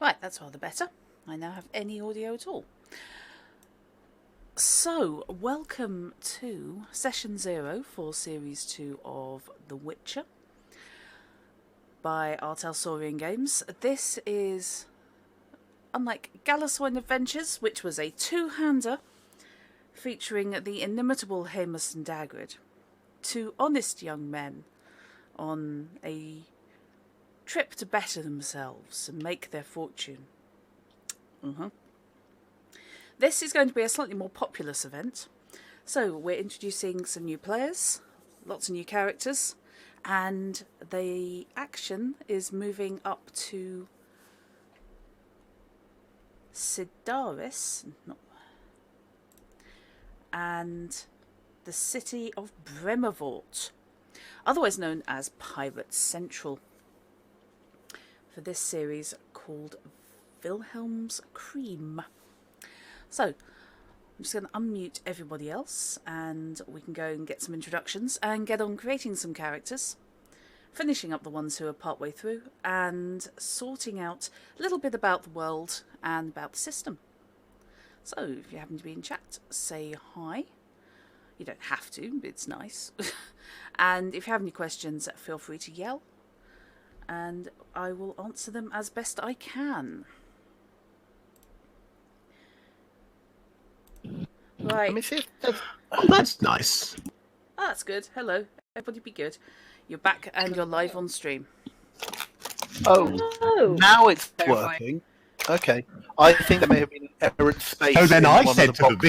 Right, that's rather better. I now have any audio at all. So, welcome to Session 0 for Series 2 of The Witcher by Artel Saurian Games. This is, unlike Galaswine Adventures, which was a two-hander featuring the inimitable Hamus and Dagrid, two honest young men on a trip to better themselves and make their fortune. This is going to be a slightly more populous event. So we're introducing some new players, lots of new characters, and the action is moving up to Sidaris, and the city of Bremervort, otherwise known as Pirate Central, for this series called Wilhelm's Cream. So, I'm just going to unmute everybody else and we can go and get some introductions and get on creating some characters, finishing up the ones who are partway through and sorting out a little bit about the world and about the system. So, if you happen to be in chat, say hi. You don't have to, but it's nice. And if you have any questions, feel free to yell and I will answer them as best I can. Right. Let me see if Oh, that's nice. Oh, that's good. Hello. Everybody be good. You're back and you're live on stream. Oh, now it's working. Okay. I think there may have been an error space. So then in I one said of to the the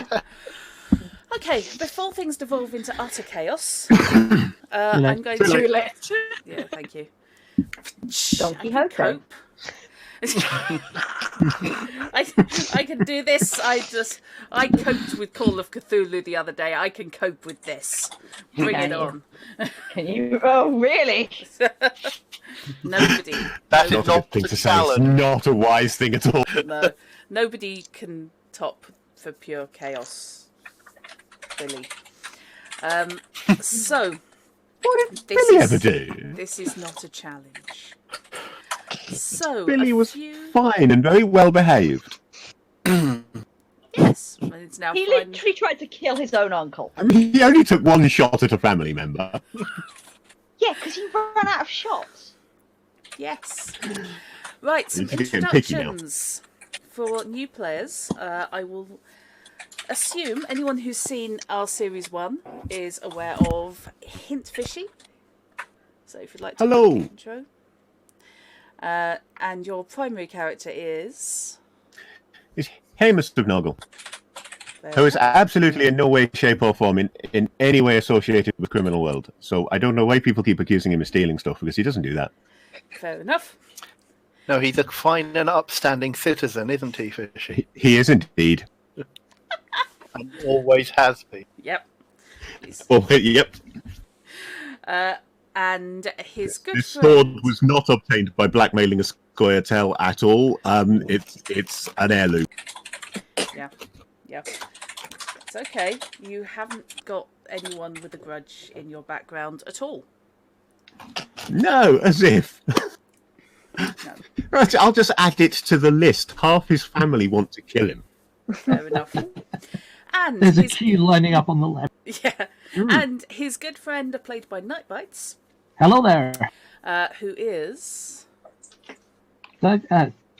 vicar. Okay, before things devolve into utter chaos, I'm going to... Too late. Yeah, thank you. Don I can Quixote. cope. I can do this. I coped with Call of Cthulhu the other day. I can cope with this. Bring it on. Can you? Oh, really? Nobody. That is Not a not good thing the to say. It's challenge. not a wise thing at all. No, nobody can top for pure chaos, Billy. So, What did Billy ever do? This is not a challenge. So, Billy a was few... fine and very well behaved. Yes, and it's now He fine. literally tried to kill his own uncle. I mean, he only took one shot at a family member. Yeah, because he ran out of shots. Yes. Right, some He's getting picky now. introductions for new players. I will assume anyone who's seen our Series 1 is aware of Hint Fishy. So if you'd like to Hello. do the intro. And your primary character is... It's Hamus of Noggle, who is absolutely in no way, shape or form in any way associated with the criminal world. So I don't know why people keep accusing him of stealing stuff, because he doesn't do that. Fair enough. No, he's a fine and upstanding citizen, isn't he, Fishy? He is indeed. And always has been. Yep. Oh, yep. And his good This friend... sword was not obtained by blackmailing a Scoia'tael at all. It's an heirloom. Yeah. It's okay. You haven't got anyone with a grudge in your background at all. No, as if. No. Right, I'll just add it to the list. Half his family want to kill him. Fair enough. And There's a his... queue lining up on the left. Yeah. And his good friend, played by Nightbites, Hello there. who is... Dagrid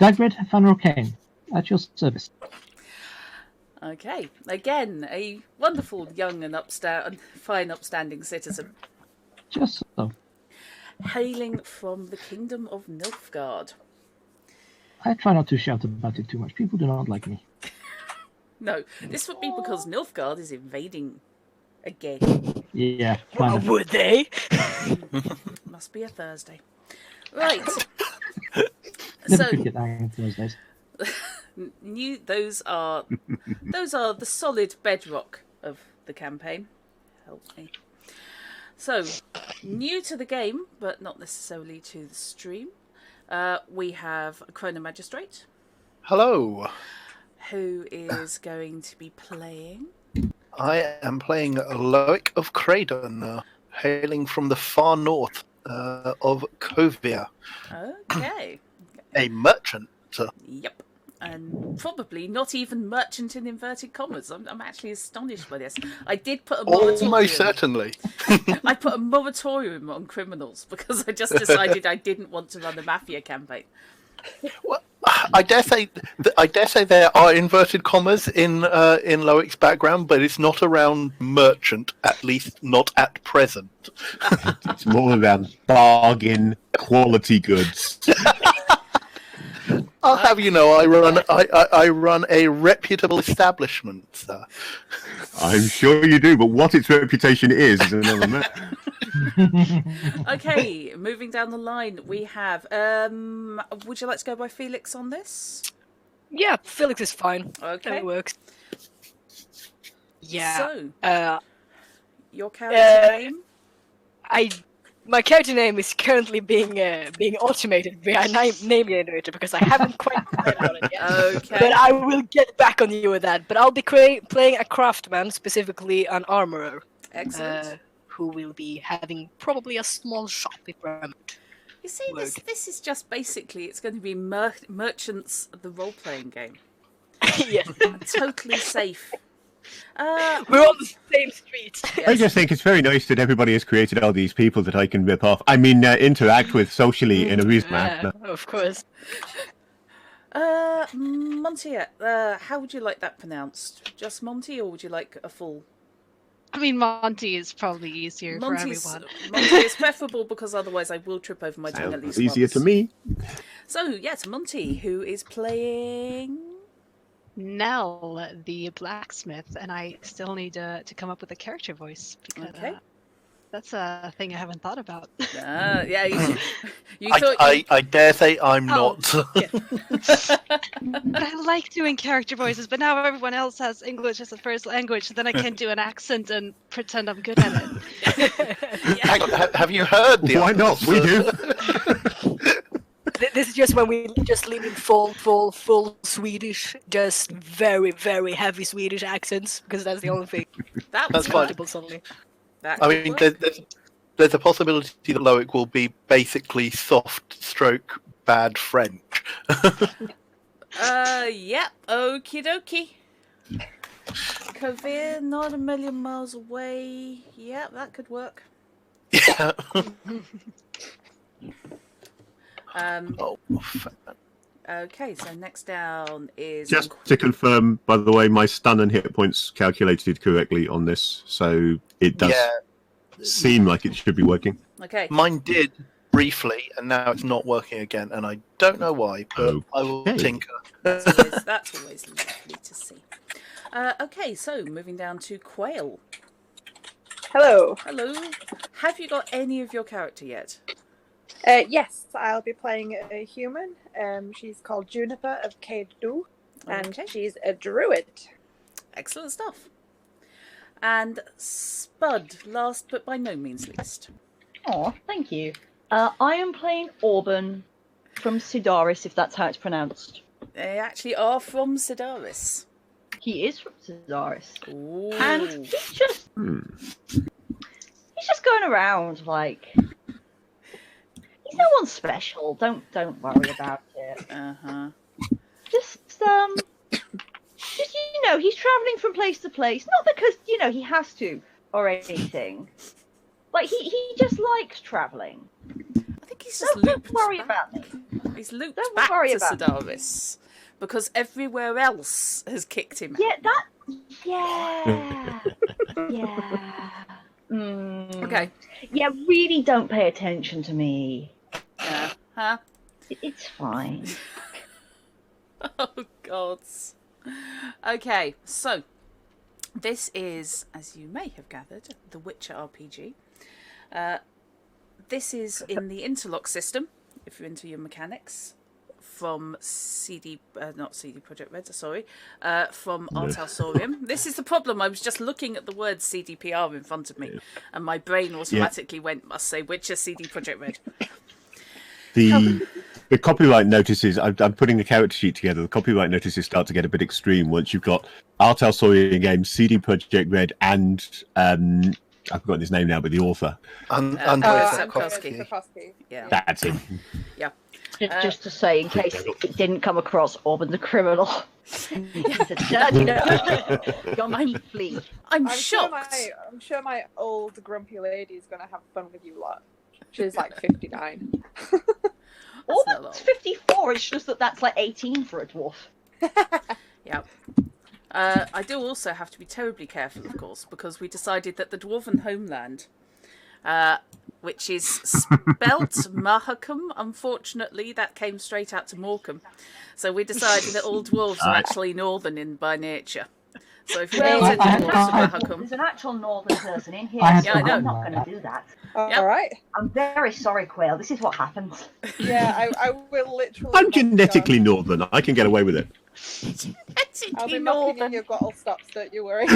Van Rokane, at your service. Okay. Again, a wonderful young and fine upstanding citizen, Just so. hailing from the kingdom of Nilfgaard. I try not to shout about it too much. People do not like me. No, this would be because Nilfgaard is invading again. Yeah, Well, fine. would they? Must be a Thursday. Right. Never So, could get angry on Thursdays. those are the solid bedrock of the campaign. Help me. So, new to the game, but not necessarily to the stream, we have a Chrono Magistrate, Hello. who is going to be playing... I am playing Loic of Cradon, hailing from the far north. of Kovia, Okay. a merchant. Yep. And probably not even merchant in inverted commas. I'm actually astonished by this. I did put a moratorium. Almost certainly. I put a moratorium on criminals because I just decided I didn't want to run a mafia campaign. Well, I dare say there are inverted commas in Loic's background, but it's not around merchant, at least not at present. It's more around bargain quality goods. I'll have you know, I run a reputable establishment, sir. I'm sure you do, but what its reputation is another matter. Okay, moving down the line, we have. Would you like to go by Felix on this? Yeah, Felix is fine. Okay. It works. Yeah. So, your character name? My character name is currently being automated via name generator because I haven't quite figured out it yet. Okay. But I will get back on you with that. But I'll be playing a craftsman, specifically an armorer. Excellent. Who will be having probably a small shop if remote. You see, this is just basically, it's going to be Merchants, the role-playing game. Yes. Totally safe. We're on the same street. Yes. I just think it's very nice that everybody has created all these people that I can rip off. I mean, interact with socially in a reasonable manner. Of course. Monty, how would you like that pronounced? Just Monty, or would you like a full... I mean, Monty is probably easier for everyone. Monty is preferable because otherwise I will trip over my tongue at least Easier once. to me. So, yes, Monty, who is playing... Nell, the blacksmith, and I still need to come up with a character voice because that's a thing I haven't thought about. Yeah, you I dare say I'm not. Yeah. But I like doing character voices, but now everyone else has English as a first language, so then I can do an accent and pretend I'm good at it. Hang on, have you heard the Why not? We do. This is just when we just lean in full Swedish, just very, very heavy Swedish accents, because that's the only thing. That's fine. Suddenly. I mean, there's a possibility that Loic will be basically soft stroke bad French. Yep, okie dokie. Kovir, not a million miles away. Yep, that could work. Yeah. Okay, so next down is... Just to confirm, by the way, my stun and hit points calculated correctly on this, so it does seem like it should be working. Okay. Mine did briefly, and now it's not working again, and I don't know why, but I will tinker. That's always lovely to see. Okay, so moving down to Quail. Hello. Hello. Have you got any of your character yet? Yes, I'll be playing a human. She's called Juniper of Caed-Du, and she's a druid. Excellent stuff. And Spud, last but by no means least. Oh, thank you. I am playing Auburn from Sidaris, if that's how it's pronounced. They actually are from Sidaris. He is from Sidaris. Ooh. And he's just going around like he's no one special. Don't worry about it. Just he's travelling from place to place, not because he has to or anything. Like he just likes travelling. I think he's just don't worry about me. He's looped back to Sidaris because everywhere else has kicked him out. Yeah. Okay. Yeah, really don't pay attention to me. Huh? It's fine. Oh, gods. Okay, so this is, as you may have gathered, the Witcher RPG. This is in the Interlock system, if you're into your mechanics, from not CD Projekt Red, sorry, from Art Alsorium. This is the problem. I was just looking at the word CDPR in front of me, and my brain automatically went, must say Witcher CD Projekt Red. The copyright notices, I'm putting the character sheet together, the copyright notices start to get a bit extreme once you've got Art Alsorium games, CD Projekt Red, and I've forgotten his name now, but the author. Andrzej Sapkowski. Sapkowski. Yeah. That's him. Yeah. Just to say, in case it didn't come across, Orban the criminal. He's a dirty young flea. I'm sure shocked. I'm sure my old grumpy lady is going to have fun with you lot. She's like 59. Orban's 54. It's just that's like 18 for a dwarf. Yeah. I do also have to be terribly careful, of course, because we decided that the Dwarven homeland, which is spelt Mahakam, unfortunately, that came straight out to Morecambe. So we decided that all dwarves are actually northern by nature. So if you meet any dwarves of Mahakam... There's an actual northern person in here, so I know. I'm not going to do that. All right. I'm very sorry, Quail. This is what happens. Yeah, I will literally... I'm genetically northern. I can get away with it. I'll be knocking in your gottle stops, don't you worry.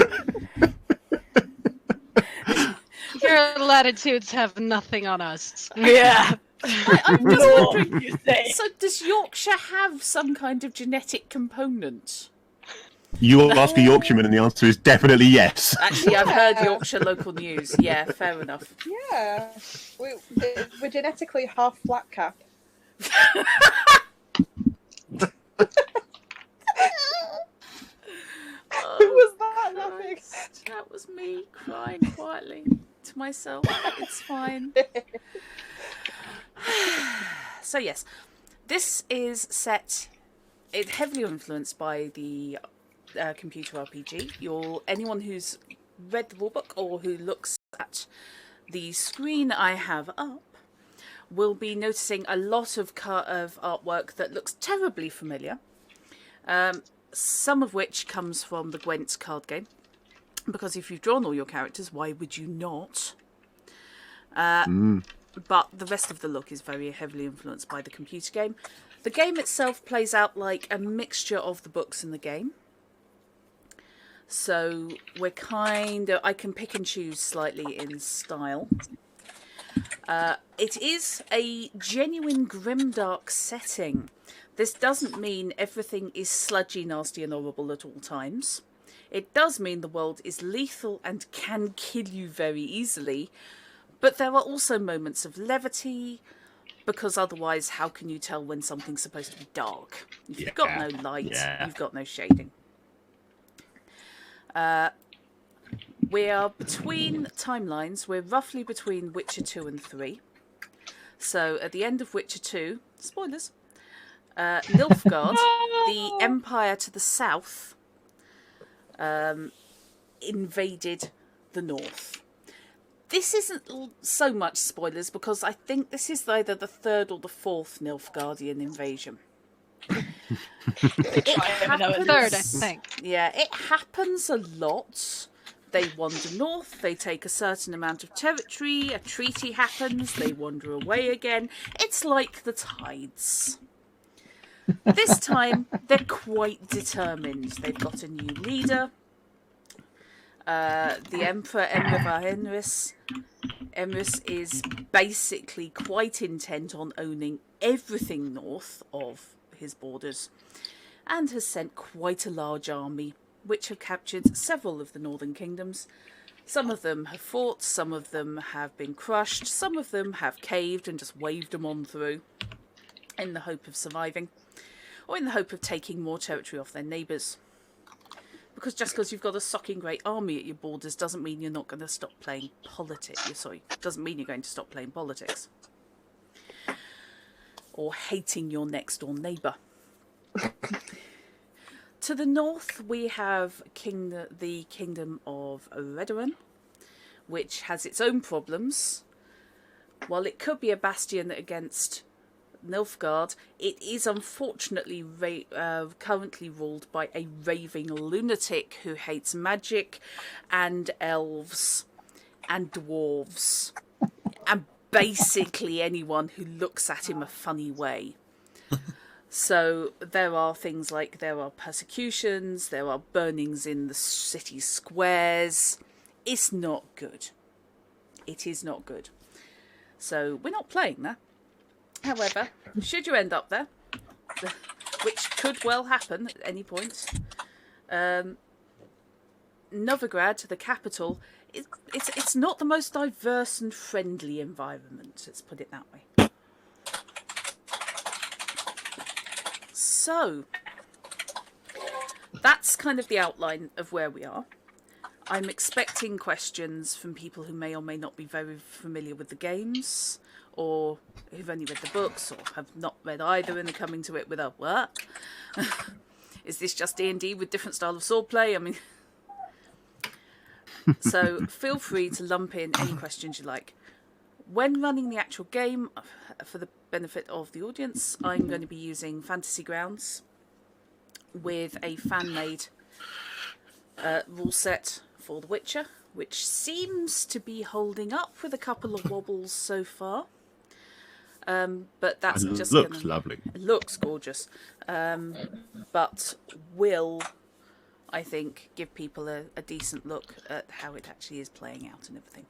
Your latitudes have nothing on us. Yeah. I'm just wondering, so does Yorkshire have some kind of genetic component? You will ask a Yorkshireman, and the answer is definitely yes. Actually, I've heard Yorkshire local news. Yeah, fair enough. Yeah. We're genetically half flat cap. Who was that laughing? That was me crying quietly to myself. It's fine. So yes, this is set. It's heavily influenced by the computer RPG. Anyone who's read the rulebook or who looks at the screen I have up will be noticing a lot of artwork that looks terribly familiar. Some of which comes from the Gwent card game, because if you've drawn all your characters, why would you not? But the rest of the look is very heavily influenced by the computer game. The game itself plays out like a mixture of the books in the game. So we're I can pick and choose slightly in style. It is a genuine grimdark setting. This doesn't mean everything is sludgy, nasty and horrible at all times. It does mean the world is lethal and can kill you very easily. But there are also moments of levity, because otherwise how can you tell when something's supposed to be dark? If you've got no light, you've got no shading. We are between timelines. We're roughly between Witcher 2 and 3. So at the end of Witcher 2, spoilers, Nilfgaard, the empire to the south, invaded the north. This isn't so much spoilers because I think this is either the third or the fourth Nilfgaardian invasion. It happens, third, I think. Yeah, it happens a lot. They wander north, they take a certain amount of territory, a treaty happens, they wander away again. It's like the tides. This time, they're quite determined. They've got a new leader. The Emperor Emrys is basically quite intent on owning everything north of his borders and has sent quite a large army, which have captured several of the northern kingdoms. Some of them have fought, some of them have been crushed, some of them have caved and just waved them on through in the hope of surviving, or in the hope of taking more territory off their neighbours. Because just because you've got a socking great army at your borders doesn't mean you're not going to stop playing politics. Doesn't mean you're going to stop playing politics. Or hating your next door neighbour. To the north, we have the Kingdom of Redoran, which has its own problems. While it could be a bastion against Nilfgaard, it is unfortunately currently ruled by a raving lunatic who hates magic and elves and dwarves and basically anyone who looks at him a funny way. So there are things like there are persecutions, there are burnings in the city squares. It's not good. It is not good. So we're not playing that. However, should you end up there, which could well happen at any point, Novigrad, the capital, it's not the most diverse and friendly environment. Let's put it that way. So that's kind of the outline of where we are. I'm expecting questions from people who may or may not be very familiar with the games, or who've only read the books, or have not read either and are coming to it with a what? Is this just D&D with different style of swordplay? I mean, so feel free to lump in any questions you like. When running the actual game, for the benefit of the audience, I'm going to be using Fantasy Grounds with a fan-made rule set for The Witcher, which seems to be holding up with a couple of wobbles so far. But that's just looks lovely. It looks gorgeous, but will, I think, give people a decent look at how it actually is playing out and everything.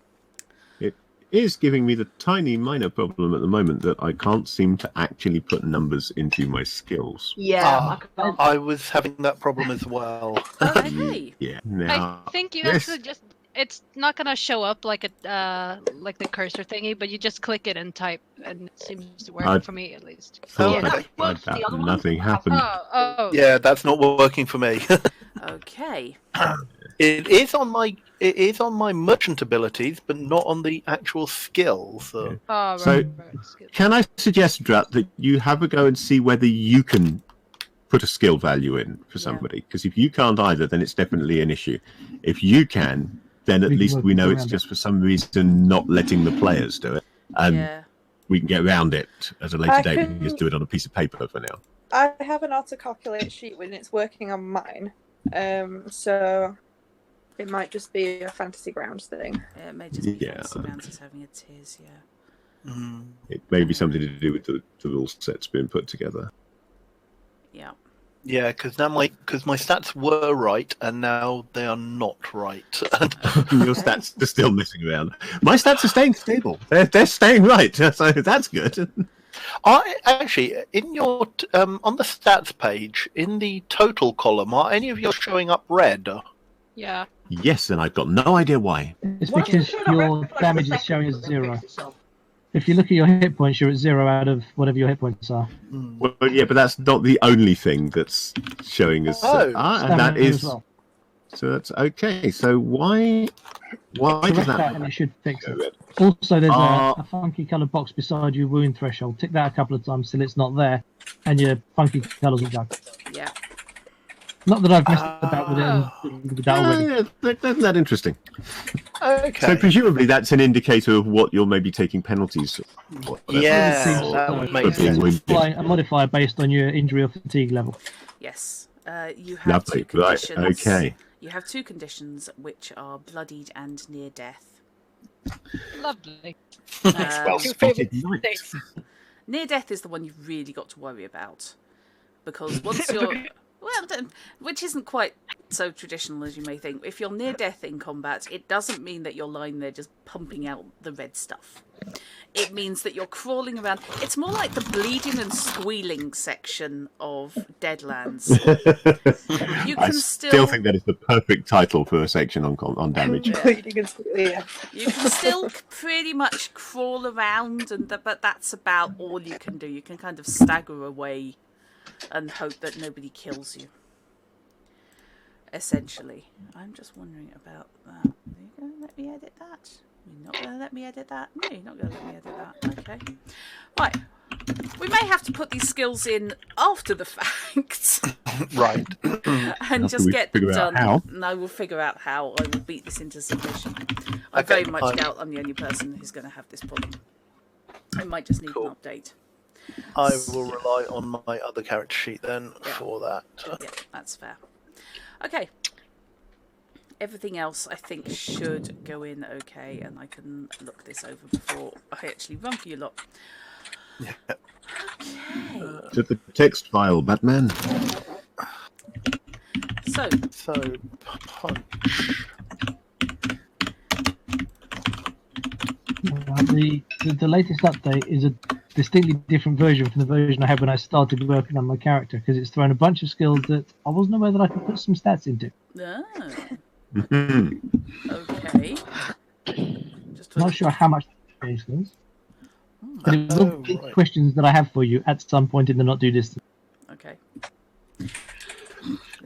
It is giving me the tiny minor problem at the moment that I can't seem to actually put numbers into my skills. Yeah, I was having that problem as well. Okay. Yeah. Now, I think you yes. actually just. It's not gonna show up like like the cursor thingy, but you just click it and type, and it seems to work for me at least. thought Yeah. I tried that and nothing happened. Oh. Yeah, that's not working for me. Okay. It is on my merchant abilities, but not on the actual skill. So Oh, right. So- right. It's good. Can I suggest, Drat, that you have a go and see whether you can put a skill value in for somebody? Because if you can't either, then it's definitely an issue. If you can, then at We can least work we know around it's it. just for some reason not letting the players do it. And Yeah. we can get around it at a later I date. We can- can just do it on a piece of paper for now. I have an auto-calculate sheet when it's working on mine. So it might just be a Fantasy Grounds thing. It may just be Yeah. Fantasy Grounds is having a tears, yeah. It may be something to do with the rule sets being put together. Yeah. yeah, because my stats were right, and now they are not right. Your stats are still messing around. My stats are staying stable. They're staying right, so that's good. I actually, in your on the stats page, in the total column, are any of yours showing up red? Yeah. Yes, and I've got no idea why. It's because your damage is showing as 0. If you look at your hit points, you're at 0 out of whatever your hit points are. Well, yeah, but that's not the only thing that's showing us. Oh. And that Stamina is as well. so. That's okay. So why does Correct that? and it should fix go it. red? Also, there's Ah. a funky coloured box beside your wound threshold. Tick that a couple of times till it's not there, and your funky colours will go. Yeah. Not that I've messed about with it and with that already. Isn't that interesting? Okay. So presumably that's an indicator of what you're maybe taking penalties. for. Yeah, Seems that so. would For make being sense. wounded. Apply a modifier based on your injury or fatigue level. Yes. You have Lovely. two Right. conditions. Okay. You have two conditions, which are bloodied and near death. Lovely. Well Um, spotted, knight. Thanks. Near death is the one you've really got to worry about, because once you're which isn't quite so traditional as you may think. If you're near death in combat, it doesn't mean that you're lying there just pumping out the red stuff. It means that you're crawling around. It's more like the bleeding and squealing section of Deadlands. You I can still think that is the perfect title for a section on damage. Bleeding and squealing. You can still pretty much crawl around, but that's about all you can do. You can kind of stagger away and hope that nobody kills you. Essentially. I'm just wondering about that. Are you going to let me edit that? You're not going to let me edit that? No, you're not going to let me edit that. Okay. Right. We may have to put these skills in after the fact. Right. And After just we get figure them out done. how. And I will figure out how. I will beat this into submission. I Okay, very much doubt I'm the only person who's going to have this problem. I might just need Cool. an update. I will rely on my other character sheet then Yeah. for that. Yeah, that's fair. Okay. Everything else I think should go in okay, and I can look this over before I actually run for you lot. Yeah. Okay. To the text file, Batman. So, So, punch. The latest update is a distinctly different version from the version I had when I started working on my character, because it's thrown a bunch of skills that I wasn't aware that I could put some stats into. ah, Mhm. okay. Not sure how much that changes, but it will be questions that I have for you at some point in the not too distant. Okay.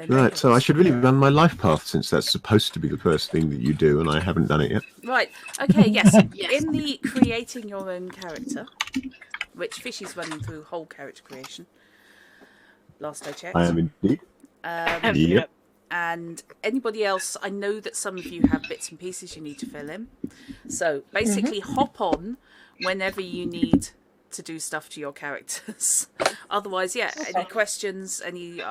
Right, so I should really run my life path since that's supposed to be the first thing that you do, and I haven't done it yet. Right. Okay. Yes. In the creating your own character, which Fishy's running through whole character creation. Last I checked. I am indeed. Yep. And anybody else, I know that some of you have bits and pieces you need to fill in. So basically, hop on whenever you need to do stuff to your characters. Otherwise, any questions, any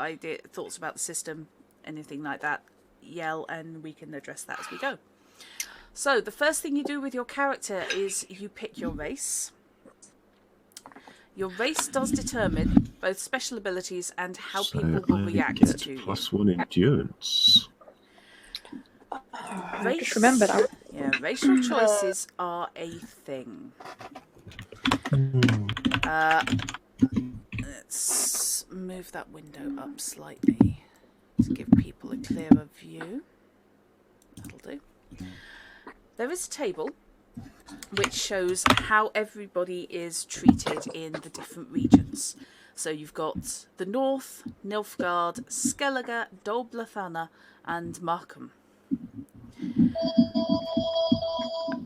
thoughts about the system, anything like that, yell and we can address that as we go. So the first thing you do with your character is you pick your race. Your race does determine both special abilities and how people will react to you. +1 endurance. Just remember that. Yeah, racial choices are a thing. Let's move that window up slightly to give people a clearer view. That'll do. There is a table which shows how everybody is treated in the different regions. So you've got the North, Nilfgaard, Skellige, Dol Blathanna, and Markham.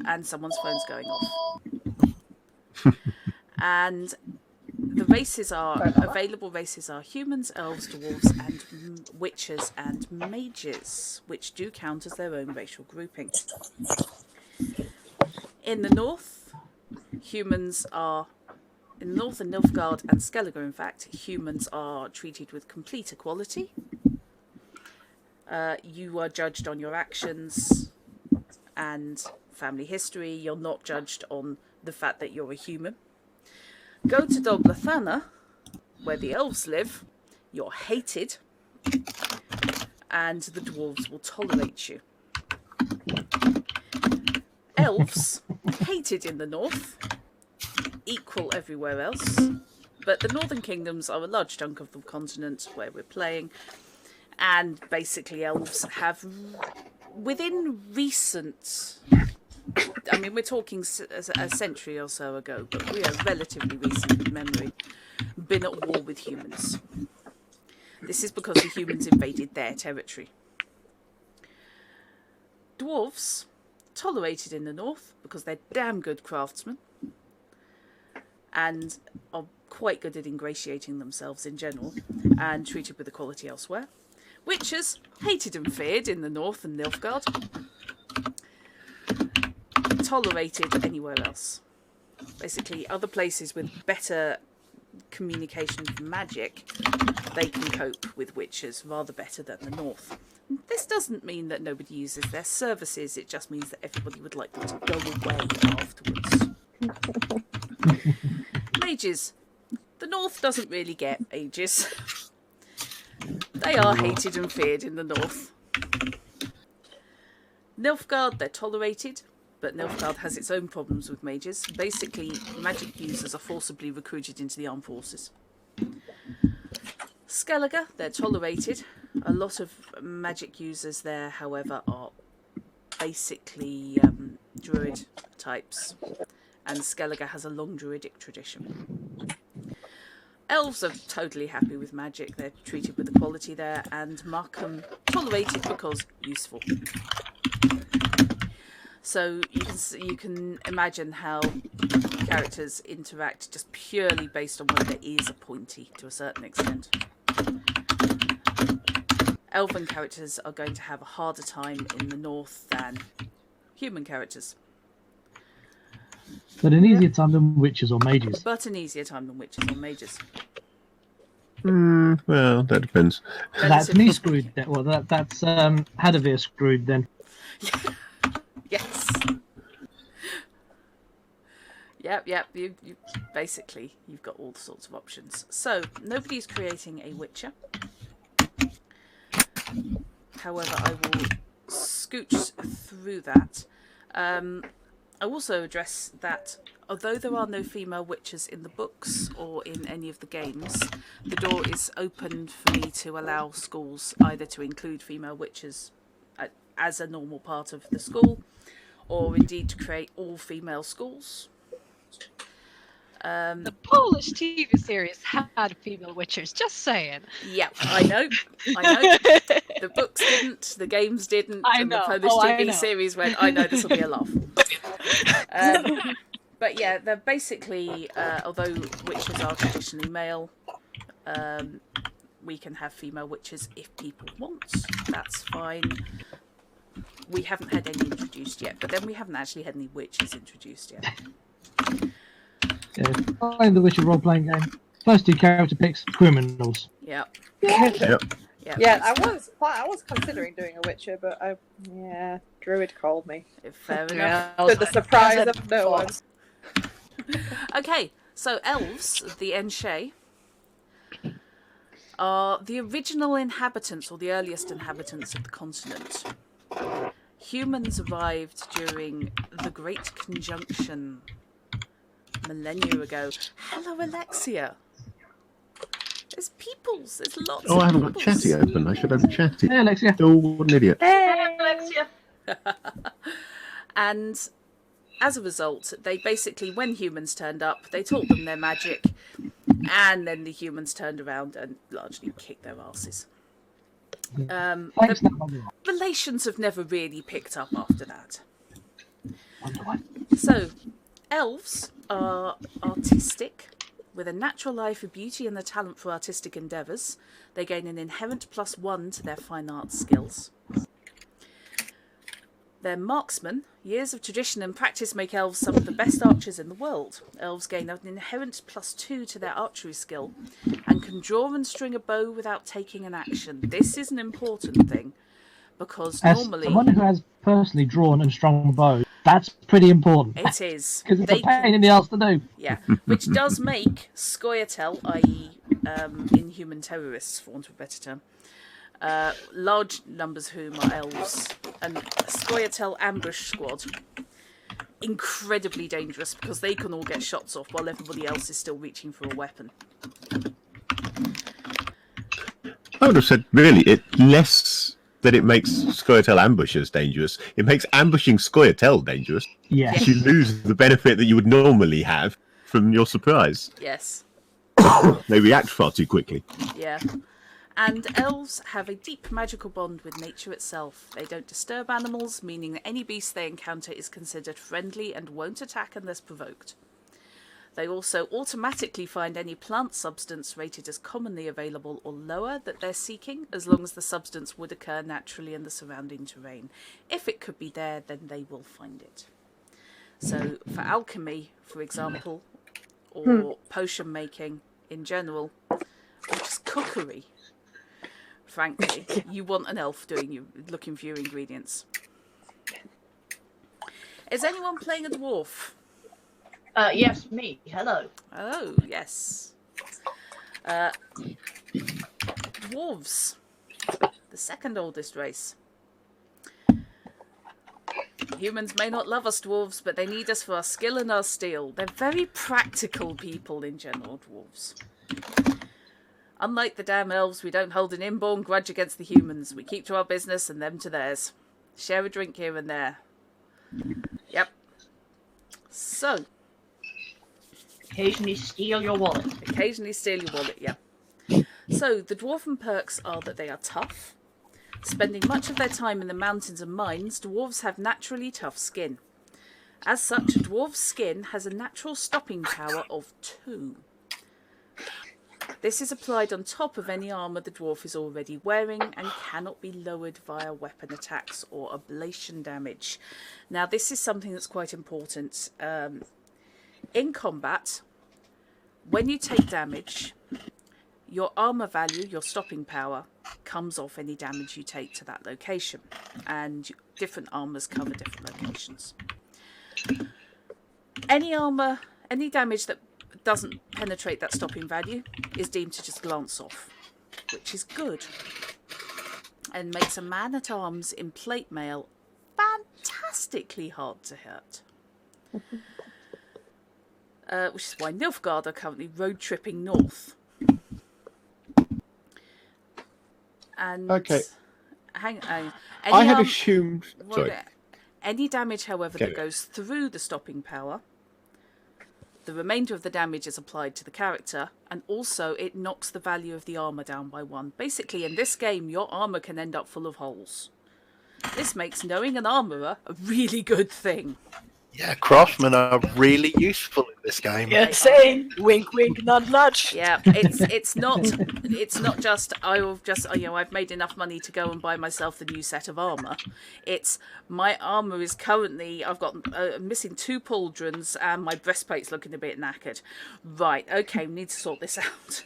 And someone's phone's going off. And the races are available. Races are humans, elves, dwarves, and witches and mages, which do count as their own racial grouping. In the north, humans are, in the north and Nilfgaard and Skellige, in fact, humans are treated with complete equality. You are judged on your actions and family history. You're not judged on the fact that you're a human. Go to Dol Blathanna, where the elves live. You're hated, and the dwarves will tolerate you. Elves, hated in the north, equal everywhere else, but the northern kingdoms are a large chunk of the continent where we're playing, and basically elves have, within recent, I mean we're talking a century or so ago, but we are relatively recent memory, been at war with humans. This is because the humans invaded their territory. Dwarves, tolerated in the north because they're damn good craftsmen and are quite good at ingratiating themselves in general and treated with equality elsewhere. Witches, hated and feared in the north and Nilfgaard, tolerated anywhere else. Basically, other places with better communication of magic, they can cope with witches rather better than the north. This doesn't mean that nobody uses their services, it just means that everybody would like them to go away afterwards. Mages. The north doesn't really get mages. They are hated and feared in the north. Nilfgaard, they're tolerated, but Nilfgaard has its own problems with mages. Basically, magic users are forcibly recruited into the armed forces. Skellige, they're tolerated. A lot of magic users there, however, are basically druid types, and Skellige has a long druidic tradition. Elves are totally happy with magic, they're treated with equality there, and Markham tolerated because useful. So you can imagine how characters interact just purely based on whether their ears are pointy to a certain extent. Elven characters are going to have a harder time in the north than human characters. But an easier time than witches or mages. But an easier time than witches or mages. Well, that depends. That's me screwed. Well, that's Hadavir screwed then. Yes. Yep. You basically you've got all sorts of options. So nobody's creating a witcher. However, I will scooch through that. I also address that although there are no female witches in the books or in any of the games, the door is open for me to allow schools either to include female witches as a normal part of the school, or indeed to create all-female schools. The Polish TV series had female witchers, just saying. Yeah, I know. The books didn't, the games didn't, and the Polish TV series went, I know this will be a laugh. But yeah, they're basically, although witches are traditionally male, we can have female witches if people want. That's fine. We haven't had any introduced yet, but then we haven't actually had any witches introduced yet. Yeah, playing the Witcher role-playing game. First 2 character picks, criminals. Yep. Yep. Yeah, I was considering doing a Witcher, but Druid called me. Fair enough. To the surprise of no one. Okay, so elves, the Enshe, are the original inhabitants, or the earliest inhabitants of the continent. Humans arrived during the Great Conjunction millennia ago. Hello, Alexia. There's peoples. There's lots of I haven't got peoples. Chatty open. I should have Chatty. Hey, Alexia. Oh, what an idiot. Hey, Alexia. And as a result, they basically, when humans turned up, they taught them their magic, and then the humans turned around and largely kicked their asses. Thanks, Relations have never really picked up after that. So, elves are artistic, with a natural eye for beauty and a talent for artistic endeavours. They gain an inherent +1 to their fine arts skills. They're marksmen. Years of tradition and practice make elves some of the best archers in the world. Elves gain an inherent +2 to their archery skill and can draw and string a bow without taking an action. This is an important thing because normally... As someone who has personally drawn and strung a bow, that's pretty important. It is. Because it's a pain in the arse to do. Yeah, which does make Scoia'tael, i.e. inhuman terrorists, for want of a better term, large numbers whom are elves, and Scoia'tael ambush squad, incredibly dangerous because they can all get shots off while everybody else is still reaching for a weapon. I would have said, really, it less that it makes Scoia'tael ambushers dangerous. It makes ambushing Scoia'tael dangerous. Yes. You lose the benefit that you would normally have from your surprise. Yes. They react far too quickly. Yeah. And elves have a deep magical bond with nature itself. They don't disturb animals, meaning that any beast they encounter is considered friendly and won't attack unless provoked. They also automatically find any plant substance rated as commonly available or lower that they're seeking, as long as the substance would occur naturally in the surrounding terrain. If it could be there, then they will find it. So for alchemy, for example, or potion making in general, or just cookery, frankly, you want an elf looking for your ingredients. Is anyone playing a dwarf? Yes, me. Hello. Oh, yes. Dwarves. The second oldest race. Humans may not love us dwarves, but they need us for our skill and our steel. They're very practical people in general, dwarves. Unlike the damn elves, we don't hold an inborn grudge against the humans. We keep to our business and them to theirs. Share a drink here and there. Yep. So... Occasionally steal your wallet. Occasionally steal your wallet, yeah. So, the dwarven perks are that they are tough. Spending much of their time in the mountains and mines, dwarves have naturally tough skin. As such, a dwarf's skin has a natural stopping power of 2. This is applied on top of any armour the dwarf is already wearing and cannot be lowered via weapon attacks or ablation damage. Now, this is something that's quite important. In combat, when you take damage, your armour value, your stopping power, comes off any damage you take to that location. And different armours cover different locations. Any armour, any damage that doesn't penetrate that stopping value is deemed to just glance off, which is good. And makes a man-at-arms in plate mail fantastically hard to hurt. Which is why Nilfgaard are currently road-tripping north. And Okay. hang on. I had assumed... Sorry. Any damage, however, that goes through the stopping power, the remainder of the damage is applied to the character, and also it knocks the value of the armour down by 1. Basically, in this game, your armour can end up full of holes. This makes knowing an armourer a really good thing. Yeah, craftsmen are really useful in this game. Yeah, same. Wink, wink, nudge, nudge. Yeah, it's not just I've made enough money to go and buy myself the new set of armour. It's my armour is currently I've got missing 2 pauldrons and my breastplate's looking a bit knackered. Right, okay, we need to sort this out.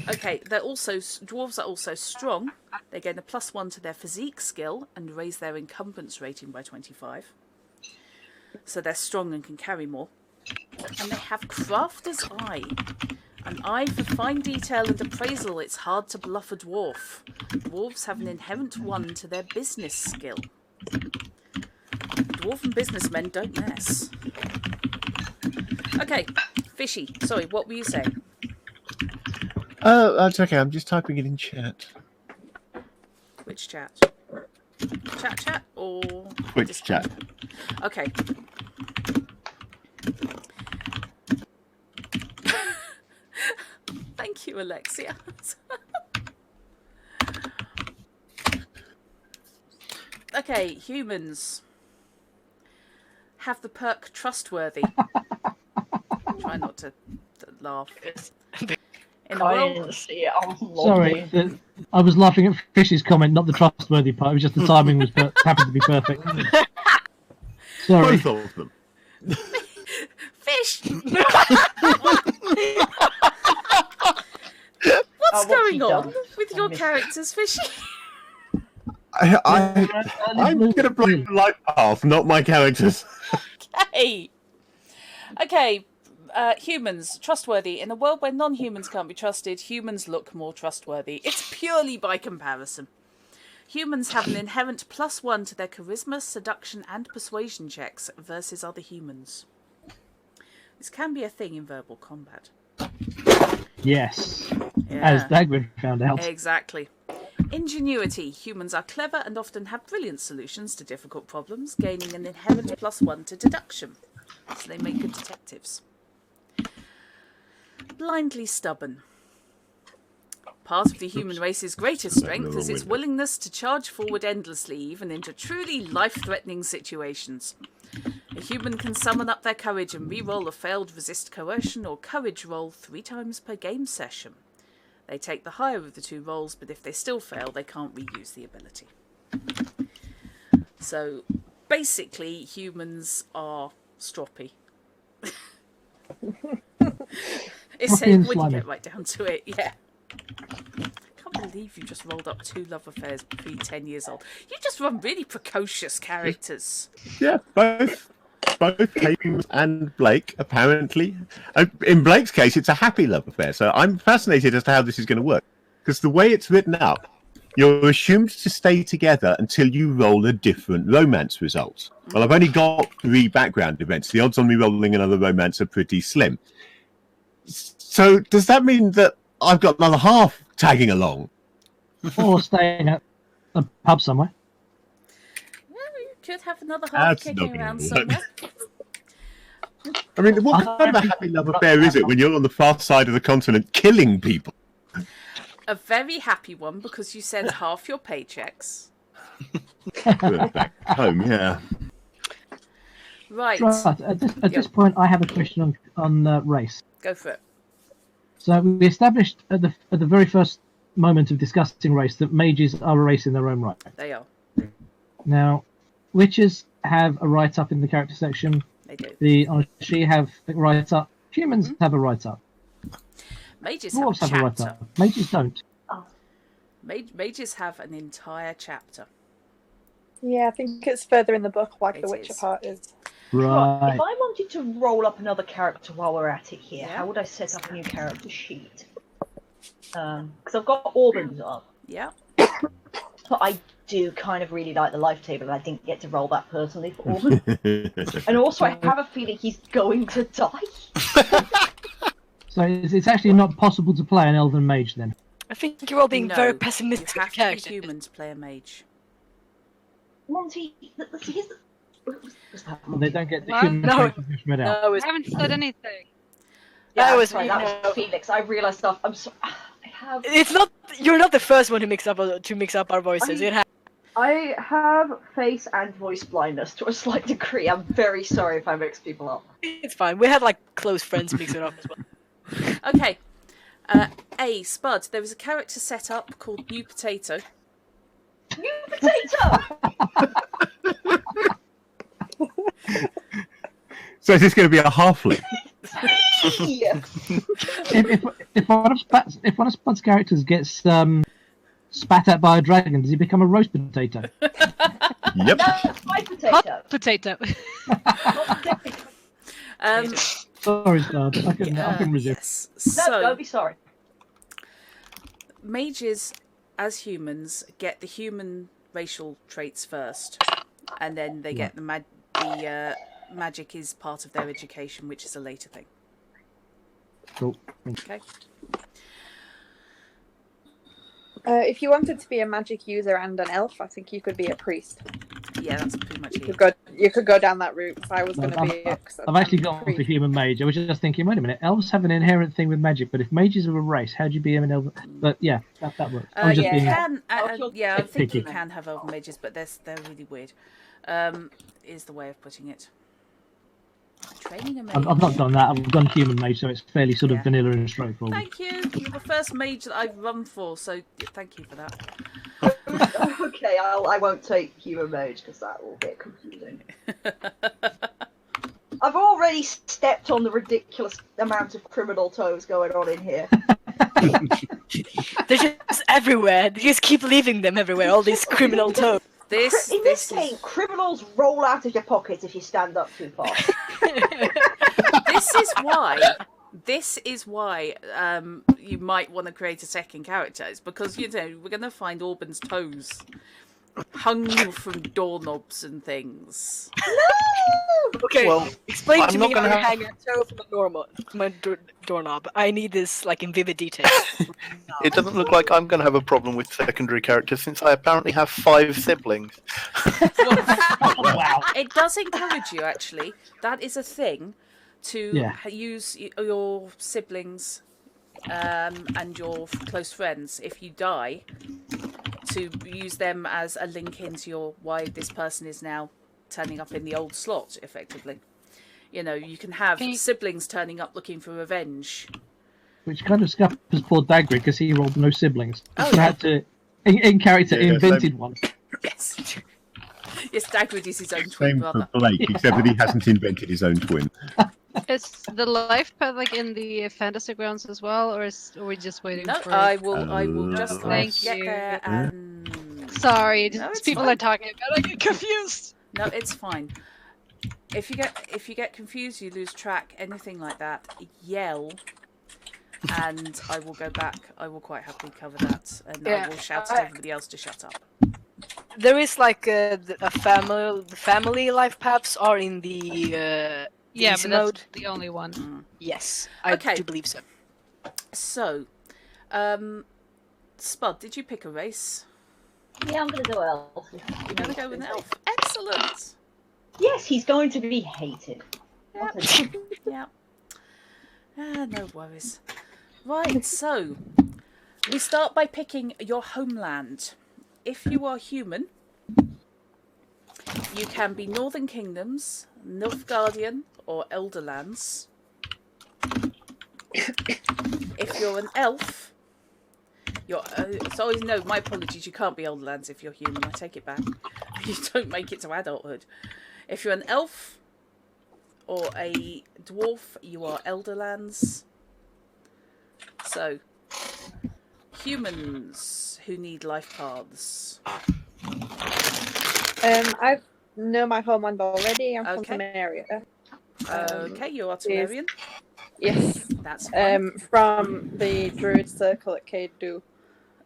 Okay, dwarves are also strong. They gain a +1 to their physique skill and raise their encumbrance rating by 25. So they're strong and can carry more. And they have Crafter's Eye. An eye for fine detail and appraisal. It's hard to bluff a dwarf. Dwarves have an inherent 1 to their business skill. Dwarven businessmen don't mess. Okay, Fishy, sorry, what were you saying? Oh, that's okay. I'm just typing it in chat. Which chat? Chat or... Which chat? Okay. Thank you, Alexia. Okay, humans have the perk Trustworthy. Try not to laugh. In the world... Sorry, I was laughing at Fish's comment, not the trustworthy part. It was just the timing was happened to be perfect. Sorry. Both of them. Fish! What's going on with your characters, Fishy? I'm going to blame Life Path, not my characters. Okay, humans, trustworthy. In a world where non-humans can't be trusted, humans look more trustworthy. It's purely by comparison. Humans have an inherent +1 to their charisma, seduction, and persuasion checks versus other humans. This can be a thing in verbal combat. Yes, Yeah. as Dagwood found out. Exactly. Ingenuity. Humans are clever and often have brilliant solutions to difficult problems, gaining an inherent +1 to deduction. So they make good detectives. Blindly stubborn. Part of the human race's greatest strength is its willingness to charge forward endlessly, even into truly life-threatening situations. A human can summon up their courage and re-roll a failed resist coercion or courage roll 3 times per game session. They take the higher of the 2 rolls, but if they still fail, they can't reuse the ability. So, basically, humans are stroppy. It's when you get right down to it, yeah. I can't believe you just rolled up 2 love affairs pre-10 years old. You just run really precocious characters. Yeah, both Hayden and Blake, apparently. In Blake's case, it's a happy love affair, so I'm fascinated as to how this is going to work. Because the way it's written up, you're assumed to stay together until you roll a different romance result. Well, I've only got 3 background events. The odds on me rolling another romance are pretty slim. So does that mean that I've got another half tagging along? Or staying at a pub somewhere. Well, you could have another half kicking around somewhere. I mean, what kind of a happy love affair is it when you're on the far side of the continent killing people? A very happy one, because you send half your paychecks. Back home, yeah. Right. At this point, I have a question on race. Go for it. So we established at the very first moment of discussing race that mages are a race in their own right. They are. Now, witches have a write-up in the character section. They do. The She have a write-up. Humans have a write-up. Mages Dwarves have a chapter. write-up. Mages don't. Mages have an entire chapter. Yeah, I think it's further in the book, like It the Witcher is. part is. Right. If I wanted to roll up another character while we're at it here, how would I set up a new character sheet? Because I've got Auburn's up. Yeah. But I do kind of really like the life table, and I didn't get to roll that personally for Auburn. And also, I have a feeling he's going to die. So it's actually not possible to play an elven mage then. I think you're all being No, very You pessimistic have to be characters. human to play a mage. Monty, here's the... They don't get the What? human No. traits just read out. No, I it's, haven't said anything. Yeah, That was sorry, me, that no. was Felix. I realised stuff. I'm sorry. I have... it's not. You're not the first one to mix up our voices. I have face and voice blindness to a slight degree. I'm very sorry if I mix people up. It's fine. We had like close friends mix it up as well. Okay. A. Spud. There is a character set up called New Potato. New potato! So is this going to be a halfling? If one of Spud's characters gets spat at by a dragon, does he become a roast potato? Yep. No, it's my potato. Hot potato. Not potato. Sorry, Spud. I can resist. Yes. No, So, don't be sorry. mages, as humans, get the human racial traits first, and then they get the magic is part of their education, which is a later thing. Cool. Okay. If you wanted to be a magic user and an elf, I think you could be a priest. Yeah, that's pretty much You it. could go down that route. 'Cause I was going to be. I've actually gone for human mage. I was just thinking, wait a minute, elves have an inherent thing with magic, but if mages are a race, how do you be an elf? But yeah, that works. I was just You being can, yeah, I think you picky. can have elven mages, but they're really weird. Is the way of putting it. Training a mage. I've not done that. I've done human mage, so it's fairly sort of Yeah. vanilla and straightforward. Thank you. You're the first mage that I've run for, so thank you for that. Okay, I won't take human mage because that will get confusing. I've already stepped on the ridiculous amount of criminal toes going on in here. They're just everywhere. They just keep leaving them everywhere. All these criminal toes. In this game, criminals roll out of your pockets if you stand up too far. This is why you might want to create a second character. It's because we're going to find Auburn's toes hung from doorknobs and things. Okay, Well, explain I'm to not me how gonna you have- hang a toe from a doorknob. I need this like in vivid detail. It doesn't look like I'm going to have a problem with secondary characters since I apparently have 5 siblings. Wow. It does encourage you, actually. That is a thing to Yeah. use your siblings and your close friends, if you die, to use them as a link into why this person is now turning up in the old slot, effectively. You can have siblings turning up looking for revenge. Which kind of scuppers poor Dagrid because he rolled no siblings. Oh, He yeah. had to, in character, Yeah, invented one. Yes. Yes, Dagrid is his own twin Same brother. for Blake, except that he hasn't invented his own twin. Is the life path like in the fantasy grounds as well, or are we just waiting No, for? I will just Thank get you. there and... Sorry, No, just it's people fine. are talking about. I get confused. No, it's fine. If you get confused, you lose track, anything like that, yell, and I will go back. I will quite happily cover that, and I will shout at everybody else to shut up. There is like a family. The family life paths are in the Yeah, easy but mode. that's the only one. Yes, I Okay. do believe so. So, Spud, did you pick a race? Yeah, I'm going to do elf. You're going to go with an elf. Excellent. Yes, he's going to be hated. Yep. Yeah. No worries. Right, so we start by picking your homeland. If you are human, you can be Northern Kingdoms, Nilfgaardian, or Elderlands. If you're an elf, sorry, no, my apologies, you can't be Elderlands if you're human, I take it back. You don't make it to adulthood. If you're an elf or a dwarf, you are Elderlands. So, humans who need life paths. I know my homeland already. I'm from Okay. Samaria. Okay, you are Temerian. Yes. That's fine. From the Druid Circle at Cadu.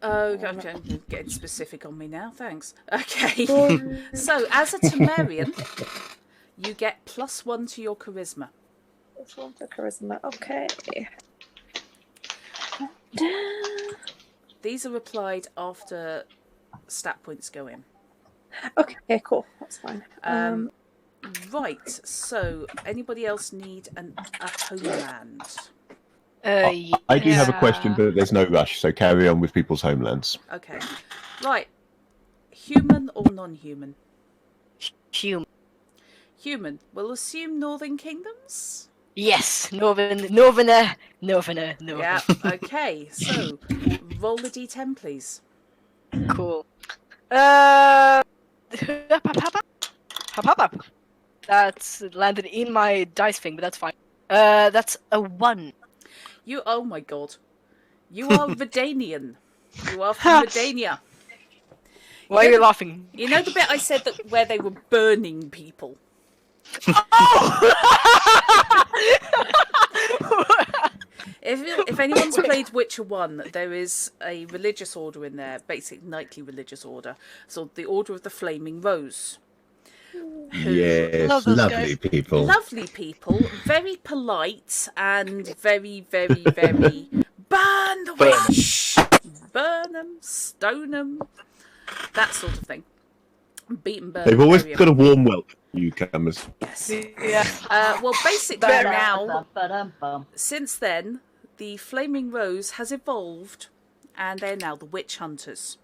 Okay, I'm getting specific on me now, thanks. Okay, so as a Temerian, you get +1 to your charisma. This one's a charisma. Okay. These are applied after stat points go in. Okay, cool. That's fine. Right. So, anybody else need a homeland? I do have a question, but there's no rush, so carry on with people's homelands. Okay. Right. Human or non-human? Human. Human. We'll assume Northern Kingdoms. Yes, Northerner. Yeah. Okay. So, roll the d10, please. Cool. That's landed in my dice thing, but that's fine. That's a 1. Oh my god. You are Redanian. You are from Redania. Why are you laughing? You know the bit I said that where they were burning people? If anyone's played Witcher 1, there is a religious order in there, basic knightly religious order. So the Order of the Flaming Rose. Yes, Love those lovely guys. people. Lovely people, very polite and very, very, very burn the witch, burn them, stone them, that sort of thing. Beat and burn. They've always bury 'em. got a warm welcome, newcomers. Yes. Yeah. Well, basically now, Ba-dum-bum. since then, the Flaming Rose has evolved, and they're now the Witch Hunters.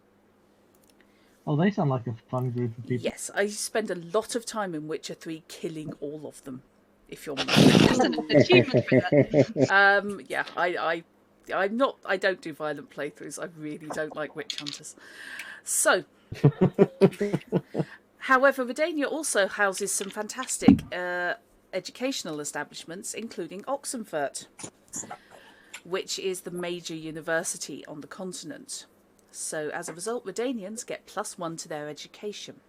Oh, they sound like a fun group of people. Yes, I spend a lot of time in Witcher 3 killing all of them. If you're Just an achievement for that. yeah, I don't do violent playthroughs. I really don't like witch hunters. So, however, Redania also houses some fantastic educational establishments, including Oxenfurt, which is the major university on the continent. So, as a result, Redanians get +1 to their education.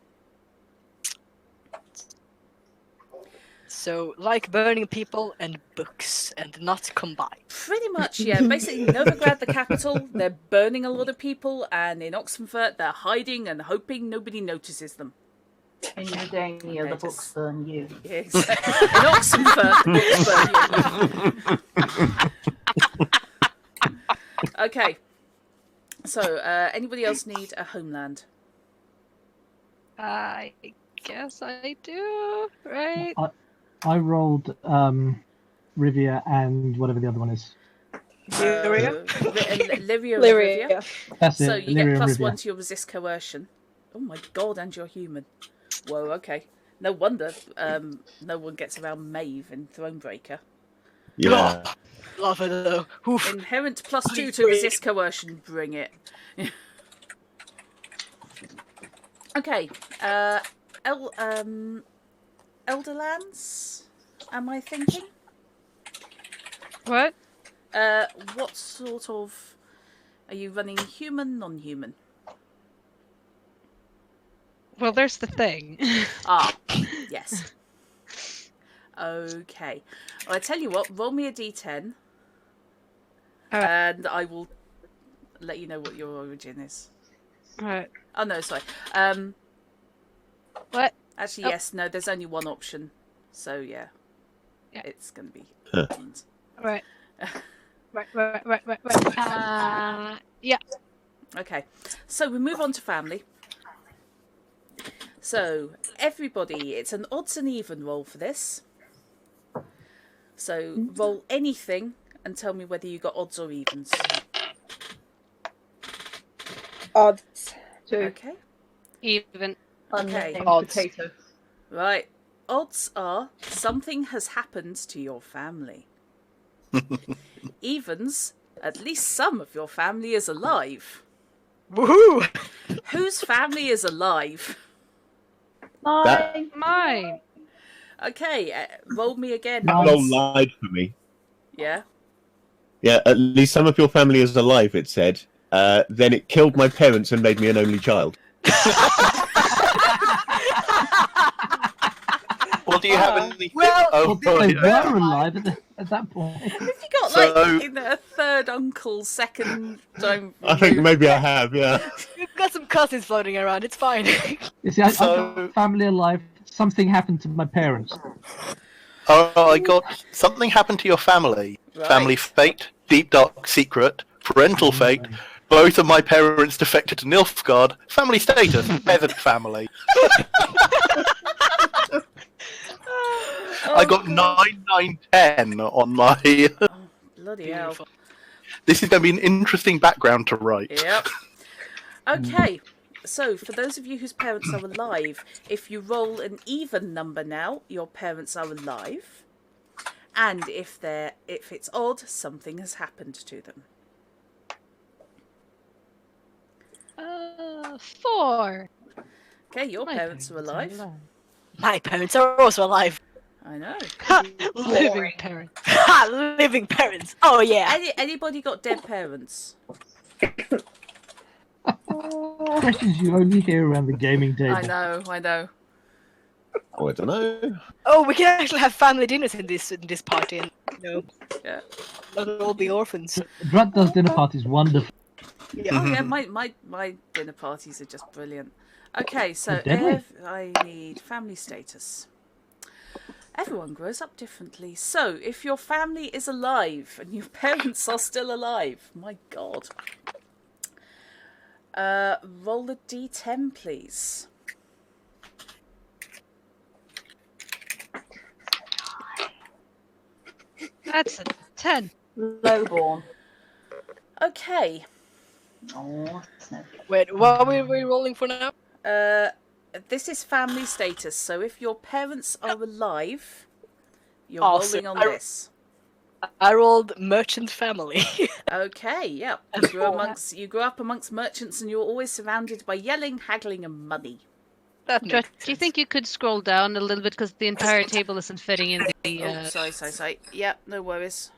So, like burning people and books, and not combined. Pretty much, yeah. Basically, Novigrad, the capital, they're burning a lot of people, and in Oxenfurt, they're hiding and hoping nobody notices them. In Redania, the just- books burn you. Yeah, exactly. In Oxenfurt, the books burn you. Okay. So, anybody else need a homeland? I guess I do, right? I rolled Rivia and whatever the other one is. Lyria and Rivia. Lyria. That's So it. you Lyria get and +1 Rivia. to your resist coercion. Oh my god, and you're human. Whoa, okay. No wonder no one gets around Maeve in Thronebreaker. Yeah. Love it though. Oof. Inherent +2 to resist coercion. Bring it. Okay. Elderlands? Am I thinking? What? What sort of... Are you running human, non-human? Well, there's the thing. Ah, yes. Okay. Well, I tell you what, roll me a d10. Alright. And I will let you know what your origin is. Alright. Oh, no, sorry. What? Actually, Oh. yes, no, there's only one option. So, yeah. Yeah. It's going to be... Right. Right. Yeah. Okay, so we move on to family. So, everybody, it's an odds and even roll for this. So, roll anything and tell me whether you got odds or evens. Odds. 2. Okay, Even. Unnamed Odds. potato. right. Odds are something has happened to your family. Evens, at least some of your family is alive. Woohoo! Whose family is alive? Mine. Mine. Okay, roll me again. No. Roll Odds. lied for me. Yeah. Yeah, at least some of your family is alive, it said. Then it killed my parents and made me an only child. Well, do you have any? well, oh, They right. were alive at that point. Have you got So- like a third uncle, second? Don't. I think maybe I have, yeah. we've got some cousins floating around. It's fine. You see, I've So- got family alive. Something happened to my parents. Oh, I got something happened to your family. Right. Family fate, deep dark secret, parental fate, Both of my parents defected to Nilfgaard. Family status, peasant family. I got 9, 9, 10 on my... Bloody hell. Beautiful. This is going to be an interesting background to write. Yep. Okay, so for those of you whose parents are alive, if you roll an even number now, your parents are alive. And if it's odd, something has happened to them. 4. Okay, your My parents are alive. My parents are also alive. I know. Ha! Living parents. Ha! Living parents. Oh yeah. Anybody got dead parents? Questions you only hear around the gaming table. I know. Oh, I don't know. Oh, we can actually have family dinners in this party, and Yeah. not all be orphans. Drat does dinner parties wonderful. Yeah. Oh yeah, my dinner parties are just brilliant. Okay, so Deadly. I need family status. Everyone grows up differently. So, if your family is alive and your parents are still alive, my God. Roll a d10, please. That's a 10. Lowborn. Okay. Oh, no. Wait, what are we rolling for now? This is family status. So, if your parents are alive, you're Awesome. rolling on this. I rolled merchant family. Okay, yeah. You grew up amongst merchants, and you were always surrounded by yelling, haggling, and money. That Drat, makes do you sense. think you could scroll down a little bit because the entire table isn't fitting in the... Oh, sorry. Yeah, no worries.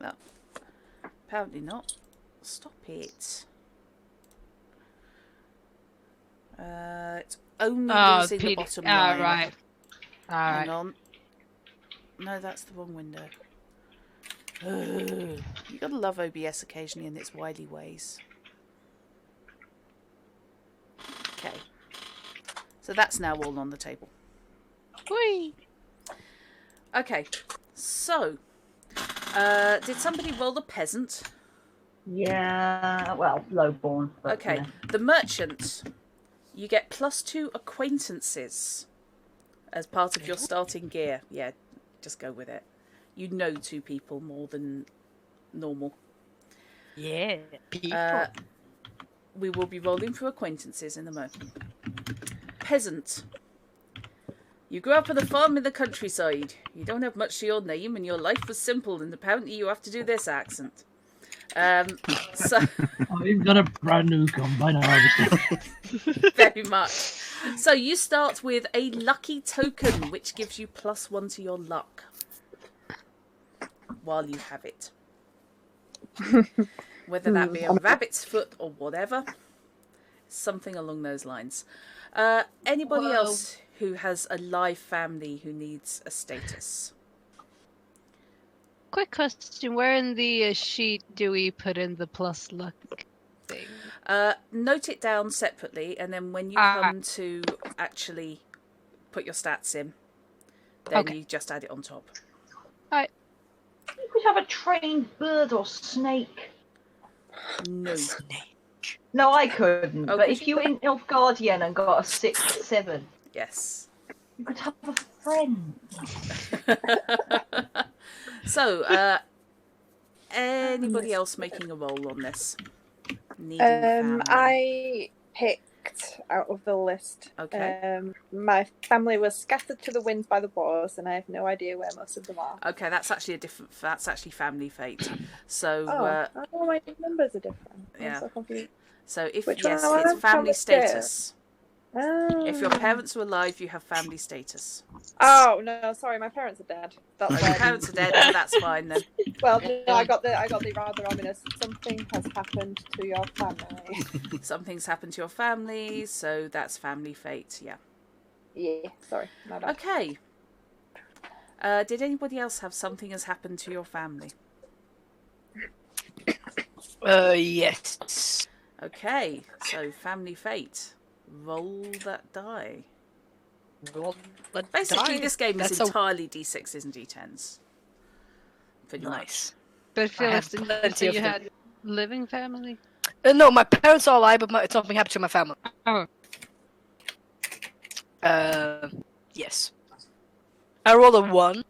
No, apparently not. Stop it. It's only losing the bottom line. right. Hang on. No, that's the wrong window. Ugh. You gotta love OBS occasionally in its wily ways. Okay. So that's now all on the table. Whee! Okay. So, did somebody roll the peasant? Yeah, well, lowborn. But, Okay. yeah. The merchant. You get +2 acquaintances as part of your starting gear. Yeah, just go with it. You know 2 people more than normal. Yeah. People. We will be rolling for acquaintances in a moment. Peasant. You grew up on a farm in the countryside. You don't have much to your name, and your life was simple, and apparently you have to do this accent. So I've got a brand new combine harvester. very much. So you start with a lucky token, which gives you +1 to your luck while you have it. Whether that be a rabbit's foot or whatever, something along those lines. Anybody else who has a live family who needs a status? Quick question. Where in the sheet do we put in the plus luck thing? Note it down separately, and then when you come to actually put your stats in, then Okay. you just add it on top. Alright. You could have a trained bird or snake. No. No, I couldn't. Oh, but could if you were in Nilfgaardian and got a 6, 7, Yes. you could have a friend. So, anybody else making a roll on this? Needing family. I picked out of the list. Okay. My family was scattered to the winds by the wars, and I have no idea where most of them are. Okay, that's actually a different. That's actually family fate. So, Oh, my numbers are different. yeah. I'm so confused. so if Which yes, one? it's family Family status. If your Oh. parents are alive, you have family status. Oh no, sorry, my parents are dead. That's Oh, why your I parents are didn't- dead, so that's fine then. Well, no, I got the rather ominous. Something has happened to your family. Something's happened to your family, so that's family fate. Yeah. Yeah, sorry, my bad. Okay. Did anybody else have something has happened to your family? Yes. Okay, so family fate. Roll that die. Roll the Basically, die. this game is That's a- entirely d6s and d10s. pretty much. Nice. But Phyllis, have didn't you plenty say of you them. had living family? No, my parents are alive, but it's nothing happened to my family. Oh. Yes. I rolled a 1.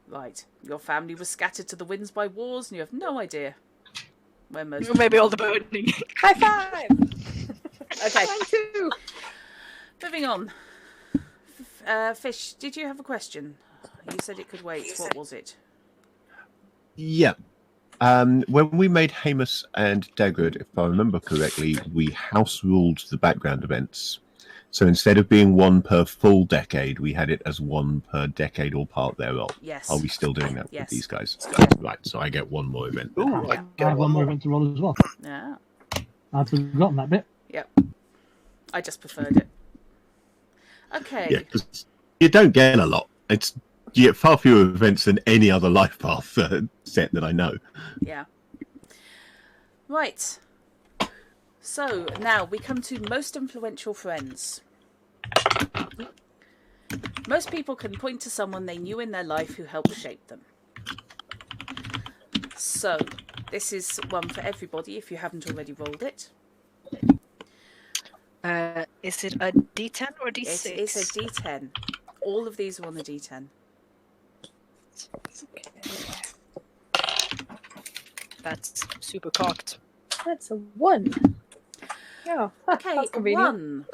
Right. Your family was scattered to the winds by wars, and you have no idea where most. Or maybe all the burning. High five! Okay. Mine too. Moving on. Fish, did you have a question? You said it could wait. What was it? Yeah. When we made Hamus and Dagwood, if I remember correctly, we house ruled the background events. So instead of being one per full decade, we had it as one per decade or part thereof. Yes. Are we still doing that Yes. with these guys? Right, so I get one more event. Ooh, Yeah. I I get have one more event to roll as well. Yeah. I'd forgotten that bit. Yep. I just preferred it. Okay. Yeah, because you don't get a lot. You get far fewer events than any other life path set that I know. Yeah. Right. So now we come to most influential friends. Most people can point to someone they knew in their life who helped shape them. So this is one for everybody if you haven't already rolled it. Is it a D10 or D6? It is a D10. All of these are on the D10. That's super cocked. That's a 1. Yeah. Okay, That's convenient.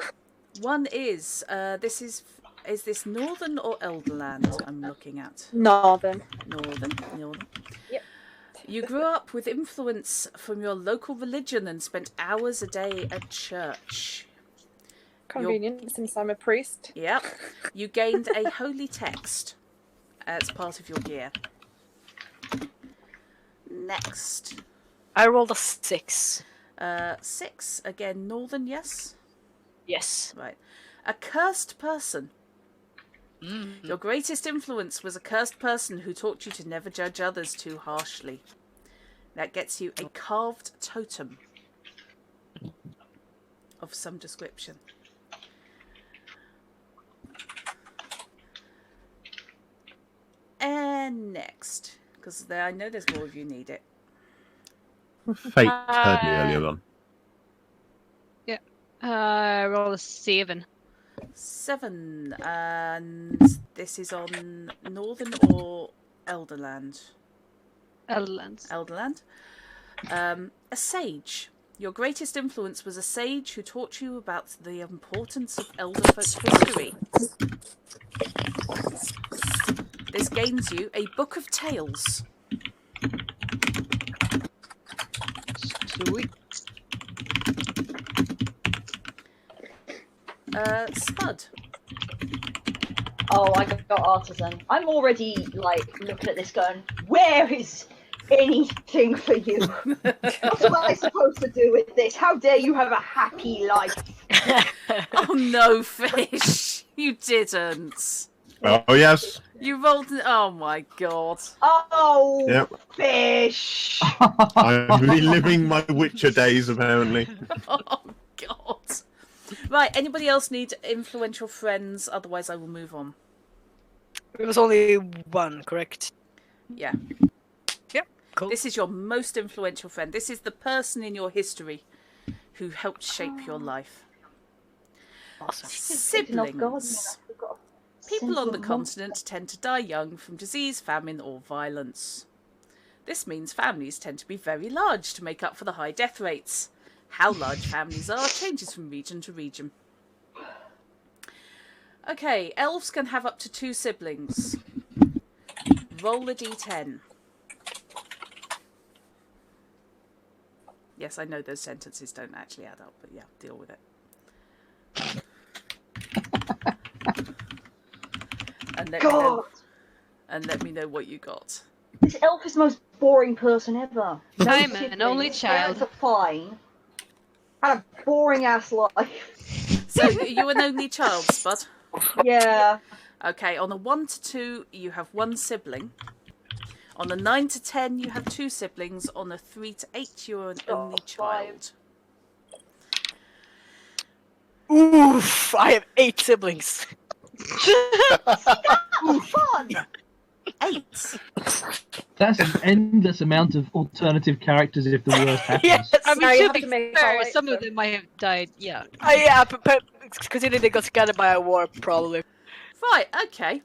One is this is this Northern or Elderland I'm looking at? Northern. Northern. Yep. You grew up with influence from your local religion and spent hours a day at church. Convenient since I'm a priest. Yep. You gained a holy text as part of your gear. Next. I rolled a 6. 6. Again, Northern, yes? Yes. Right. A cursed person. Your greatest influence was a cursed person who taught you to never judge others too harshly. That gets you a carved totem of some description. And next, because I know there's more of you need it. Fate heard me earlier on. I rolled a 7. 7, and this is on Northern or Elderland? Elderlands. Elderland. A sage. Your greatest influence was a sage who taught you about the importance of Elderfolk history. This gains you a book of tales. Sweet. Spud. Oh, I got artisan. I'm already like looking at this going, where is anything for you? What am I supposed to do with this? How dare you have a happy life? Oh no, Fish. You didn't. Oh, yes. You rolled. Oh my god. Oh, Yep. fish! I'm reliving my Witcher days, apparently. Oh god. Right, anybody else need influential friends? Otherwise I will move on. It was only 1, correct? Yeah. Yep. Cool. This is your most influential friend. This is the person in your history who helped shape your life. Awesome. Siblings. People on the continent tend to die young from disease, famine, or violence. This means families tend to be very large to make up for the high death rates. How large families are changes from region to region. Okay, elves can have up to 2 siblings. Roll a d10. Yes, I know those sentences don't actually add up, but yeah, deal with it. And let me know what you got. This elf is the most boring person ever. I'm an only child. Parents are fine. Had a boring ass life. So you're an only child, Spud? Yeah. Okay, on a 1 to 2, you have 1 sibling. On a 9 to 10, you have 2 siblings. On a 3 to 8, you're an only child. Oof! I have 8 siblings. Fun! 8. That's an endless amount of alternative characters if the worst happens. Yes. I Now mean, you to have be to make fair, all eight some of of them. them might have died. Yeah. Yeah, considering they got scattered by a war, probably. Right, okay.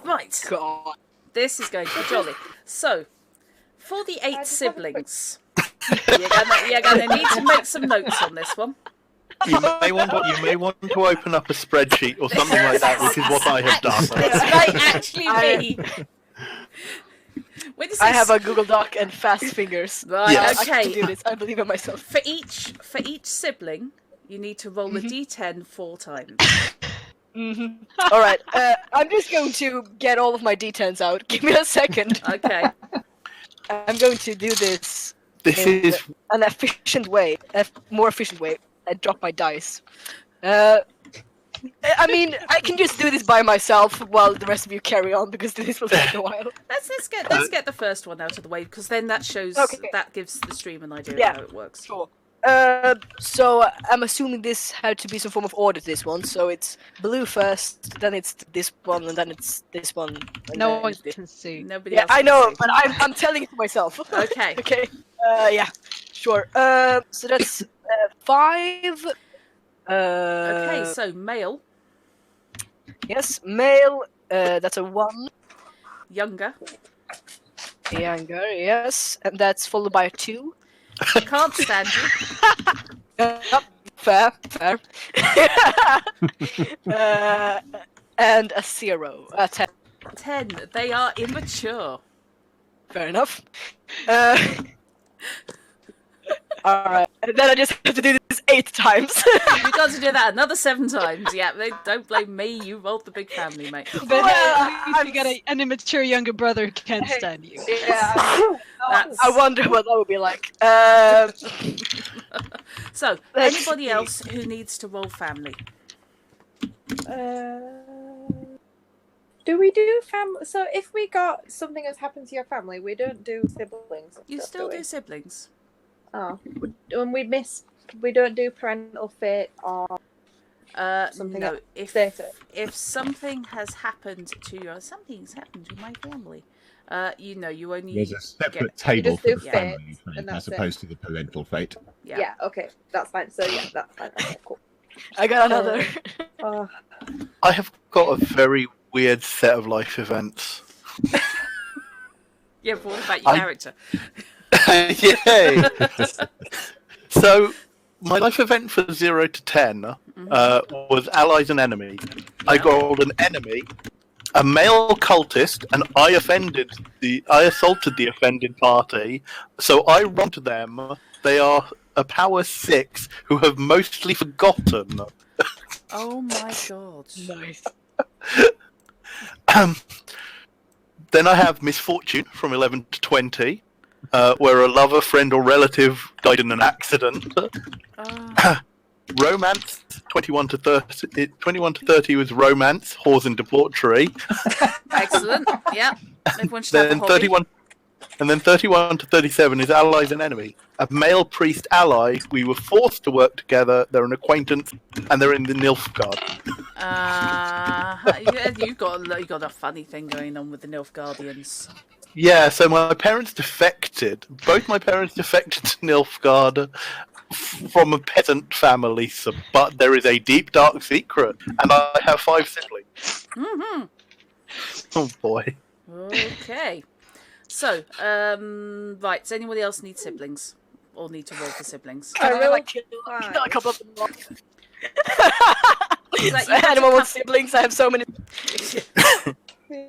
Right, God. this is going to be jolly. So, for the 8 just have a quick- siblings, you're gonna need to make some notes on this one. You may want to open up a spreadsheet or something like that, which is what I have done. This might actually be. When you say I have a Google Doc and fast fingers. Right, Yes. I can okay. do this. I believe in myself. For each sibling, you need to roll a d10 4 times. All right. I'm just going to get all of my D10s out. Give me a second. Okay. I'm going to do this This in is an efficient way, a more efficient way. I drop my dice. I mean, I can just do this by myself while the rest of you carry on because this will take a while. Let's get the first one out of the way because then that shows Okay. that gives the stream an idea Yeah. of how it works. Sure. So I'm assuming this had to be some form of order. This one, so it's blue first, then it's this one, and then it's this one. And No then one it's this. can see. Nobody Yeah, else I can know, see. but I'm telling it to myself. Okay. Okay. Yeah. Sure. So that's 5. Okay, so male, Yes, male. That's a 1. younger, Younger. Yes, and that's followed by a 2. can't stand you. Fair. And a 0. 10. 10. They are immature. Fair enough. Alright. And then I just have to do this 8 times. You've got to do that another 7 times. Yeah, don't blame me. You rolled the big family, mate. But Well, hey, if you got an immature younger brother who can't stand you. Yeah. That's... I wonder what that would be like. So, Let's anybody see. else who needs to roll family? Do we do family? So if we got something that's happened to your family, we don't do siblings. And You stuff, still do do we? siblings. Oh, and we don't do parental fate or something No, else. if Status. if something has happened to something's happened to my family, you only There's a separate get, table just for do the fate, family fate and as that's it. opposed to the parental fate. Yeah. Okay, that's fine. So yeah, that's fine. Okay, cool. I got another. Oh, I have got a very weird set of life events. yeah. But what about your I- character? Yay! So, my life event for 0 to 10 was allies and enemies. I rolled an enemy, a male cultist, and I assaulted the offended party. So I robbed them. They are a power 6 who have mostly forgotten. Oh my god! Nice. Then I have misfortune from 11 to 20, where a lover, friend, or relative died in an accident. Romance 21 to 30. 21 to 30 was romance, whores, and debauchery. Excellent. Yeah. Everyone should have a Then hobby. 31, and then 31 to 37 is allies and enemy. A male priest ally. We were forced to work together. They're an acquaintance, and they're in the Nilfgaard. You got a funny thing going on with the Nilfgaardians. Yeah, so my parents defected. Both my parents defected to Nilfgaard from a peasant family, but there is a deep, dark secret, and I have 5 siblings. Mm-hmm. Oh boy. Okay. So, right. Does anybody else need siblings, or need to roll for siblings? I Kill rolled a couple of them. Is that you have to Anyone with pass- siblings? I have so many.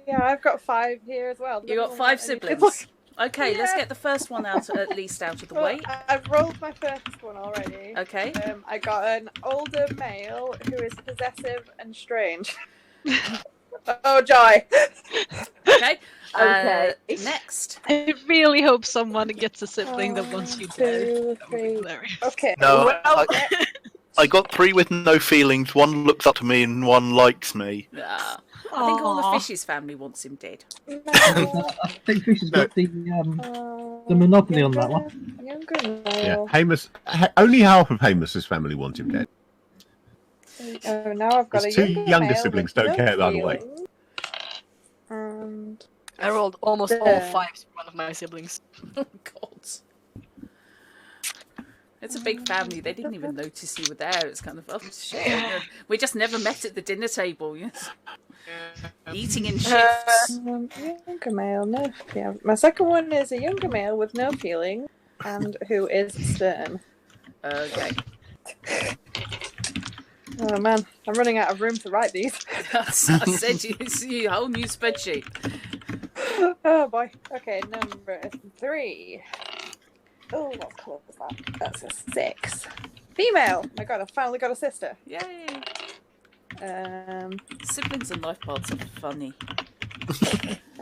Yeah, I've got 5 here as well. You got Does 5 anyone siblings. Okay, let's Yeah. get the first one at least out of the Well, way. I've rolled my first one already. Okay. I got an older male who is possessive and strange. Oh, joy! Okay. Okay. Next. I really hope someone gets a sibling that wants you dead. 2, That would be 3. hilarious. Okay. No, Well, I got 3 with no feelings. 1 looks up to me, and 1 likes me. I think all the Aw. Fishes family wants him dead. No. I think Fish has got the monopoly on that one. Younger Yeah, male. Hamus. Only half of Hamus's family want him dead. Oh, now I've got His a 2 younger younger male siblings with don't no care either way. feelings. I rolled almost all 5s for one of my siblings. Oh God. It's a big family. They didn't even notice you were there. It's kind of, oh shit. We just never met at the dinner table. Yes. Eating in shifts. Younger male, no. Yeah, my second one is a younger male with no feeling and who is stern. Okay. Oh man, I'm running out of room to write these. I said you a whole new spreadsheet. Oh boy. Okay, number 3. Oh, what colour was that? That's a 6. Female. My God, I finally got a sister. Yay. Um, Siblings and life paths are funny.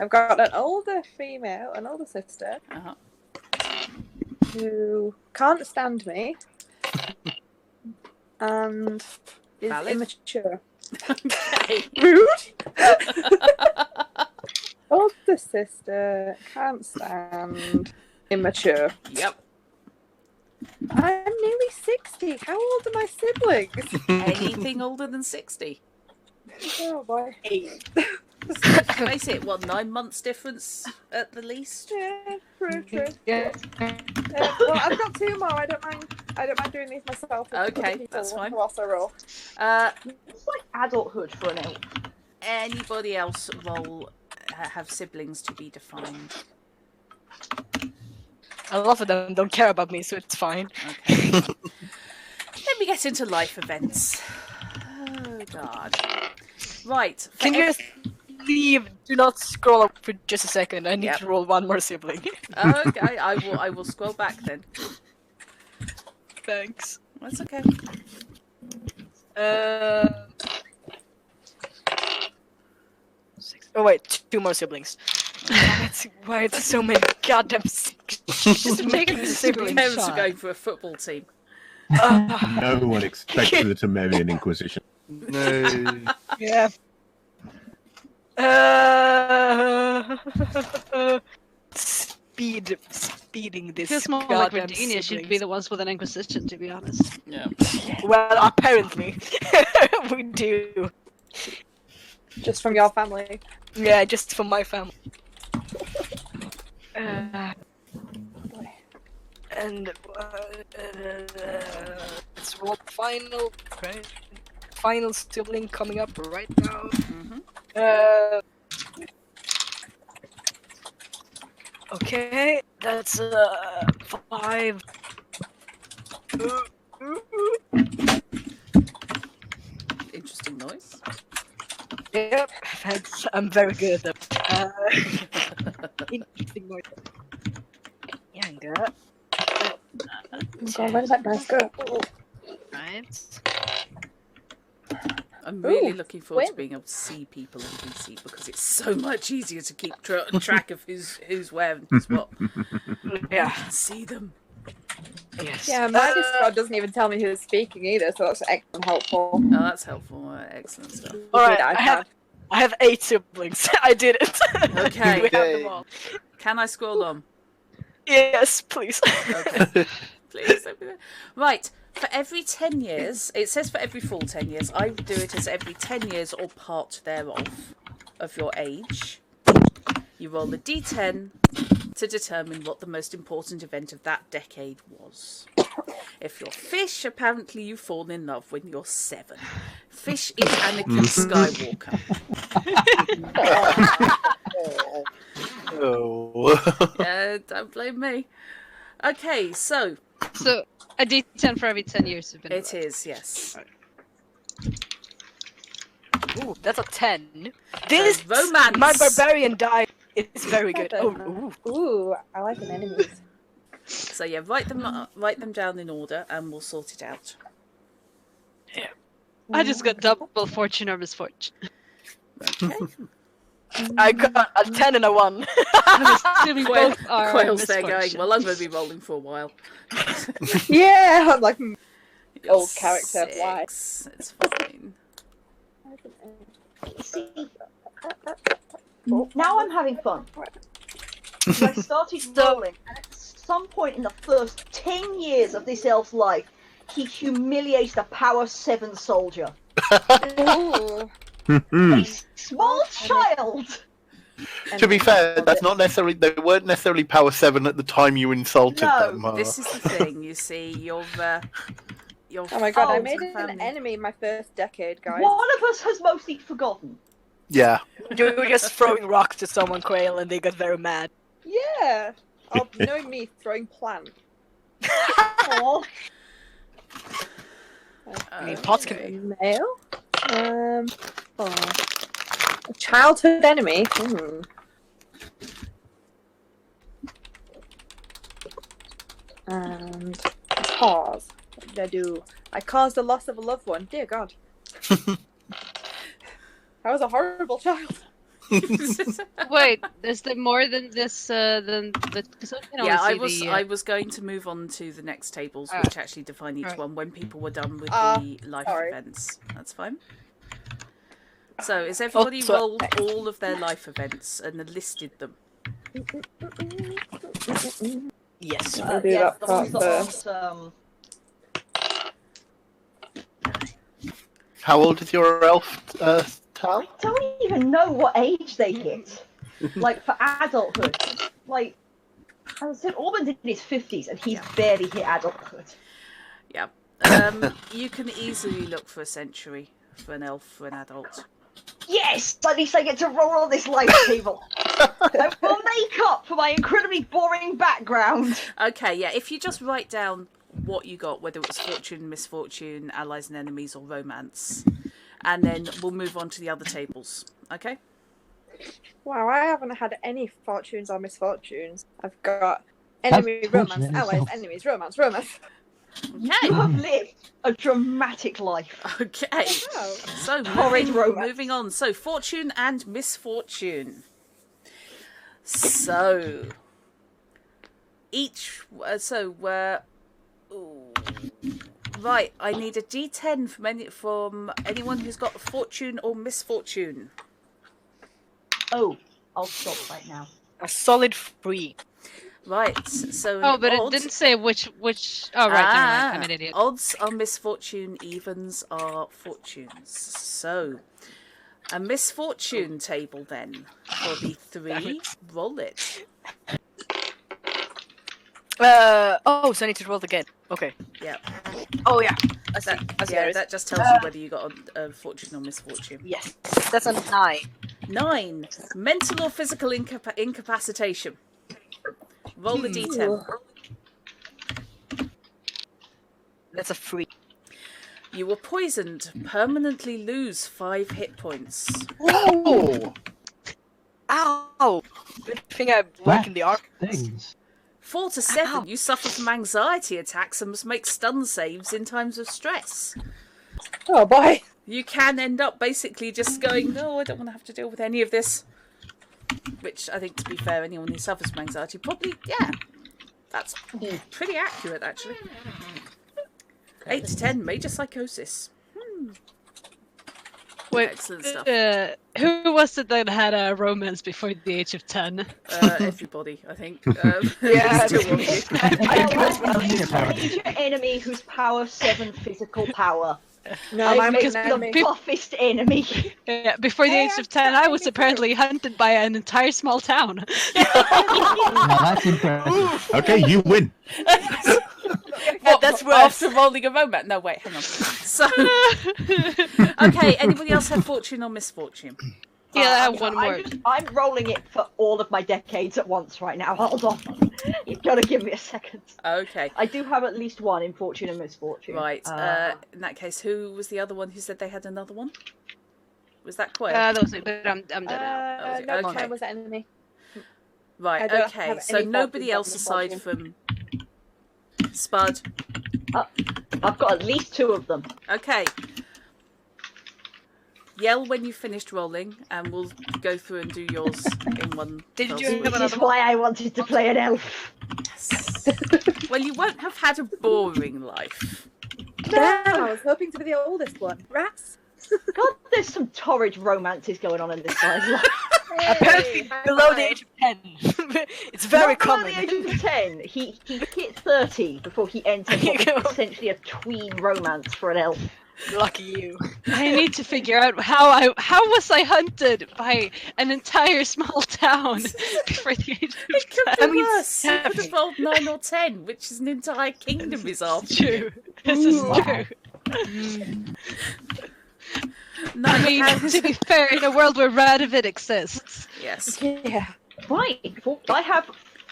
I've got an older female, an older sister Uh-huh. who can't stand me and is Valid. immature. Okay. Rude. Older sister can't stand immature. Yep. I'm nearly 60. How old are my siblings? Anything older than 60. Oh boy. Face it, what, 9 months difference at the least? Yeah, true. Yeah. Well, I've got 2 more. I don't mind doing these myself. if Okay, other people that's fine. want to also roll. It's like adulthood for an elf. Anybody else have siblings to be defined? A lot of them don't care about me, so it's fine. Okay. Let me get into life events. Oh God. Right. Can you just leave? Do not scroll up for just a second. I need Yep. to roll one more sibling. Okay, I will scroll back then. Thanks. That's okay. Oh wait, 2 more siblings. Why it's so many goddamn just making the siblings. Parents are going for a football team. No one expected the Temerian Inquisition. No. Yeah. Speeding this. Feels more like goddamn Rodinia should be siblings. the ones with an Inquisition, to be honest. Yeah. Well, apparently we do. Just from your family. Yeah, just from my family. And let's roll final. Okay. Final sibling coming up right now. Mhm. Okay, that's 5. Interesting noise. Yep, thanks. I'm very good at that. Interesting noise. Younger. God, where did that dice go? Right. I'm really Ooh, looking forward to win. being able to see people in PC because it's so much easier to keep track of who's where and who's what. Yeah. I can see them. Yes. Yeah, my Discord doesn't even tell me who's speaking either, so that's excellent helpful. Oh, that's helpful. Excellent stuff. All right. Good I have 8 siblings. I did it. Okay. We have Yay. them all. Can I scroll on? Yes, please. Okay. Please. Let me know. Right. For every 10 years, it says for every full 10 years. I do it as every 10 years or part thereof of your age. You roll a d10 to determine what the most important event of that decade was. If you're fish, apparently you fall in love when you're 7. Fish is Anakin Skywalker. Oh. Don't blame me. Okay, so So, a D10 for every 10 years you've been it alive. is, yes. Ooh, that's a 10. This romance. My barbarian die. It's very good. Oh, ooh. Ooh, I like the enemies. So yeah, write them down in order, and we'll sort it out. I just got double fortune or misfortune. Okay. I got a 10 and a 1. I'm assuming Quail, both are Quail's there going, misfortune. well, I'm going to be rolling for a while. Yeah, I'm like, You're Old character, why? 6. It's fine. See, now I'm having fun. So I started rolling, and at some point in the first 10 years of this elf's life, he humiliated a power 7 soldier. ooh. A small child To be fair, that's not necessarily. They weren't necessarily power 7 at the time you insulted No, them. This is the thing, you see, your Oh my god, I fault made and an family. enemy in my first decade, guys. One of us has mostly forgotten. Yeah. You were just throwing rocks at someone, Quail, and they got very mad. Yeah. Oh, knowing me, throwing plant. Aw. I mean, pots can Okay. Male? Oh. A childhood enemy? And cause. What did I do? I caused the loss of a loved one. Dear God. I was a horrible child. Wait, is there more than this? Than the? Because I can only Yeah, see I the. was going to move on to the next tables, Alright. which actually define each Alright. one when people were done with the life sorry. events. That's fine. So, has everybody so- rolled all of their life events and listed them? Yes. I'll do Yeah, that the part ones that aren't, How old is your elf, Tal? I don't even know what age they hit. Like, for adulthood. Like, I said, Orban's in his 50s and he's barely hit adulthood. Yeah. You can easily look for a century for an elf for an adult. Yes! At least I get to roll on this life table. I will make up for my incredibly boring background. Okay, yeah, if you just write down what you got, whether it was fortune, misfortune, allies and enemies, or romance, and then we'll move on to the other tables. Okay? Wow, I haven't had any fortunes or misfortunes. I've got enemy, That's romance, fortunate allies, yourself. enemies, romance. You Okay. have lived a dramatic life. Okay. Wow. So Horrid romance. moving on. So fortune and misfortune. So each right, I need a D10 from anyone who's got fortune or misfortune. Oh, I'll stop right now. A solid 3. Right. So Oh, but odds, it didn't say which. Oh, right. Never mind. I'm an idiot. Odds are misfortune, evens are fortunes. So, a misfortune table then for the 3. Roll it. Oh, so I need to roll again. Okay. Yeah. Oh, yeah. I see. That, I see yeah, how it is. that just tells you whether you got a fortune or misfortune. Yes. That's a 9. 9. Mental or physical incapacitation. Roll the D10. That's a 3. You were poisoned. Permanently lose 5 hit points. Oh! Ow! Good thing I work in the arc. Things. 4 to 7. Ow. You suffer from anxiety attacks and must make stun saves in times of stress. Oh boy. You can end up basically just going, no, I don't want to have to deal with any of this. Which I think, to be fair, anyone who suffers from anxiety probably, yeah, that's pretty accurate actually. 8 to 10, major psychosis. Wait, Excellent stuff. who was it that had a romance before the age of 10? Everybody, I think. Yeah, still won't be. Major enemy whose power 7 physical power. No, I I'm make an the enemy. buffest enemy. Yeah, before the Hey, age I'm of 10, I was sorry. apparently hunted by an entire small town. Now that's impressive. Okay, you win. That's worse. After rolling a romance. No, wait, hang on. So, okay, anybody else have fortune or misfortune? Yeah, I have one more. I'm rolling it for all of my decades at once right now. Hold on. You've got to give me a second. Okay, I do have at least one in fortune and misfortune. right. In that case, who was the other one who said they had another one? Was that Quail? That was it, but I'm dead now. Okay. No, Okay. mine was enemy. I Right, don't okay. have So any nobody fortune else but aside misfortune. from Spud. I've got at least 2 of them. Okay. Yell when you've finished rolling, and we'll go through and do yours in one. Did fell you swoop. have This is why I wanted to play an elf. Yes. Well, you won't have had a boring life. No, I was hoping to be the oldest one. Rats. God, there's some torrid romances going on in this guy's life. Apparently below the age of 10. It's very Not below common. the age of 10. He hit 30 before he entered what is essentially a tween romance for an elf. Lucky you. I need to figure out how was I hunted by an entire small town before the age of It could 10? be worse. You could have rolled 9 or 10, which is an entire kingdom is after you. True. This is true. No, I mean, to be fair, in a world where Radovid exists. yes. Yeah. Right, I have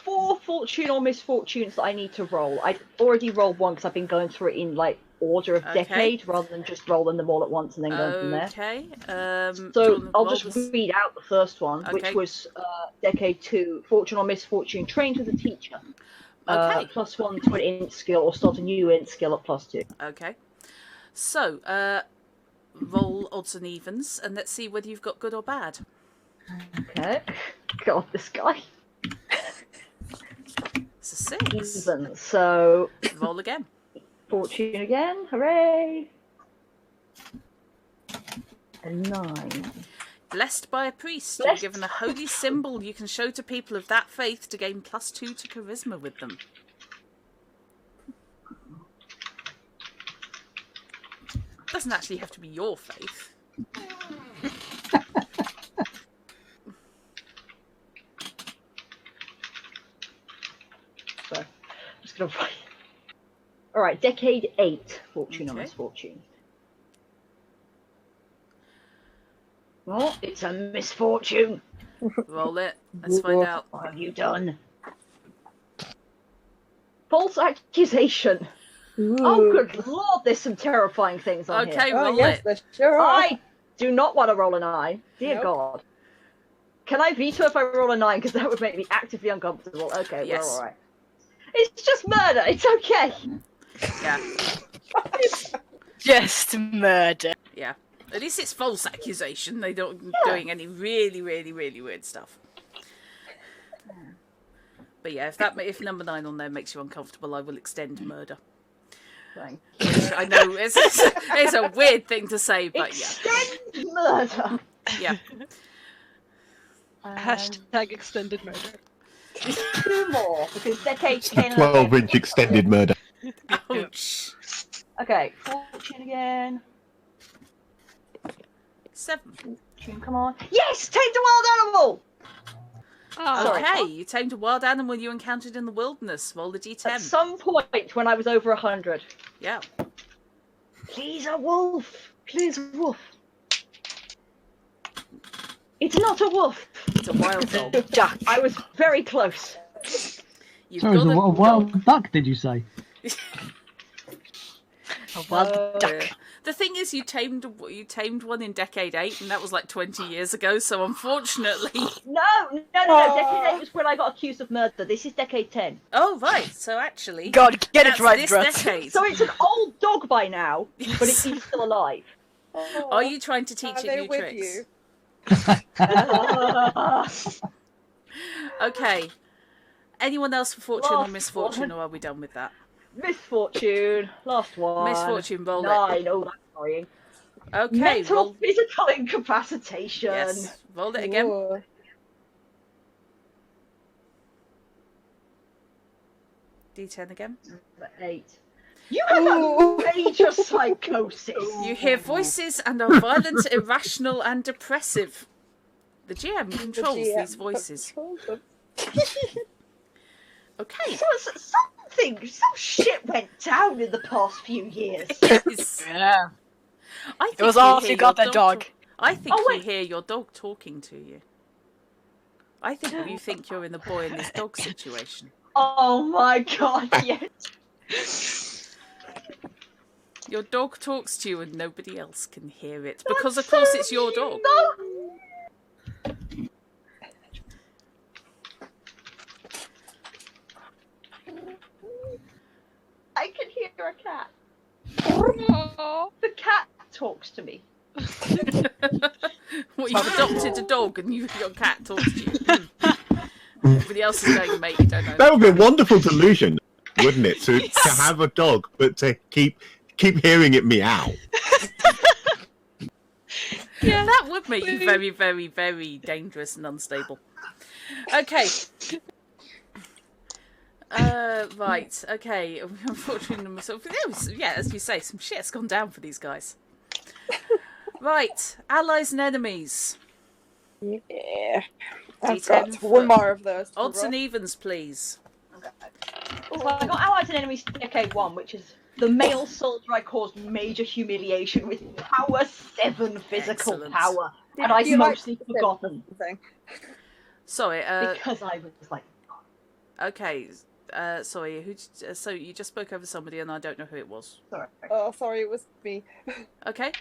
4 fortune or misfortunes that I need to roll. I already rolled one because I've been going through it in like order of Okay. decade rather than just rolling them all at once and then going from there. Okay. do you So wanna I'll roll just this? read out the first one, Okay. which was decade 2, fortune or misfortune, trained with a teacher. Okay. +1 to an int skill or start a new int skill at +2. Okay. So, roll odds and evens, and let's see whether you've got good or bad. Okay. God, this guy. It's a 6. Even. So Roll again. fortune again. Hooray! A 9. Blessed by a priest, Blessed. you're given a holy symbol you can show to people of that faith to gain +2 to charisma with them. Doesn't actually have to be your faith. So, I'm just gonna write. Alright, decade 8, fortune or Okay. misfortune. Oh, it's a misfortune. Roll it. Let's find out. What have you done? False accusation. Oh, good lord, there's some terrifying things on Okay, here. Oh, roll yes, it. there sure are. I do not want to roll a 9. Dear Nope. God. Can I veto if I roll a 9? Because that would make me actively uncomfortable. Okay, Yes. we're alright. It's just murder. It's okay. Yeah, Just murder. yeah. At least it's false accusation. They don't doing any really, really, really weird stuff. But yeah, if number 9 on there makes you uncomfortable, I will extend murder. Thank Which I know it's a weird thing to say, but yeah, Extend murder. yeah. Hashtag extended murder. 2 more because decade 10. 12-inch extended murder. Ouch. Okay, fortune again. 7. Fortune, come on. Yes, tamed a wild animal. Oh, Sorry. Okay, you tamed a wild animal you encountered in the wilderness. Roll the At d10. some point when I was over 100. Yeah. Please a wolf. Please a wolf. It's not a wolf. It's a wild dog. Duck. I was very close. You've Sorry, got a a wild duck, did you say? A wild Oh, duck. The thing is, you tamed one in decade 8, and that was like 20 years ago. So unfortunately, No. Decade 8 was when I got accused of murder. This is decade 10. oh right. So actually, God, get that's it right, this Brut. decade. So it's an old dog by now, but Yes. it's still alive. Oh, Are you trying to teach are it they new with tricks? you? Okay. Anyone else for fortune or Last misfortune, one. or are we done with that? Misfortune. Last one. Misfortune, roll it. 9. Oh, that's annoying. Okay, Mental roll. physical incapacitation. Yes, roll it again. Ooh. D10 again. 8. You have Ooh. a major psychosis. You hear voices and are violent, irrational, and depressive. The GM controls The GM these voices. controls them. Okay. Some shit went down in the past few years. Yes. Yeah. I It think was you after hear you got your that dog. I think Oh, you wait. hear your dog talking to you. I think you think you're in the boy and his dog situation. Oh my god, yes. Your dog talks to you and nobody else can hear it. Because, of course, it's your dog. No. I can hear a cat. Oh. The cat talks to me. What, you've adopted a dog and your cat talks to you. Everybody else is going, mate, you don't know. That would be a wonderful delusion, wouldn't it? To have a dog, but to keep hearing it meow. Yeah. That would make you very, very, very dangerous and unstable. Okay. Right. Okay. Unfortunately, yeah, as you say, some shit's gone down for these guys. Right. Allies and enemies. Yeah. I've D10 got one more of those. to Odds roll. and evens, please. Okay. So I got allies and enemies decade 1, which is the male soldier I caused major humiliation with power 7 physical Excellent. power. Did And I've you like mostly the forgotten thing? Sorry. because I was like, Okay. Sorry. So you just spoke over somebody, and I don't know who it was. sorry. Oh, sorry, it was me. Okay.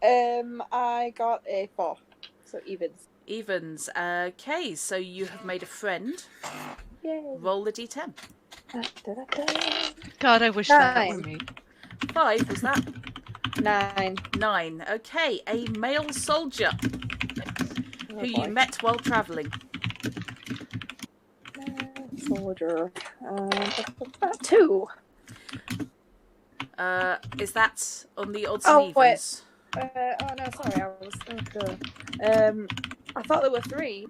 I got a 4, so evens. Evens. Okay. So you have made a friend. Yay. Roll the d10. God, I wish that were 9. me. 5 was that? 9. 9. Okay. A male soldier Oh, who boy. you met while travelling. Soldier. 2. Is that on the odds Oh, and wait. evens? Oh no, sorry, I was. I thought there were 3.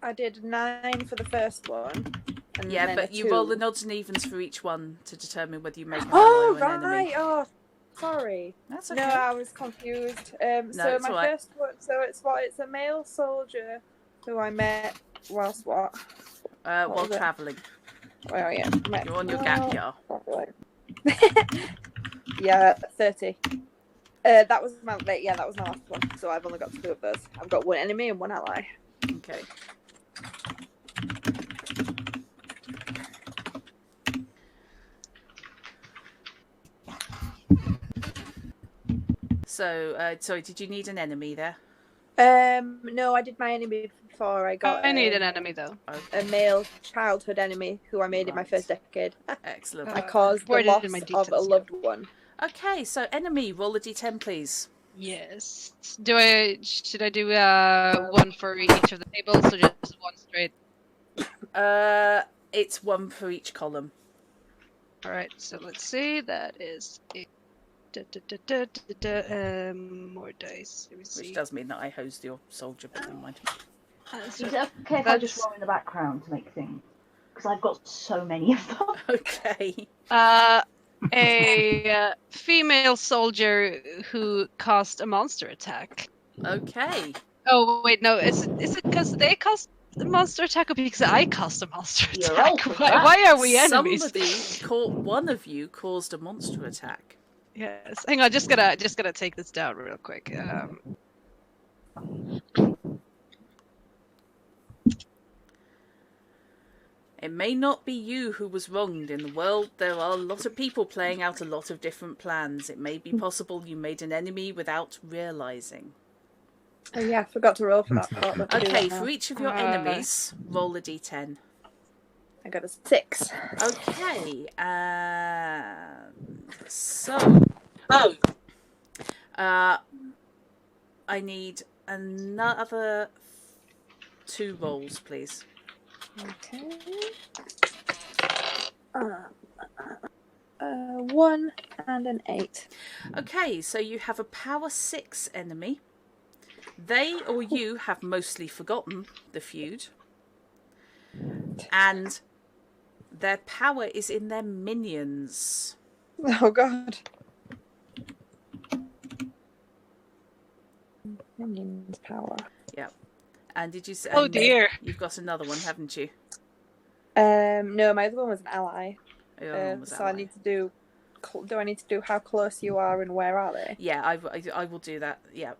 I did 9 for the first one. And Yeah, then but a you 2. roll the odds and evens for each one to determine whether you make an Oh ally or an enemy. right. Oh, sorry. That's okay. No, I was confused. So it's my alright. first one. So it's what? It's a male soldier who I met whilst what? While was it? travelling. Well, yeah. Met You're on your gap year. Yeah, 30. That was my that was my last one. So I've only got 2 of those. I've got 1 enemy and 1 ally. Okay. So, sorry, did you need an enemy there? No, I did my enemy before I got. I need an enemy though. A male childhood enemy who I made in my Right. first decade. Excellent. I caused the worded loss in my of a details, loved one. Okay, so enemy, roll a d10, please. Yes. Should I do one for each of the tables or just one straight? It's 1 for each column. All right. So let's see. That is more dice. Let me see. Which does mean that I hosed your soldier, but never mind. Is it okay if I just roll in the background to make things? Because I've got so many of them. Okay. A female soldier who caused a monster attack. Okay. Oh wait, no. Is it because they caused the monster attack or because I caused a monster You're attack? all for Why, that. why are we enemies? One of you caused a monster attack. Yes. Hang on. Just gonna take this down real quick. It may not be you who was wronged. In the world, there are a lot of people playing out a lot of different plans. It may be possible you made an enemy without realising. Oh yeah, I forgot to roll for that part. Let's do Okay, that now. for each of your enemies, roll a d10. I got a 6. Okay, I need another 2 rolls, please. Okay. 1 and an 8. Okay, so you have a power 6 enemy. They or you have mostly forgotten the feud. And their power is in their minions. Oh god. Minions power. Yep. And did you say? Oh dear. You've got another one, haven't you? No, my other one was an ally. Your other one was So I ally. need to do. Do I need to do how close you are and where are they? Yeah, I will do that. Yeah.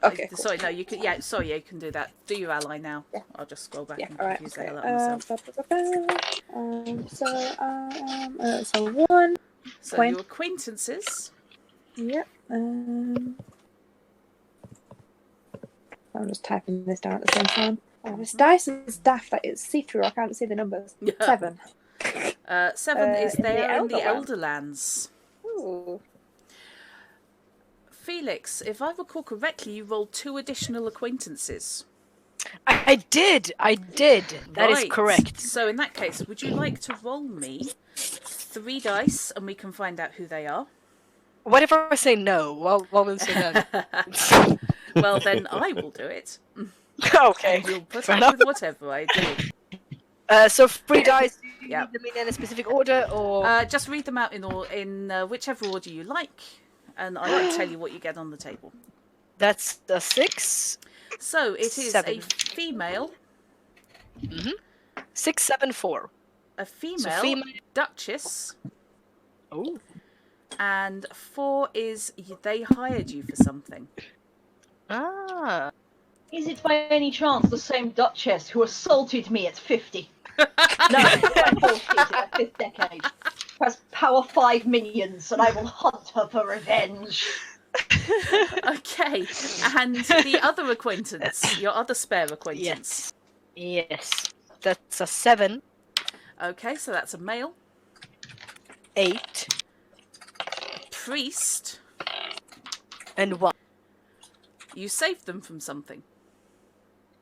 Okay. Cool. Sorry, no, you can. Yeah, sorry, you can do that. Do your ally now. Yeah. I'll just scroll back Yeah. and All right. use Okay. the hell out myself. So 1. So Quinn. your acquaintances. Yep. I'm just typing this down at the same time. Oh, this dice is daft. Like it's see-through. I can't see the numbers. 7. 7 is in the there in the Elderlands. Elderlands. Ooh. Felix, if I recall correctly, you rolled 2 additional acquaintances. I did. That is Right. correct. So in that case, would you like to roll me 3 dice and we can find out who they are? What if I say no? What will you say then? Well, then I will do it. Okay. And you'll put fair up enough. with whatever I do. So 3 dice, do you Yeah. read them in any specific order, or... Just read them out in whichever order you like, and I will tell you what you get on the table. That's a 6. So it is 7. a female, 6, 7, 4. a female, female- duchess, Oh. and 4 is they hired you for something. Ah. Is it by any chance the same Duchess who assaulted me at 50? No, I'm 40, in the 5th decade. Who has power 5 minions, and I will hunt her for revenge. Okay, and the other acquaintance, your other spare acquaintance. Yes. That's a 7, Okay, so that's a male, 8, priest. and 1. You saved them from something,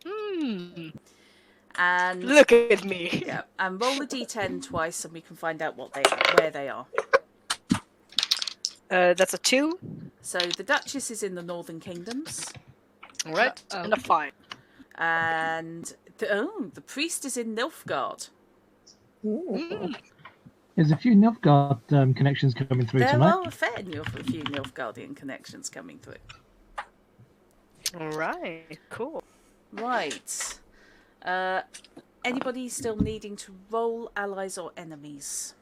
Hmm. and Look at me. yeah, and roll a d10 twice, and we can find out where they are. That's a 2. So the Duchess is in the Northern Kingdoms, Alright. And a 5. and the priest is in Nilfgaard. Mm. There's a few Nilfgaard connections coming through There tonight. are a few Nilfgaardian connections coming through. Alright. Cool. Right. Anybody still needing to roll allies or enemies?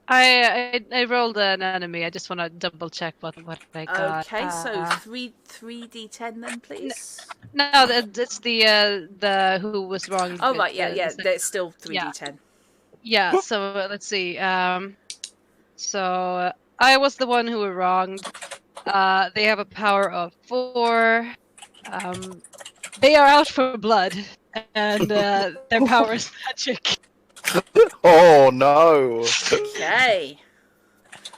I rolled an enemy. I just want to double check what I got. Okay, so 3d10 then, please. No, it's the who was wrong. Oh with right, yeah, the yeah. second- There's still 3d10. Yeah, so let's see. So I was the one who were wronged. They have a power of 4. They are out for blood, and their power is magic. Oh no! Okay.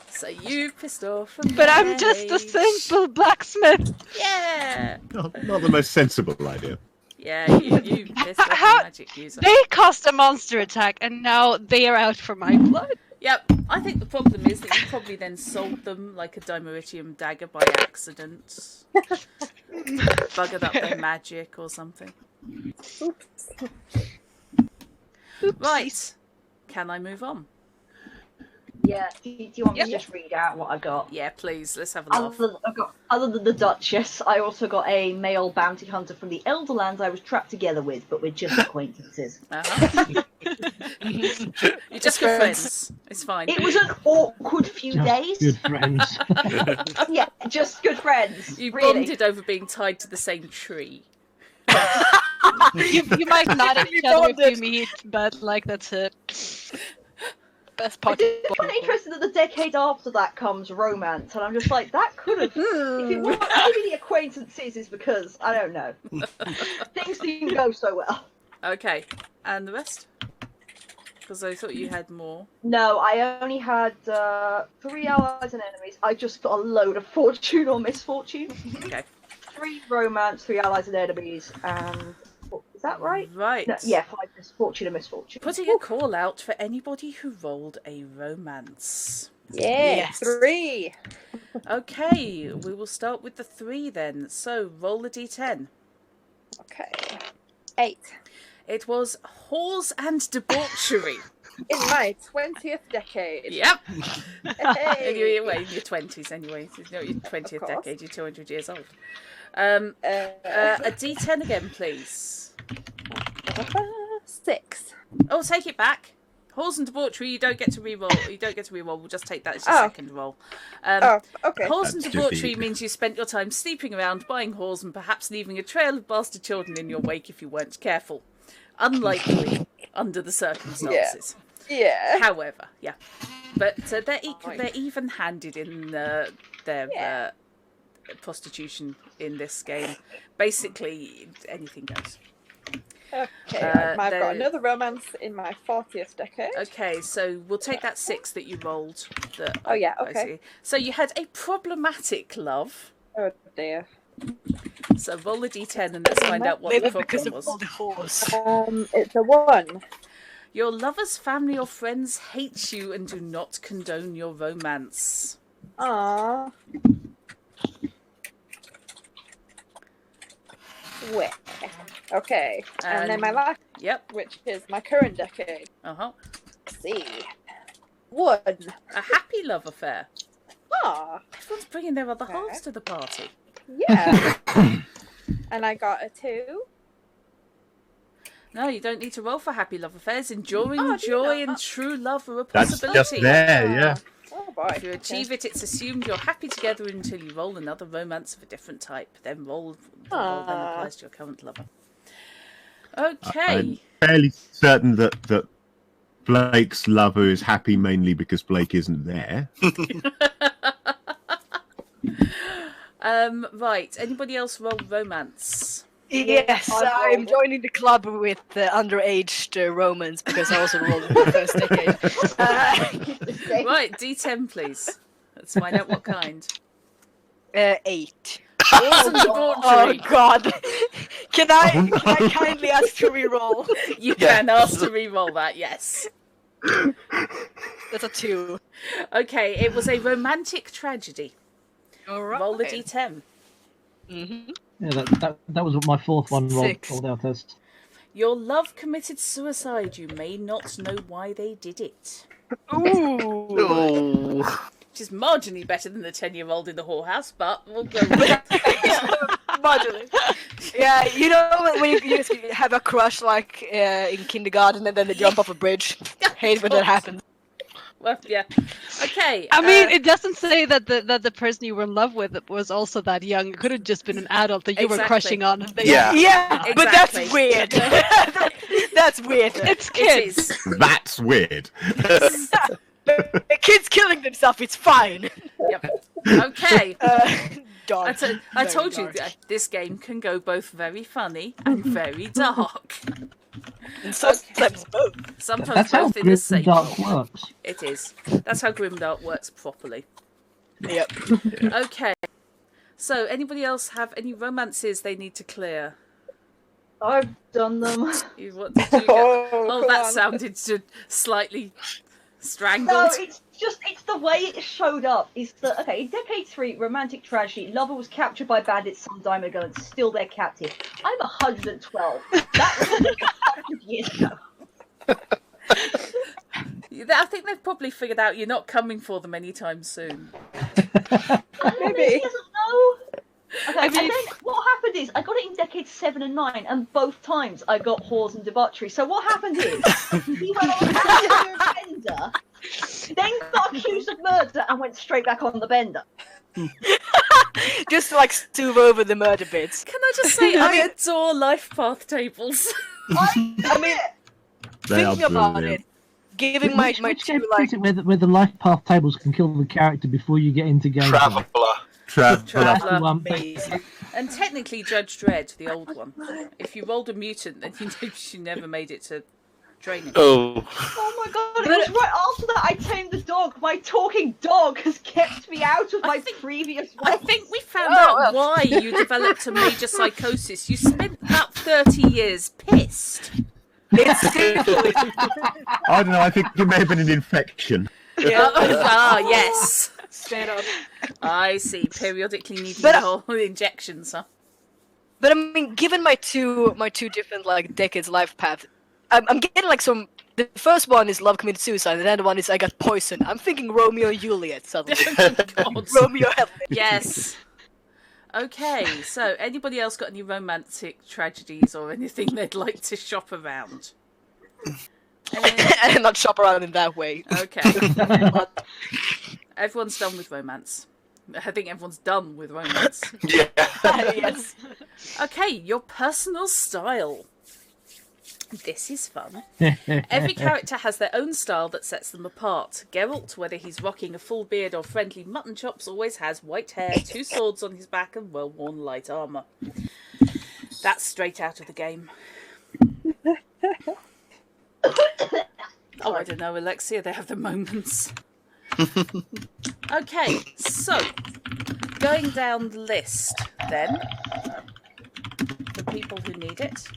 So you pissed off a But I'm just a mage. simple blacksmith. Yeah. Not the most sensible idea. Yeah, you pissed off a How- magic user. They cost a monster attack, and now they are out for my blood. Yep. I think the problem is that you probably then sold them like a Dimeritium dagger by accident. Buggered up their magic or something. Right. Can I move on? Yeah, do you want me to Yep. just read out what I got? Yeah, please. Let's have a laugh. Other than the Duchess, I also got a male bounty hunter from the Elderlands I was trapped together with, but we're just acquaintances. Uh-huh. You're just good friends. It's fine. It was an awkward few Just days. good friends. Yeah, just good friends. You really. bonded over being tied to the same tree. You might nod at each other if you meet, but like that's it. Best I part. did find it interesting that the decade after that comes romance, and I'm just like, that could have. If it weren't maybe the acquaintances is because I don't know. Things didn't go so well. Okay. And the rest? Because I thought you had more. No, I only had 3 allies and enemies. I just got a load of fortune or misfortune. Okay. 3 romance, 3 allies and enemies, and is that right? Right. No, yeah, 5 misfortune and misfortune. Putting a call out for anybody who rolled a romance. Yeah, Yes. 3. Okay, we will start with the 3 then. So roll a d10. Okay. 8. It was whores and debauchery. In my 20th decade. Yep. Hey. Well, in your 20s anyway. It's not your 20th course. decade, you're 200 years old. Uh, A d10 again, please. 6. Oh, take it back. Whores and debauchery, you don't get to re-roll. You don't get to re-roll. We'll just take that as your Oh. second roll. Oh, okay. Whores and That's debauchery stupid. means you spent your time sleeping around, buying whores, and perhaps leaving a trail of bastard children in your wake if you weren't careful. Unlikely under the circumstances. Yeah. However, yeah. But they're even-handed in their Yeah. prostitution in this game. Basically, anything goes. Okay, Uh, I've there- got another romance in my 40th decade. Okay, so we'll take that 6 that you rolled. Oh, yeah, I okay. see. So you had a problematic love. Oh dear. So roll a d10 and let's find out what Maybe the because problem of all was. the horse. It's a 1. Your lover's family or friends hate you and do not condone your romance. Aww. Where? Okay. And then my last, Yep. which is my current decade. Uh-huh. Let's see. One. A happy love affair. Ah. Everyone's bringing their other Okay. halves to the party. Yeah. And I got a 2. No, you don't need to roll for happy love affairs. Enduring Oh, do you joy not? and true love are a That's possibility. just there, yeah. Oh boy. If you achieve it, it's assumed you're happy together until you roll another romance of a different type. Then roll then applies to your current lover. Okay. I'm fairly certain that Blake's lover is happy mainly because Blake isn't there. Right. Anybody else roll romance? Yes, I've I'm rolled it. joining the club with the underaged Romans because I also rolled in the first decade. Right, D10, please. Let's find out what kind. 8. Awesome Oh debauchery. god. Can I kindly ask to reroll? You Yes. can ask to re-roll that, yes. That's a 2. Okay, it was a romantic tragedy. Alright. Roll the D10. Mm-hmm. Yeah, that was what my fourth one rolled 6. out as. Your love committed suicide. You may not know why they did it. Ooh. Oh. Which is marginally better than the 10-year-old in the whorehouse, but we'll go with it. Marginally. Yeah, you know when you just have a crush like in kindergarten and then they jump off a bridge. Hate when that happens. Well, yeah. Okay. I mean, it doesn't say that the person you were in love with was also that young. It could have just been an adult that you were Exactly. crushing on. Yeah. Yeah, but that's Exactly. weird. That's weird. It's it kids. is. That's weird. The kid's killing themselves. It's fine. Yep. Okay. Dark. I Very told you dark. that this game can go both very funny and very dark. And sometimes both. Sometimes That's how both in the Grim same. Dark works. It is. That's how Grimdark works properly. Yep. Okay. So, anybody else have any romances they need to clear? I've done them. What did you get? Oh, Oh, come that on. sounded slightly strangled. No, it's the way it showed up. Is that okay? In Decade 3, romantic tragedy. Lover was captured by bandits some time ago and still their captive. I'm 112. That was 100 years ago. I think they've probably figured out you're not coming for them anytime soon. Maybe. He doesn't know. Okay, I mean- and then what happened is I got it in Decades 7 and 9, and both times I got whores and debauchery. So what happened is he went on a bender, then got accused of murder, and went straight back on the bender. Just like stove over the murder bits. Can I just say, I adore life path tables. I mean, They are thinking about brilliant. it, giving my Which two game like is it where the life path tables can kill the character before you get into game? Traveller. Traveller. One- And technically Judge Dredd, the old one. If you rolled a mutant, then you know you never made it to training. Oh. Oh my god, it was right after that I tamed the dog. My talking dog has kept me out of my previous I roles. think we found out why you developed a major psychosis. You spent about 30 years pissed. I don't know. I think it may have been an infection. Yes. stand up. I see. Periodically needing But- whole injections, huh? But I mean, given my two different like decades life path, I'm getting like some. The first one is love committed suicide, and the other one is I got poisoned. I'm thinking Romeo and Juliet suddenly. God. Romeo and Yes. Okay, so anybody else got any romantic tragedies or anything they'd like to shop around? and not shop around in that way. Okay. Everyone's done with romance. I think everyone's done with romance. Yeah. Yes. Okay, your personal style. This is fun. Every character has their own style that sets them apart. Geralt, whether he's rocking a full beard or friendly mutton chops, always has white hair, 2 swords on his back, and well-worn light armour. That's straight out of the game. Oh, I don't know, Alexia, they have the moments. Okay, so, going down the list, then, for people who need it.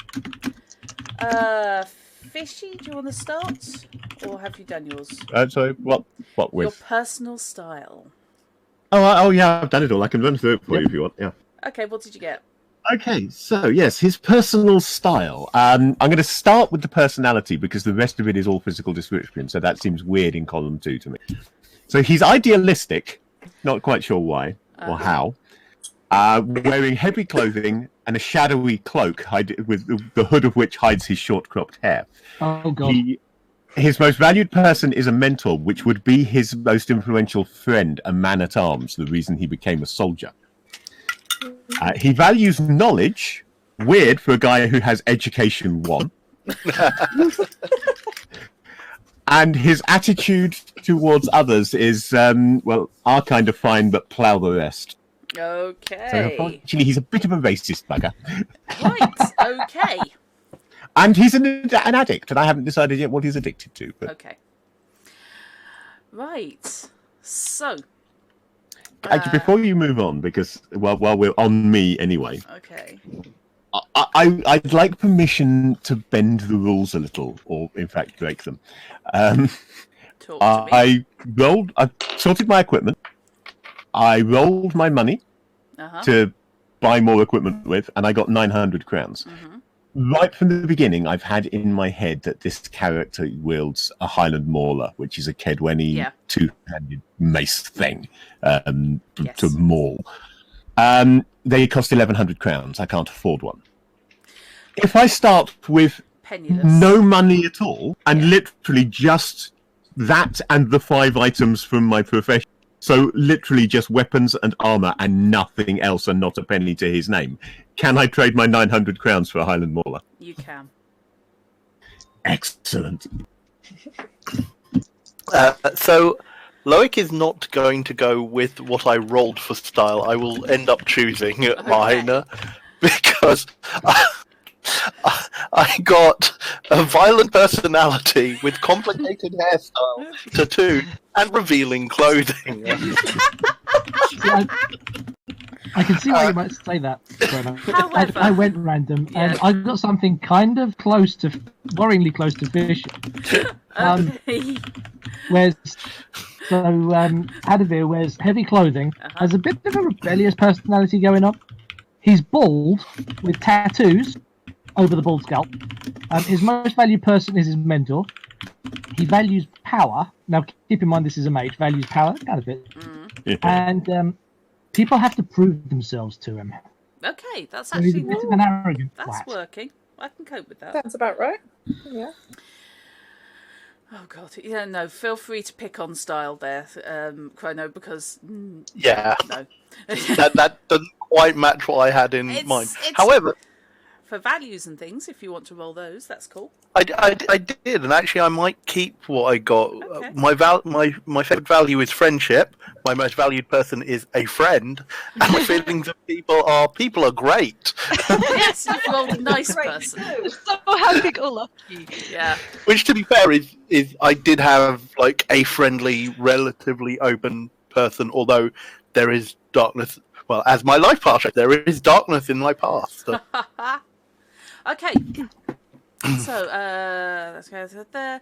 Fishy, do you want to start? Or have you done yours? So what Your with? personal style. Oh, yeah, I've done it all. I can run through it for you if you want. Yeah. Okay, what did you get? Okay, so yes, his personal style. I'm going to start with the personality because the rest of it is all physical description. So that seems weird in column 2 to me. So he's idealistic, not quite sure why or how. Wearing heavy clothing and a shadowy cloak with the hood of which hides his short cropped hair. Oh God. His most valued person is a mentor, which would be his most influential friend, a man-at-arms, the reason he became a soldier. He values knowledge, weird for a guy who has education 1. And his attitude towards others is, our kind of fine, but plough the rest. Okay. So unfortunately, he's a bit of a racist bugger. Right, okay. And he's an addict, and I haven't decided yet what he's addicted to. But... Okay. Right. So. Actually, before you move on, because while we're on me anyway, Okay. I'd like permission to bend the rules a little, or in fact break them. Talk to me. I sorted my equipment. I rolled my money to buy more equipment with, and I got 900 crowns. Right from the beginning, I've had in my head that this character wields a Highland Mauler, which is a Kedwenny two-handed mace thing to maul. They cost 1,100 crowns. I can't afford one. If I start with Penniless. no money at all, and literally just that and the 5 items from my profession, so literally just weapons and armour and nothing else and not a penny to his name, can I trade my 900 crowns for a Highland Mauler? You can. Excellent. So, Loic is not going to go with what I rolled for style. I will end up choosing mine because I got a violent personality with complicated hairstyle, tattoo, and revealing clothing. I can see why you might say that. However, I went random, and I got something kind of close to, worryingly close to fish. Wears Hadavir wears heavy clothing, has a bit of a rebellious personality going on. He's bald with tattoos over the bald scalp. His most valued person is his mentor. He values power. Now, keep in mind this is a mage. Values power, kind of it. And people have to prove themselves to him. Okay, that's So he's a actually bit of an arrogant that's twat. working. I can cope with that. That's about right. Yeah. Oh god, yeah, no. Feel free to pick on style there, Chrono, because no. that doesn't quite match what I had in mind. However, for values and things, if you want to roll those, that's cool. I did, and actually I might keep what I got. Okay. My favorite value is friendship. My most valued person is a friend, and my feelings of people are great. Yes, you've rolled a nice person. So happy go lucky. Yeah. Which, to be fair, is I did have like a friendly, relatively open person, although there is darkness. Well, as my life path, there is darkness in my past. So. Okay. So, let's go to there.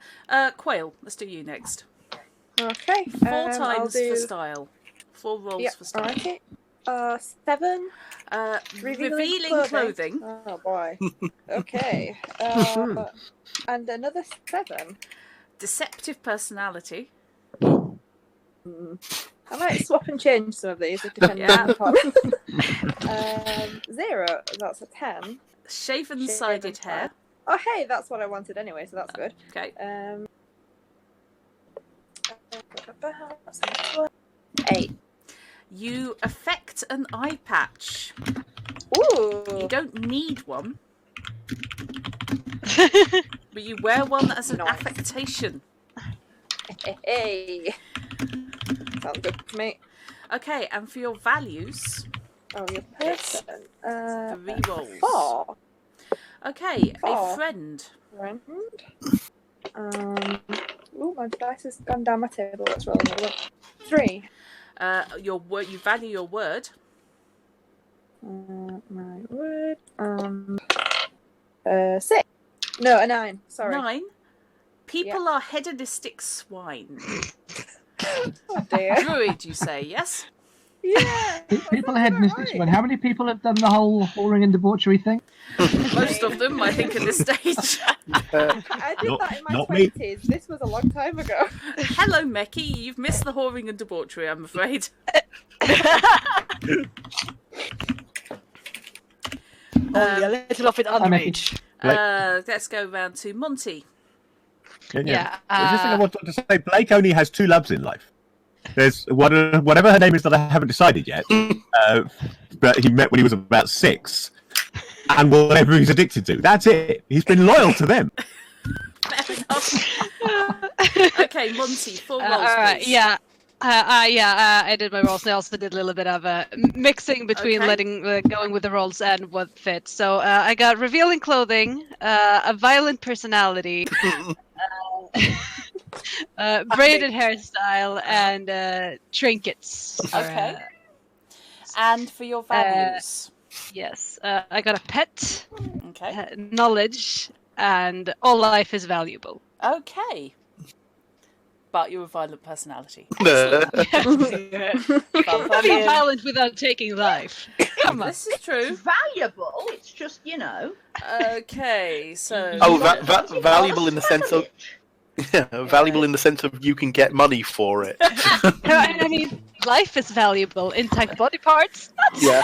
Quail, let's do you next. Okay. 4 I'll times do... for style. 4 rolls for style. Okay. 7. Revealing clothing. Oh boy. Okay. And another 7. Deceptive personality. I might swap and change some of these depending on the part. 0. That's a 10. Shaven-sided hair. Oh hey, that's what I wanted anyway, so that's good. Okay. 8. You affect an eye patch. Ooh. You don't need one, but you wear one as an affectation. Hey. Sounds good to me. Okay, and for your values, Oh, your person. 3 rolls. 4. Okay, a 4. friend. Friend. Ooh, my dice has gone down my table. Let's roll another one. 3. Your word. You value your word. My word. 6. No, a 9. Sorry. 9. People are hedonistic swine. Oh dear. Druid, you say, yes? Yeah. People ahead in this one. How many people have done the whole whoring and debauchery thing? Most of them, I think, at this stage. I did that in my Not me. 20s. This was a long time ago. Hello, Mecky. You've missed the whoring and debauchery, I'm afraid. Only a little of it underage. Let's go round to Monty. Yeah, The thing I wanted to say, Blake only has two loves in life. There's whatever her name is that I haven't decided yet, but he met when he was about 6, and whatever he's addicted to. That's it. He's been loyal to them. Fair enough. Okay, Monty, full rolls, All right, please. yeah. I did my rolls. I also did a little bit of mixing between Okay. going with the rolls and what fits. So I got revealing clothing, a violent personality, braided hairstyle, and trinkets. Okay. And for your values. Yes, I got a pet, Okay. knowledge, and all life is valuable. Okay. But you're a violent personality. Can't be violent without taking life. Come on. This is true. Valuable. It's just, you know. Okay, so. Oh, valuable in the sense of valuable in the sense of you can get money for it. I mean, life is valuable. Intact body parts. Yeah.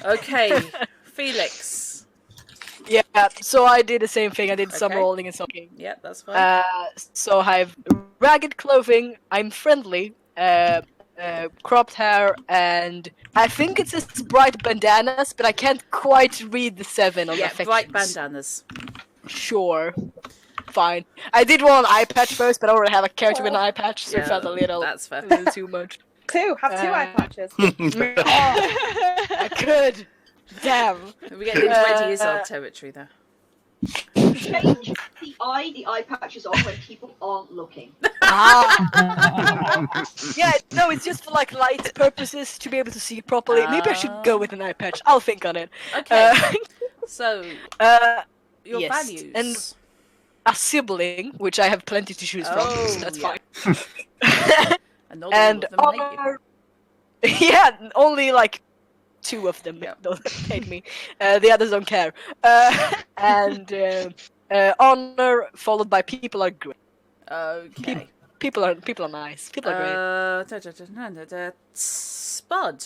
Okay, Felix. Yeah, so I did the same thing. I did some Okay. rolling and some cooking. Yeah, that's fine. So I have ragged clothing, I'm friendly, cropped hair, and I think it says bright bandanas, but I can't quite read the 7 on Yeah, the bright affections. bandanas. Sure. Fine. I did want an eye patch first, but I already have a character with an eye patch, so Yeah, it felt a little that's fair. too much. Have two eye patches. I could. Damn. We're getting into Eddie Izzard territory there. Change the eye patches on when people aren't looking. Yeah, no, it's just for like light purposes to be able to see properly. Maybe I should go with an eye patch. I'll think on it. Okay, so your yes, values. and a sibling, which I have plenty to choose from. Oh, So that's yeah. fine. And not all And of them hate you. honor... yeah, only like 2 of them Yeah. don't hate me. The others don't care. And honor followed by people are great. Okay. People are nice. People are great. Spud.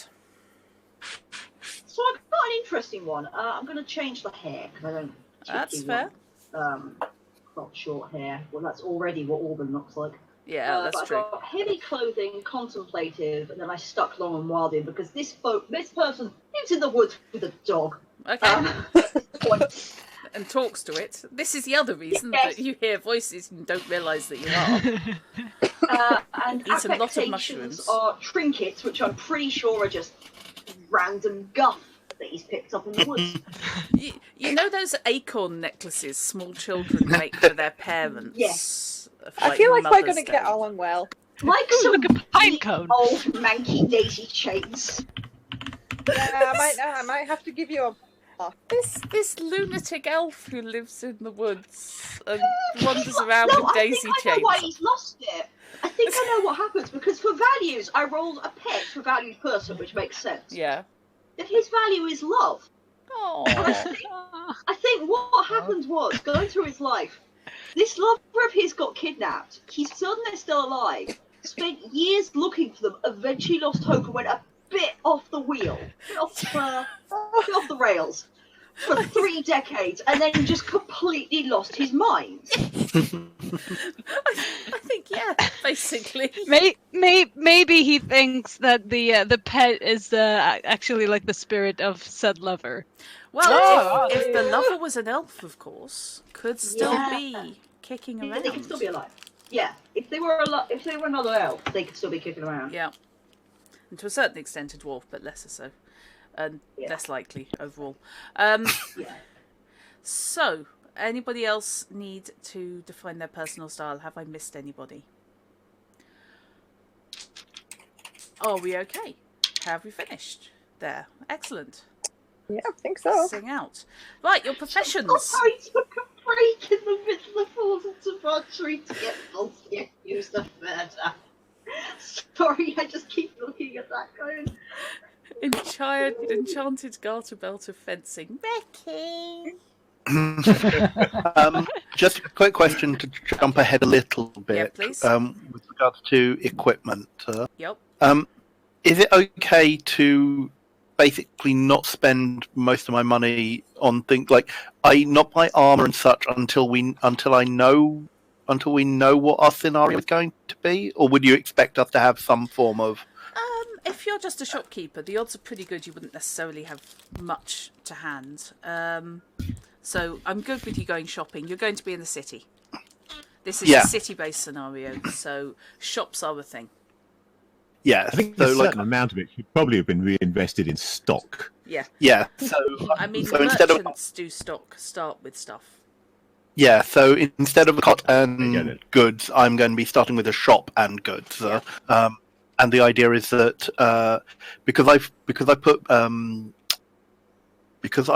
So I've got an interesting one. I'm going to change the hair because I don't. That's particularly want, crop short hair. Well, that's already what Auburn looks like. Yeah, that's but true. I've got heavy clothing, contemplative, and then I stuck long and wild in because this person lives in the woods with a dog. Okay. At this point. And talks to it. This is the other reason Yes. that you hear voices and don't realise that you are. And Eat a lot of affectations mushrooms. are trinkets, which I'm pretty sure are just random guff that he's picked up in the woods. You know those acorn necklaces small children make for their parents? Yes. For, I feel like we're Mother's going to get Day? along well. Like some Look at pine big, cone. old manky daisy chains. Yeah, I might have to give you a. This lunatic elf who lives in the woods and wanders around No, with I daisy think I chains. know why he's lost it. I think I know what happens because for values, I rolled a pet for valued person, which makes sense. Yeah. If his value is love, Oh. I think what happened was going through his life. This lover of his got kidnapped. He's certain they're still alive. Spent years looking for them. Eventually lost hope and went a bit off the wheel, bit off the rails for 3 decades, and then just completely lost his mind. I think, yeah, basically. Maybe he thinks that the pet is actually like the spirit of said lover. Well, if the lover was an elf, of course, could still Yeah. be kicking around. They could still be alive. Yeah, if they were another elf, they could still be kicking around. Yeah. And to a certain extent a dwarf, but lesser so. And Yeah. less likely overall. Yeah. So, anybody else need to define their personal style? Have I missed anybody? Are we okay? Have we finished? There. Excellent. Yeah, I think so. Sing out. Right, your professions. I took a break in the middle of all the debauchery to get Volsky accused of murder. Sorry, I just keep looking at that going. Enchanted garter belt of fencing. Becky! Just a quick question to jump ahead a little bit. Yeah, please. With regards to equipment. Yep. Is it okay to basically not spend most of my money on things like not buy armor and such until we know what our scenario is going to be, or would you expect us to have some form of? If you're just a shopkeeper, the odds are pretty good you wouldn't necessarily have much to hand. So I'm good with you going shopping. You're going to be in the city. This is a city-based scenario, so shops are a thing. Yeah, I think a certain amount of it should probably have been reinvested in stock. Yeah. Yeah. So I mean, so merchants do start with stuff. Yeah, so instead of a cot and goods, I'm going to be starting with a shop and goods. Yeah. And the idea is that because I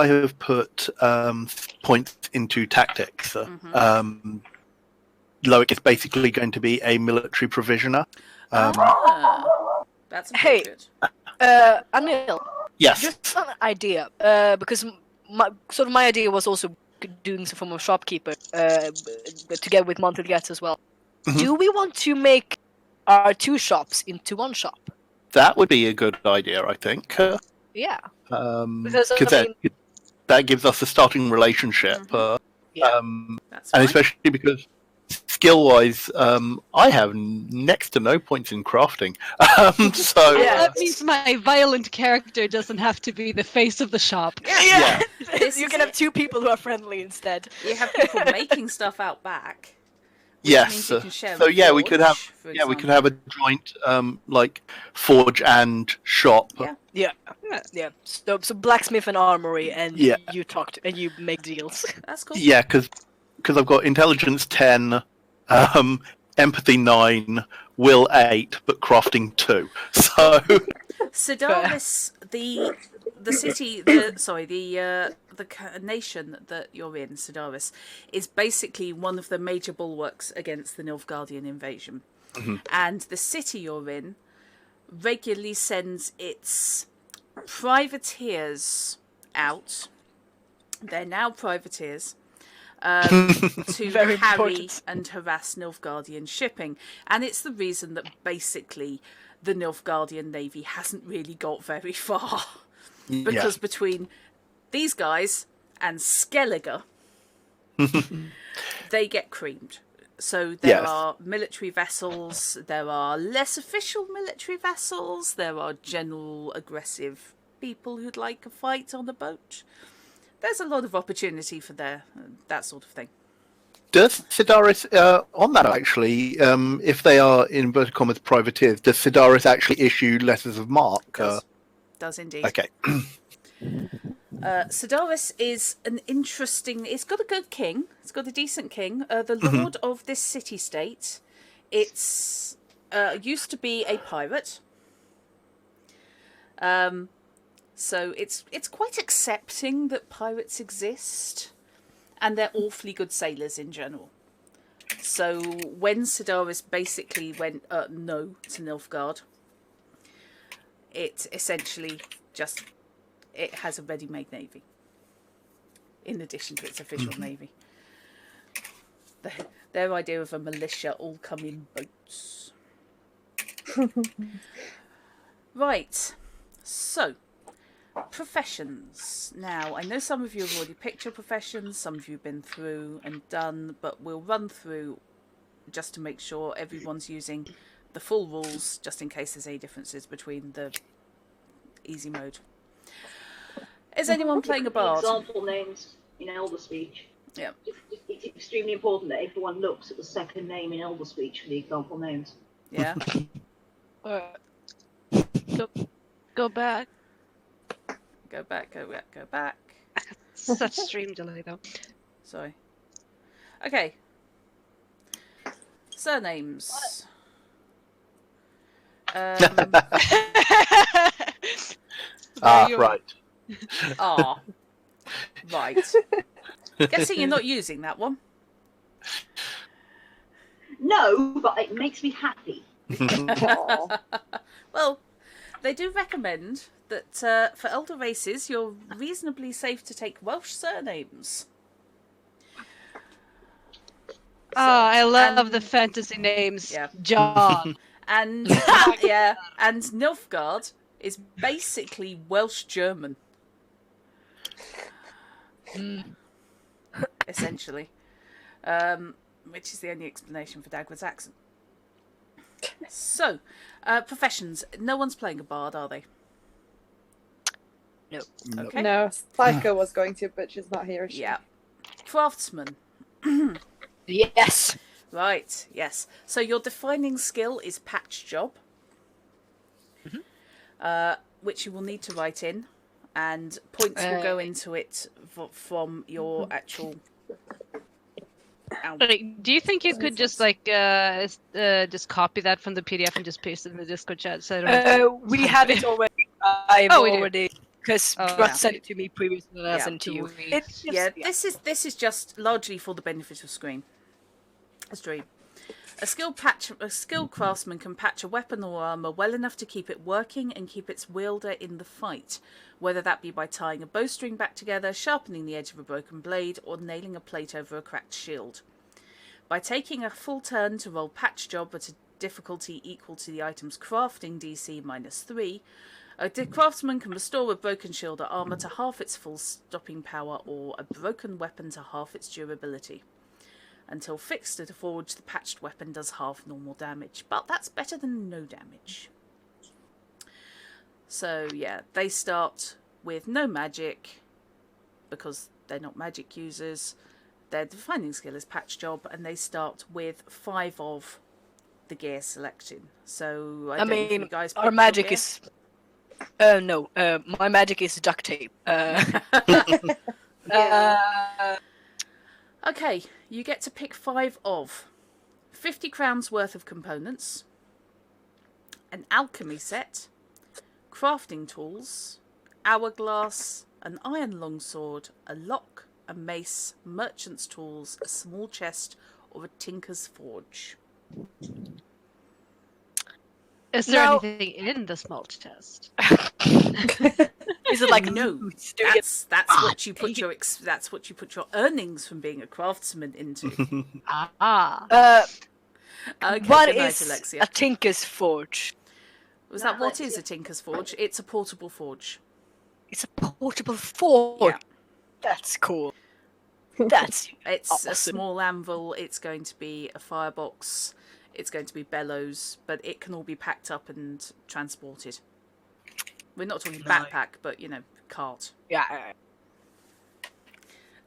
have put points into tactics, Loic is basically going to be a military provisioner. That's Hey. good. Anil, Yes. just an idea. Because my idea was also doing some form of shopkeeper together with monthly gets as well. Do we want to make our 2 shops into 1 shop? That would be a good idea, I think. Yeah. Because that gives us a starting relationship. Yeah. That's And fine. especially because skill-wise, I have next to no points in crafting. So Yeah. That means my violent character doesn't have to be the face of the shop. Yeah. This You is can it. have 2 people who are friendly instead. You have people making stuff out back. Which yes. means you can share So a yeah, we could have forge, we for could have a joint like forge and shop. Yeah. Yeah. So blacksmith and armory, and Yeah. you talk and you make deals. That's cool. Yeah, because I've got intelligence 10, empathy 9, will 8, but crafting 2. So Sidaris, the city, the nation that you're in, Sidaris, is basically one of the major bulwarks against the Nilfgaardian invasion. And the city you're in regularly sends its privateers out. They're now privateers. To Very harry important. and harass Nilfgaardian shipping. And it's the reason that basically the Nilfgaardian navy hasn't really got very far. Because between these guys and Skellige, they get creamed. So there are military vessels, there are less official military vessels, there are general aggressive people who'd like a fight on a boat. There's a lot of opportunity for that sort of thing. does Sidaris on that actually, if they are in inverted commas privateers, does Sidaris actually issue letters of marque? Does indeed. Okay. Sidaris is an interesting. It's got a good king. It's got a decent king. The lord of this city-state. It's used to be a pirate. So it's quite accepting that pirates exist, and they're awfully good sailors in general. So when Sidaris basically went no to Nilfgaard, it essentially just. It has a ready-made navy, in addition to its official navy. Their idea of a militia all come in boats. Right, so, professions. Now, I know some of you have already picked your professions, some of you have been through and done, but we'll run through just to make sure everyone's using the full rules, just in case there's any differences between the easy mode. Is anyone playing a bard? Example names in Elder Speech. Yeah. It's extremely important that everyone looks at the second name in Elder Speech for the example names. Yeah. Go back. Go back, go back, go back. Such stream delay though. Sorry. Okay. Surnames. Right. Ah. Right. Guessing you're not using that one. No, but it makes me happy. Aw. Well, they do recommend that for elder races, you're reasonably safe to take Welsh surnames. I love and- the fantasy names. Yeah. John. And yeah, and Nilfgaard is basically Welsh German, essentially, which is the only explanation for Dagwood's accent. So, professions. No one's playing a bard, are they? No. Okay. No, Psycho was going to, but she's not here. Is she? Yeah. Craftsman. Yes. Right, yes. So your defining skill is patch job, which you will need to write in, and points will go into it from your actual... Like, do you think you could just like just copy that from the PDF and just paste it in the Discord chat? So I don't have to... We have it already. I've Oh, we do. already, because Oh, Russ yeah. sent it to me previously and I Yeah. sent it to you. Sweet. It's just, Yeah, this is just largely for the benefit of Scream. As Dream. A skilled craftsman can patch a weapon or armor well enough to keep it working and keep its wielder in the fight, whether that be by tying a bowstring back together, sharpening the edge of a broken blade, or nailing a plate over a cracked shield. By taking a full turn to roll patch job at a difficulty equal to the item's crafting DC -3, a craftsman can restore a broken shield or armor to half its full stopping power or a broken weapon to half its durability. Until fixed at a forge, the patched weapon does half normal damage, but that's better than no damage. So yeah, they start with no magic, because they're not magic users. Their defining skill is patch job, and they start with 5 of the gear selected. So I don't know if you guys our picked magic your is... no, my magic is duct tape. Okay, you get to pick 5 of 50 crowns worth of components, an alchemy set, crafting tools, hourglass, an iron longsword, a lock, a mace, merchant's tools, a small chest, or a tinker's forge. Is there Now- anything in the small chest? Is it like No, loot? Do we get... that's what you put your that's what you put your earnings from being a craftsman into. Ah. Okay, What good night, is Alexia. a tinker's forge? Was that what is a tinker's forge? It's a portable forge. It's a portable forge. Yeah. That's cool. That's It's a awesome. small anvil, it's going to be a firebox, it's going to be bellows, but it can all be packed up and transported. We're not talking Nice. backpack, but, you know, cart. Yeah.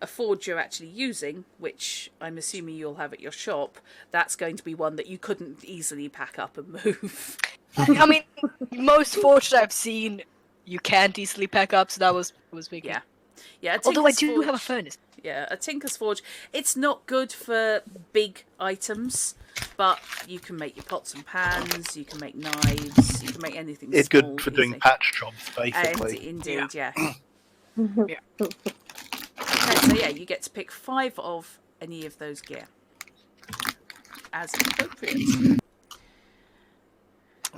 A forge you're actually using, which I'm assuming you'll have at your shop, that's going to be one that you couldn't easily pack up and move. I mean, most forges I've seen, you can't easily pack up, so that was big. Yeah. Yeah, a Although I tinker's do forge, have a furnace. Yeah, a tinker's forge. It's not good for big items, but you can make your pots and pans, you can make knives, you can make anything It's small, good for doing easy. patch jobs, basically. Indeed, yeah. Yeah. Okay, so yeah, you get to pick 5 of any of those gear as appropriate.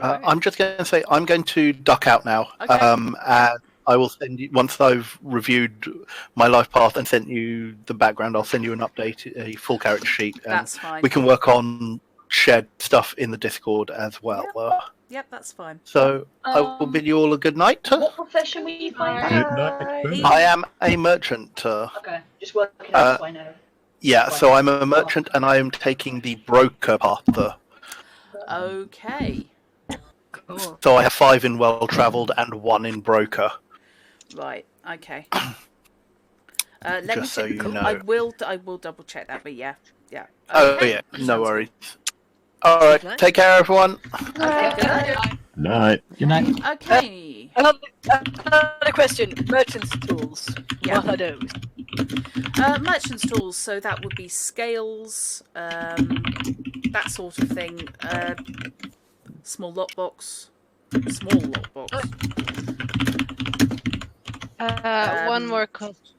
I'm just going to say I'm going to duck out now, Okay. and I will send you once I've reviewed my life path and sent you the background. I'll send you an update, a full character sheet, and That's fine. we can work on shared stuff in the Discord as well. Yep, that's fine. So I will bid you all a good night. What profession were you finding? Good night. Good night. I am a merchant. Okay, just working out so I know. Yeah, so I'm a merchant, and I am taking the broker path. Okay. Cool. So I have 5 in well travelled and 1 in broker. Right. Okay. Let me Just so check- you know. I will double check that, but yeah. Oh Okay. yeah, no Sounds worries. All right, Nice. take care, everyone. good. Okay, good night. Night. Good night. Okay. Another question. Merchant's tools. Yeah. What are those? Merchant's tools, so that would be scales, that sort of thing. Small lockbox. Small lockbox. One more question.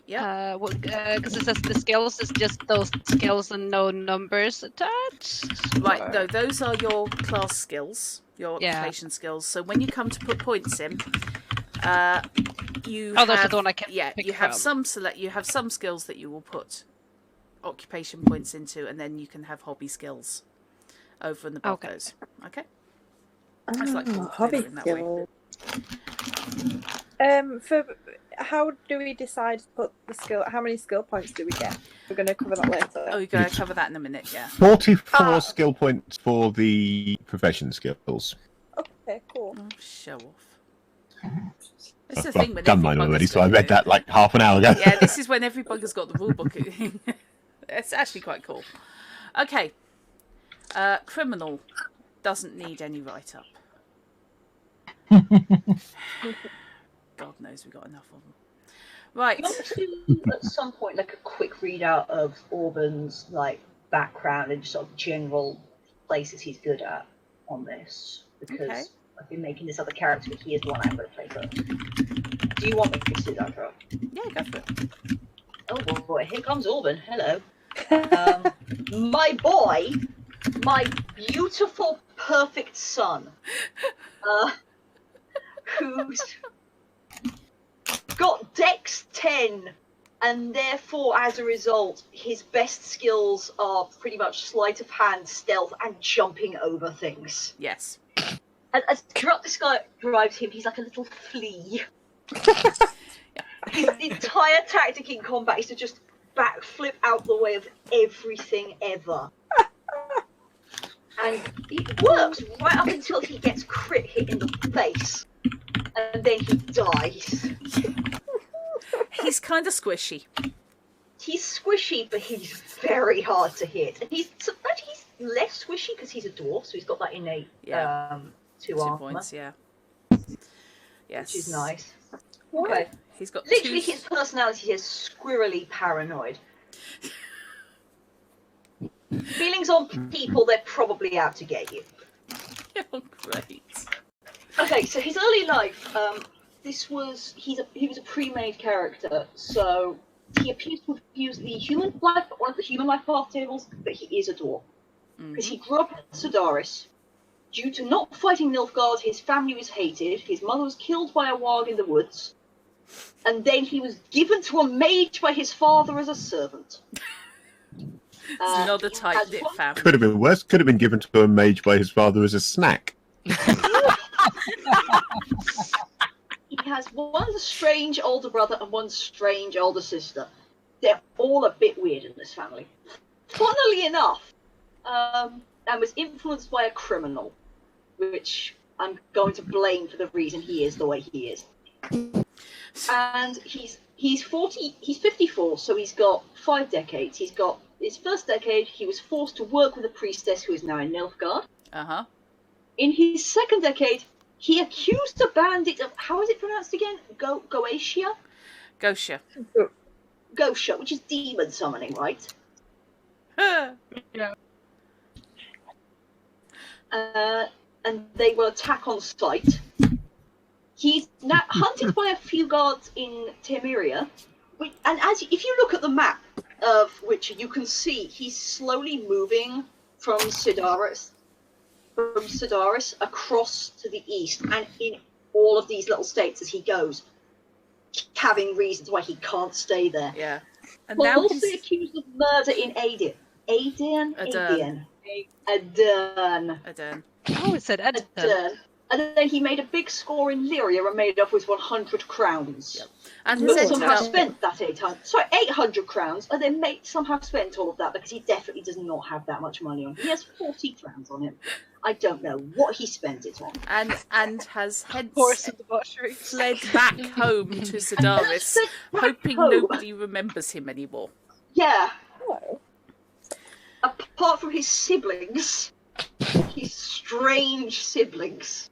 Yeah. Because it says the skills is just those skills and no numbers attached. Right. Or- No, those are your class skills, your Yeah. occupation skills. So when you come to put points in, you Oh, that's have, the one I can yeah, pick you have from. you have some skills that you will put occupation points into, and then you can have hobby skills over and above Okay. those. Okay. It's like full hobby clear in that way. skill. For how do we decide to put the skill? How many skill points do we get? We're going to cover that later. Oh, you're going to cover that in a minute, yeah. 44 skill points for the profession skills. Okay, cool. Oh, show off. This is the Well, thing when I've done every mine bugger's already, so I got read it. that like half an hour ago. Yeah, this is when every bugger's got the rule book. It's actually quite cool. Okay. Criminal doesn't need any write-up. God knows we've got enough of them. Right. You want to do at some point like a quick readout of Auburn's like background and sort of general places he's good at on this, because Okay. I've been making this other character, but he is the one I'm going to play first. Do you want me to do that, Rob? Yeah, go for it. Oh boy, here comes Auburn. Hello. My boy, my beautiful, perfect son, who's got Dex 10, and therefore, as a result, his best skills are pretty much sleight of hand, stealth, and jumping over things. Yes. And as throughout this guy drives him, he's like a little flea. His entire tactic in combat is to just backflip out the way of everything ever. And it works right up until he gets crit hit in the face. And then he dies. He's kind of squishy. He's squishy, but he's very hard to hit. And he's less squishy because he's a dwarf, so he's got that innate Yeah. 2 2 armor, points, yeah. Yes. which is nice. Okay. He's got Literally, 2... his personality is squirrely paranoid. Feelings on people, they're probably out to get you. Oh, great. Okay, so his early life, he was a pre-made character, so he appears to have used the human life, one of the human life path tables, but he is a dwarf. Because he grew up in Sidaris. Due to not fighting Nilfgaard, his family was hated, his mother was killed by a warg in the woods, and then he was given to a mage by his father as a servant. It's another he has tight-knit one- family. Could have been worse. Could have been given to a mage by his father as a snack. He has one strange older brother and one strange older sister. They're all a bit weird in this family. Funnily enough, and was influenced by a criminal, which I'm going to blame for the reason he is the way he is. And he's 54, so he's got 5 decades. He's got his first decade, he was forced to work with a priestess who is now in Nilfgaard. Uh-huh. In his second decade, he accused a bandit of, how is it pronounced again? Goetia? Gosha. Gosha, which is demon summoning, right? Yeah. And they will attack on sight. He's now hunted by a few guards in Temeria, and if you look at the map of which you can see, he's slowly moving from Sidaris across to the east, and in all of these little states as he goes, having reasons why he can't stay there. Yeah. And Well, now also he's... accused of murder in Aden. Adern. Adern. Oh, it said Edison. Adern. And then he made a big score in Lyria and made off with 100 crowns. Yep. And But has ended somehow up... spent that 800 crowns, and then somehow spent all of that because he definitely does not have that much money on him. He has 40 crowns on him. I don't know what he spent it on. And has hence Horse and debauchery. fled back home to Sidaris, Fled back hoping home. nobody remembers him anymore. Yeah, Hello. apart from his siblings, his strange siblings.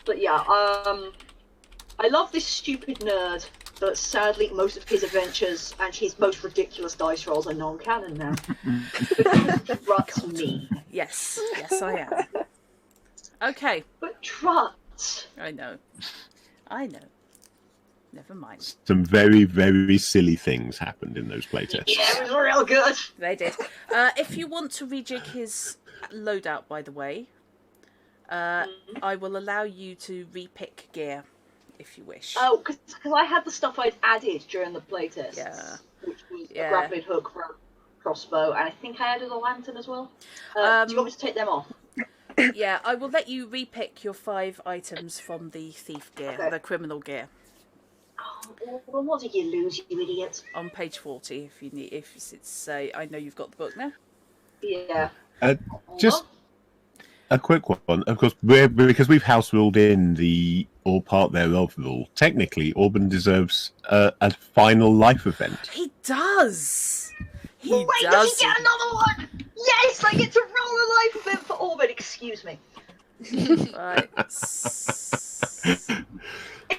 But yeah, I love this stupid nerd, but sadly most of his adventures and his most ridiculous dice rolls are non-canon now. Trust me. Yes, I am. Okay, But Trut! I know. Never mind. Some very, very silly things happened in those playtests. Yeah, it was real good. They did. If you want to rejig his loadout, by the way, I will allow you to repick gear if you wish. Oh, because I had the stuff I'd added during the playtest. Yeah. Which was Yeah. a grappling hook, crossbow, and I think I added a lantern as well. Do you want me to take them off? Yeah, I will let you repick your 5 items from the thief gear, Okay. the criminal gear, Oh, well, what did you lose, you idiot? on page 40. If you need, if it's, I know you've got the book now. Yeah. Just a quick one. Of course, because we've house ruled in the all part thereof rule. Technically, Auburn deserves a final life event. He does. He Wait, does. does he get another one? Yes, I get to roll a life event for Orbit. Excuse me. Right.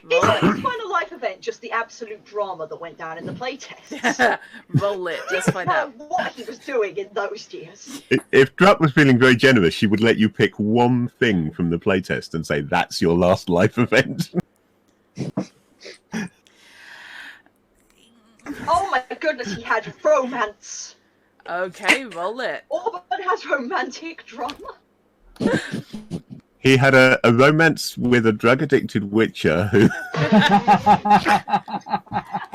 Is his final life event just the absolute drama that went down in the playtest? Roll it. Let's find out. What he was doing in those years. If Drup was feeling very generous, she would let you pick one thing from the playtest and say that's your last life event. Oh my goodness, he had romance. Okay, roll it. Orban has romantic drama. He had a romance with a drug-addicted witcher who...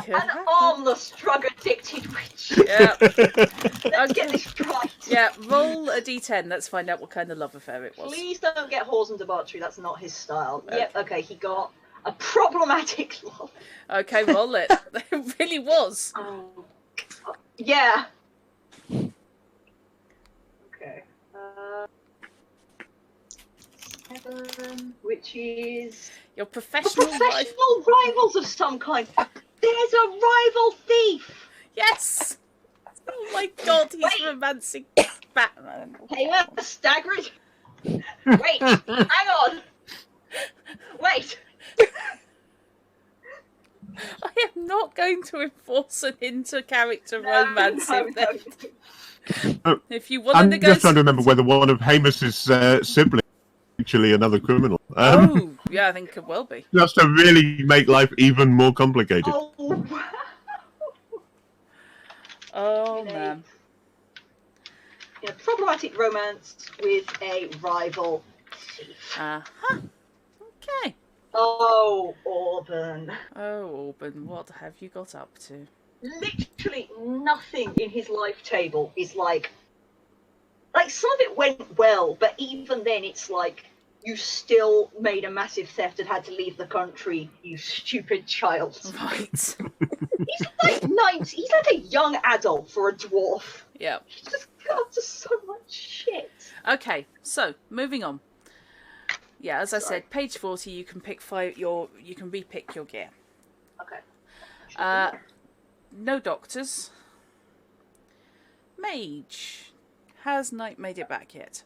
An armless drug-addicted witch. Yeah. Let's get this right. Yeah, roll a d10. Let's find out what kind of love affair it was. Please don't get whores and debauchery. That's not his style. Yep. Okay. He got a problematic love. Okay, roll it. It really was. Oh. Yeah. Okay. 7, which is Your a professional life. professional rivals of some kind. There's a rival thief. Yes. Oh my God, he's romancing Batman. Hey, staggered. Wait, hang on. Wait. I am not going to enforce an inter-character No, romance no, in there. Oh, If you want to I'm negotiate... just trying to remember whether one of Hamus's siblings is actually another criminal. Oh, yeah, I think it will be. Just to really make life even more complicated. Oh, wow. Oh, man. Yeah, problematic romance with a rival thief. Uh-huh. Okay. Oh, Auburn. Oh, Auburn, what have you got up to? Literally nothing in his life table is like some of it went well, but even then it's like you still made a massive theft and had to leave the country, you stupid child. Right. He's like 90, he's like a young adult for a dwarf. Yeah. He's just got up to so much shit. Okay, so moving on. Yeah, as I Sorry. said, page 40. You can pick you can repick your gear. Okay. No doctors. Mage. Has Knight made it back yet?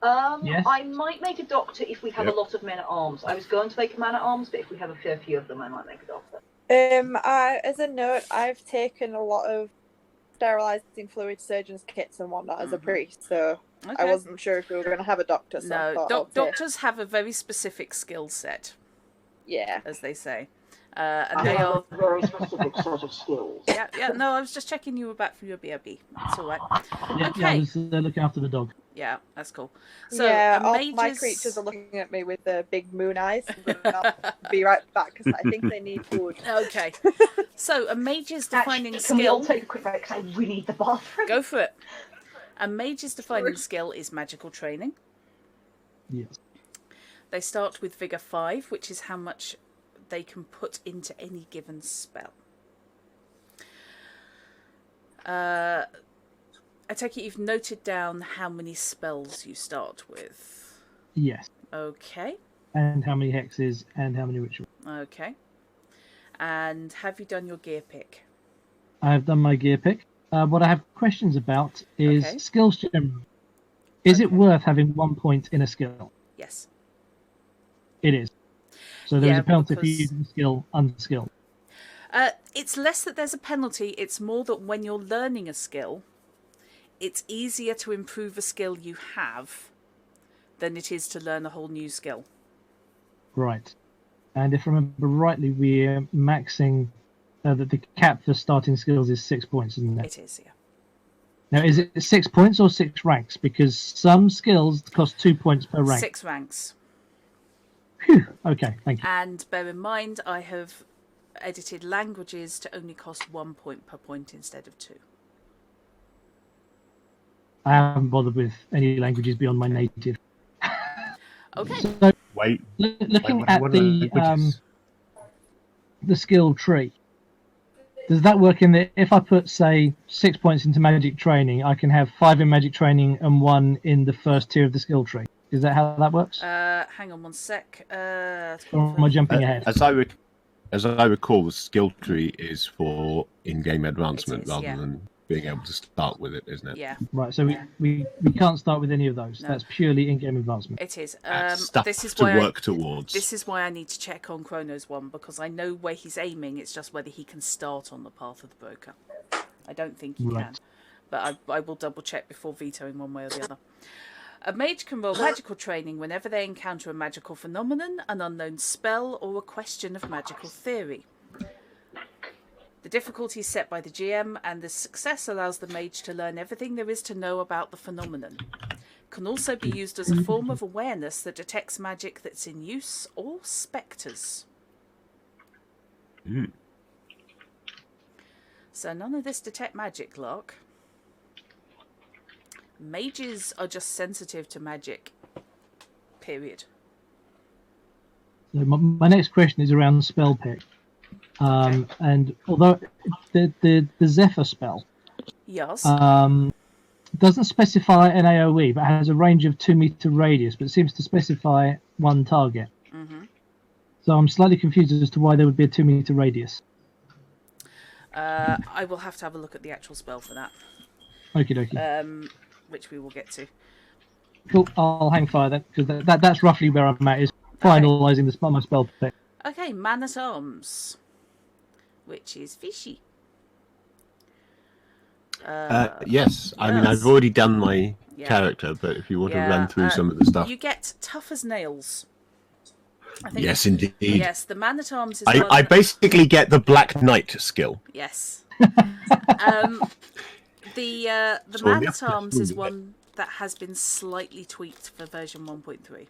Yes. I might make a doctor if we have Yep. a lot of men at arms. I was going to make a man at arms, but if we have a fair few of them, I might make a doctor. As a note, I've taken a lot of sterilizing fluid surgeons kits and whatnot as a priest, so Okay. I wasn't sure if we were going to have a doctor. So I No, thought I'll take- doctors have a very specific skill set, Yeah. as they say. And they are... a very specific set of skills. Yeah, no, I was just checking you were back from your BRB. That's all right. Yeah, Okay. I was looking after the dog. Yeah, that's cool. So, Yeah, a all mage's... my creatures are looking at me with the big moon eyes. I'll be right back because I think they need food. Okay. So, a mage's defining Actually, can we all skill... take a quick break? 'Cause I really need the bathroom. Go for it. A mage's defining skill is magical training. Yes. They start with Vigor 5, which is how much they can put into any given spell. I take it you've noted down how many spells you start with. Yes. Okay, And how many hexes and how many rituals? okay. And have you done your gear pick? I have done my gear pick. What I have questions about is Okay. skills generally. Is it worth having 1 point in a skill? Yes. It is. So there's Yeah, a penalty for because- using the skill unskilled. It's less that there's a penalty, it's more that when you're learning a skill, it's easier to improve a skill you have than it is to learn a whole new skill. Right. and if I remember rightly, we're maxing that the cap for starting skills is 6 points, isn't it? It is, yeah. Now, is it 6 points or 6 ranks? Because some skills cost 2 points per rank. 6 ranks. Phew. Okay, thank you. And bear in mind, I have edited languages to only cost 1 point per point instead of 2. I haven't bothered with any languages beyond my native. Okay. So, Wait. looking what at the skill tree, does that work in that if I put, say, 6 points into magic training, I can have 5 in magic training and 1 in the first tier of the skill tree? Is that how that works? Hang on one sec. Or am I jumping ahead? As I recall, the skill tree is for in-game advancement It is, rather yeah. than being able to start with it, isn't it? Yeah, Right, so we can't start with any of those. No. That's purely in-game advancement. it is. Stuff This is to why work towards. This is why I need to check on Chrono's one, because I know where he's aiming. It's just whether he can start on the path of the broker. I don't think he Right. can, but I will double check before vetoing one way or the other. A mage can roll magical training whenever they encounter a magical phenomenon, an unknown spell, or a question of magical theory. The difficulty is set by the GM, and the success allows the mage to learn everything there is to know about the phenomenon. Can also be used as a form of awareness that detects magic that's in use or spectres. So none of this detect magic luck. Mages are just sensitive to magic. Period. So my next question is around spell pick. And although the Zephyr spell Yes. doesn't specify an AoE, but has a range of 2 meter radius, but seems to specify one target. Mm-hmm. So I'm slightly confused as to why there would be a 2 meter radius. I will have to have a look at the actual spell for that, Okie dokie. which we will get to. Cool. I'll hang fire then, because that's roughly where I'm at, is finalising my spell pick. Okay, Man at Arms, which is fishy. Yes, I mean, yes. I've already done my Yeah. character, but if you want Yeah, to run through some of the stuff. You get tough as nails. I think. Yes, indeed. Yes, the Man at Arms is I basically get the Black Knight skill. Yes. The So Man we at have to Arms is prove it. one that has been slightly tweaked for version 1.3.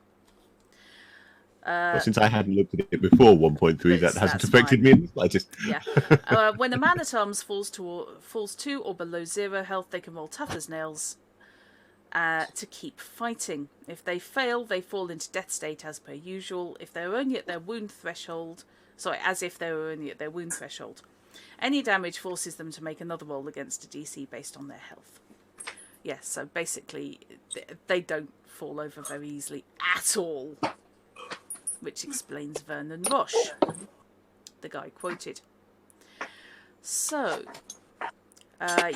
Well, since I hadn't looked at it before 1.3, that hasn't that's affected fine. me in the slightest. Yeah. When a Man at Arms falls to or below 0 health, they can roll tough as nails to keep fighting. If they fail, they fall into death state as per usual. If they're only at their wound threshold, as if they were only at their wound threshold. Any damage forces them to make another roll against a DC based on their health. Yes, so basically they don't fall over very easily at all. Which explains Vernon Roche, the guy quoted. So,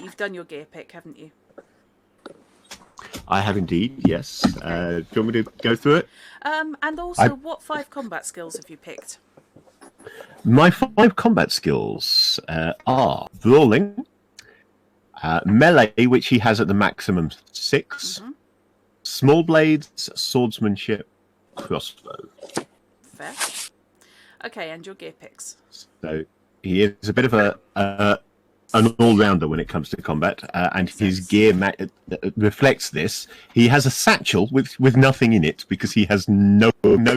you've done your gear pick, haven't you? I have indeed, yes. Do you want me to go through it? And also, what 5 combat skills have you picked? My 5 combat skills are brawling, melee, which he has at the maximum 6, small blades, swordsmanship, crossbow. Fair. Okay, and your gear picks. So he is a bit of an all-rounder when it comes to combat, and his gear reflects this. He has a satchel with nothing in it because he has no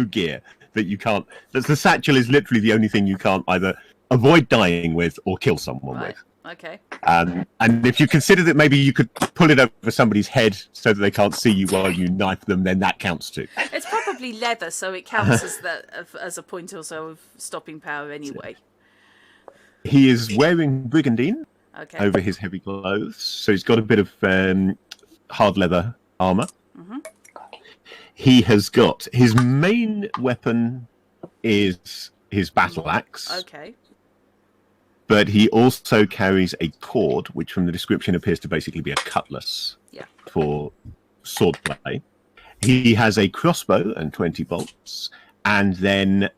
gear that you can't. The satchel is literally the only thing you can't either avoid dying with or kill someone with. Okay. And if you consider that maybe you could pull it over somebody's head so that they can't see you while you knife them, then that counts too. It's probably leather, so it counts as a point or so of stopping power anyway. He is wearing brigandine Okay. over his heavy clothes, so he's got a bit of hard leather armor. He has got his main weapon is his battle axe. Okay. But he also carries a cord, which from the description appears to basically be a cutlass for swordplay. He has a crossbow and 20 bolts. And then,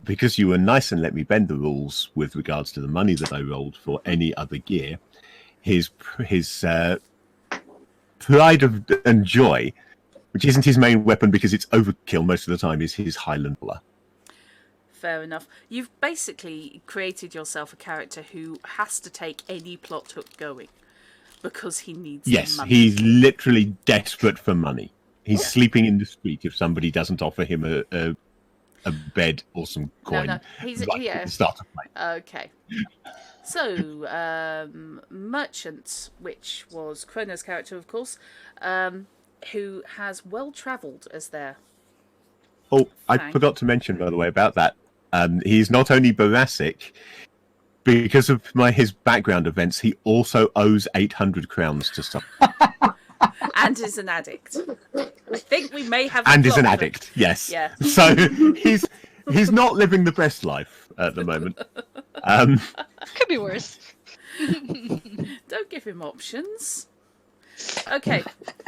because you were nice and let me bend the rules with regards to the money that I rolled for any other gear, his pride and joy, which isn't his main weapon because it's overkill most of the time, is his Highland Buller. Fair enough. You've basically created yourself a character who has to take any plot hook going because he needs Yes, money. he's literally desperate for money. He's sleeping in the street if somebody doesn't offer him a bed or some coin. No, he's right at the start of play. Okay. So, Merchant, which was Krono's character, of course, who has well-travelled as their... Oh, I Fang. forgot to mention, by the way, about that. He's not only Boracic, because of his background events, he also owes 800 crowns to some. And is an addict. I think we may have... And is an plot addict, yes. Yeah. So he's not living the best life at the moment. Could be worse. Don't give him options. Okay,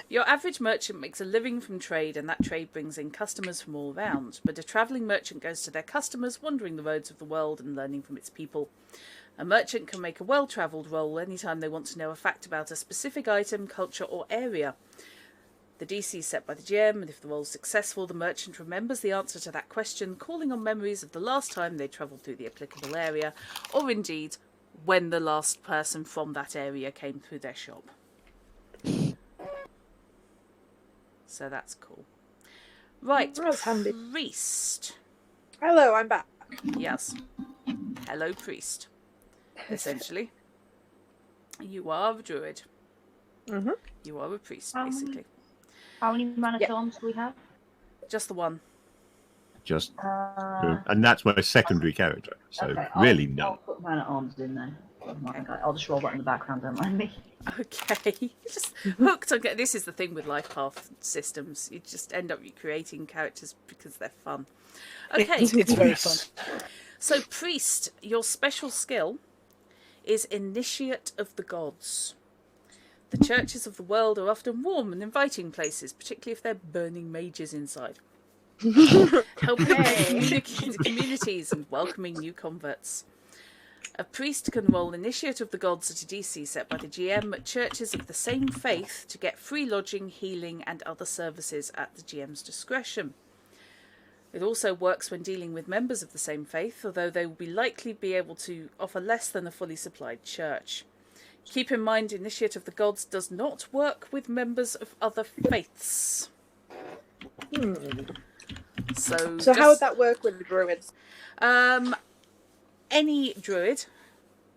your average merchant makes a living from trade, and that trade brings in customers from all around. But a travelling merchant goes to their customers, wandering the roads of the world and learning from its people. A merchant can make a well-travelled roll anytime they want to know a fact about a specific item, culture, or area. The DC is set by the GM, and if the roll is successful, the merchant remembers the answer to that question, calling on memories of the last time they travelled through the applicable area, or indeed, when the last person from that area came through their shop. So that's cool. Right, That's handy. priest. Hello, I'm back. Yes. Hello, priest. Essentially. You are a druid. Mm-hmm. You are a priest, basically. How many mana tomes do we have? Just the one. Just, and that's my secondary character. So Okay, really, I'll no. put mana arms in there. I'll just roll that in the background, don't mind me. Okay. You're just hooked on... This is the thing with life path systems. You just end up creating characters because they're fun. Okay. It's very fun. So, priest, your special skill is Initiate of the Gods. The churches of the world are often warm and inviting places, particularly if they're burning mages inside. Helping communities and welcoming new converts. A priest can roll Initiate of the Gods at a DC set by the GM at churches of the same faith to get free lodging, healing, and other services at the GM's discretion. It also works when dealing with members of the same faith, although they will likely be able to offer less than a fully supplied church. Keep in mind, Initiate of the Gods does not work with members of other faiths. So how would that work with the druids? Any druid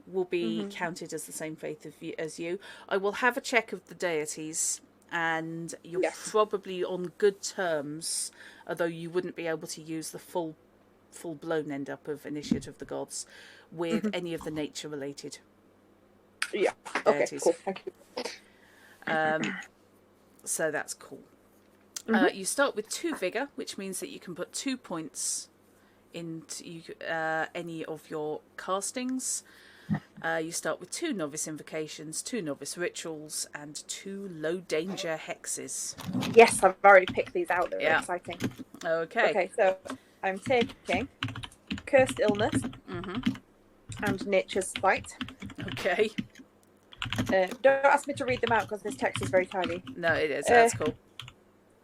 will be counted as the same faith as you. I will have a check of the deities, and you're probably on good terms, although you wouldn't be able to use the full-blown end-up of Initiate of the Gods with any of the nature-related deities. Cool, thank you. So that's cool. You start with 2 Vigour, which means that you can put 2 points into any of your castings. You start with 2 Novice Invocations, 2 Novice Rituals, and 2 Low Danger Hexes. Yes, I've already picked these out. They're exciting. Okay. Okay, so I'm taking Cursed Illness and Nature's Spite. Okay. Don't ask me to read them out because this text is very tiny. No, it is. That's cool.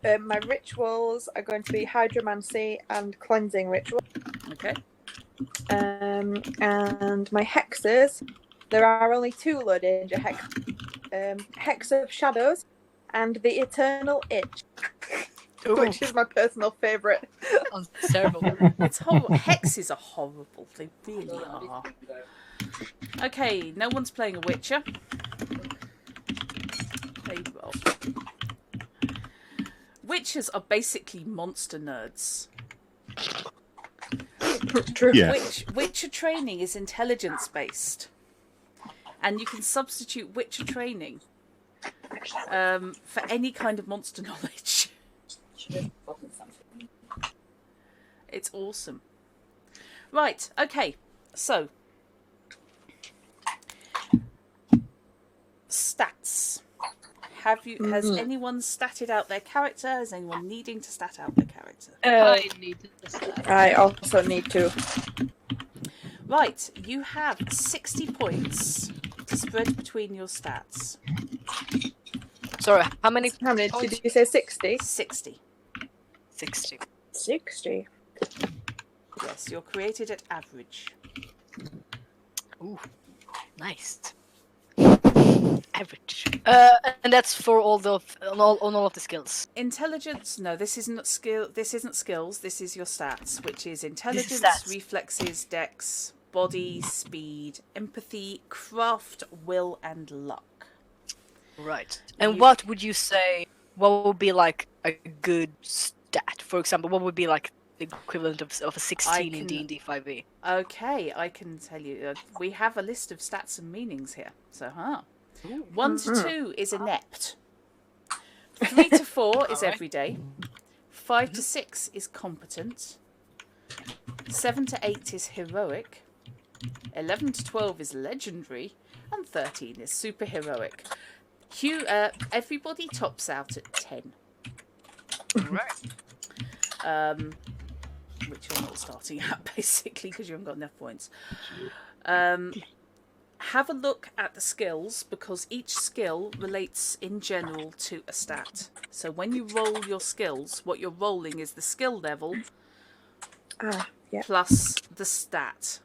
My rituals are going to be Hydromancy and Cleansing Ritual. Okay. And my hexes, there are only 2 Low Danger hexes. Hex of Shadows and the Eternal Itch, which is my personal favourite. Sounds terrible. It's horrible. Hexes are horrible. They really are. Okay, no one's playing a Witcher. Play roll. Witchers are basically monster nerds. True. Yeah. Witcher training is intelligence based, and you can substitute Witcher training for any kind of monster knowledge. It's awesome. Right, okay, so stats. Has anyone statted out their character? Is anyone needing to stat out their character? I need this. I also need to. Right, you have 60 points to spread between your stats. Sorry, how many? How many points? did you say? 60? 60. 60. 60. Yes, you're created at average. Ooh, nice. Average. And that's for all on all of the skills. Intelligence? No, this isn't skill. This isn't skills. This is your stats, which is intelligence, stats. reflexes, dex, body, speed, empathy, craft, will, and luck. Right. And what would you say? What would be like a good stat? For example, what would be like the equivalent of a 16 in D&D 5e? Okay, I can tell you. We have a list of stats and meanings here. So, 1 to 2 is inept. 3 to 4 is everyday. 5 to 6 is competent. 7 to 8 is heroic. 11 to 12 is legendary. And 13 is superheroic. Everybody tops out at 10. Right. Which you're not starting at, basically, because you haven't got enough points. Have a look at the skills, because each skill relates in general to a stat. So when you roll your skills, what you're rolling is the skill level plus the stat.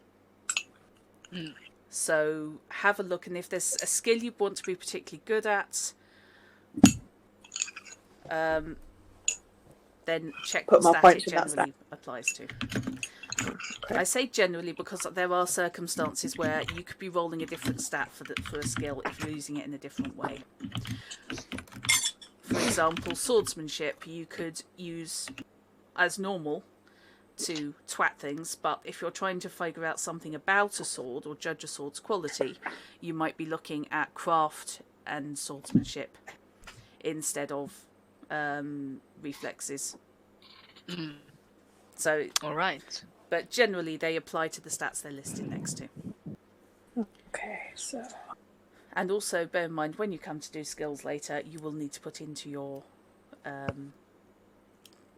So have a look, and if there's a skill you want to be particularly good at, then check what stat it generally applies to. Okay. I say generally because there are circumstances where you could be rolling a different stat for a skill if you're using it in a different way. For example, swordsmanship you could use as normal to twat things, but if you're trying to figure out something about a sword or judge a sword's quality, you might be looking at craft and swordsmanship instead of reflexes. So, all right. But generally, they apply to the stats they're listed next to. Okay, so. And also, bear in mind, when you come to do skills later, you will need to put into your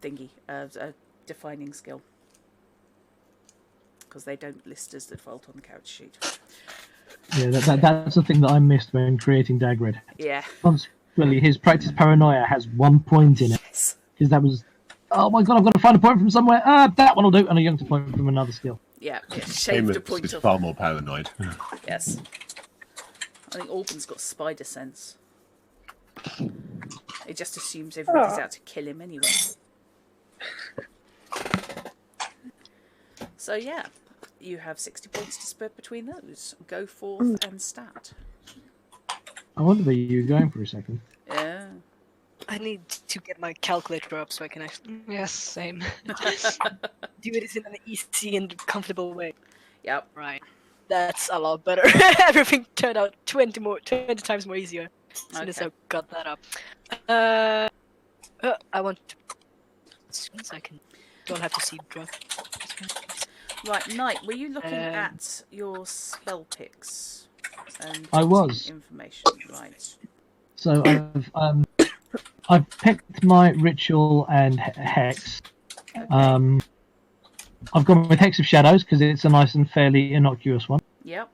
thingy a defining skill, because they don't list as default on the character sheet. Yeah, that's the thing that I missed when creating Dagred. Yeah. Consequently, his practice paranoia has 1 point in it. Because that was, oh my god, I've got to find a point from somewhere. That one will do, and a young point from another skill. Yeah, shaved a point is off. far more paranoid. Yes. I think Alban's got spider sense. It just assumes everybody's out to kill him anyway. So yeah, you have 60 points to split between those. Go forth and stat. I wonder where you were going for a second. Yeah. I need to get my calculator up so I can actually Yes, same. do it in an easy and comfortable way. Yep. Right. That's a lot better. Everything turned out 20 times more easier as soon as I got that up. I want to... As soon as I can... Don't have to see drop. Right, Knight, were you looking at your spell picks? And I was. Information, right. So I've picked my ritual and hex. Okay. I've gone with Hex of Shadows because it's a nice and fairly innocuous one. Yep.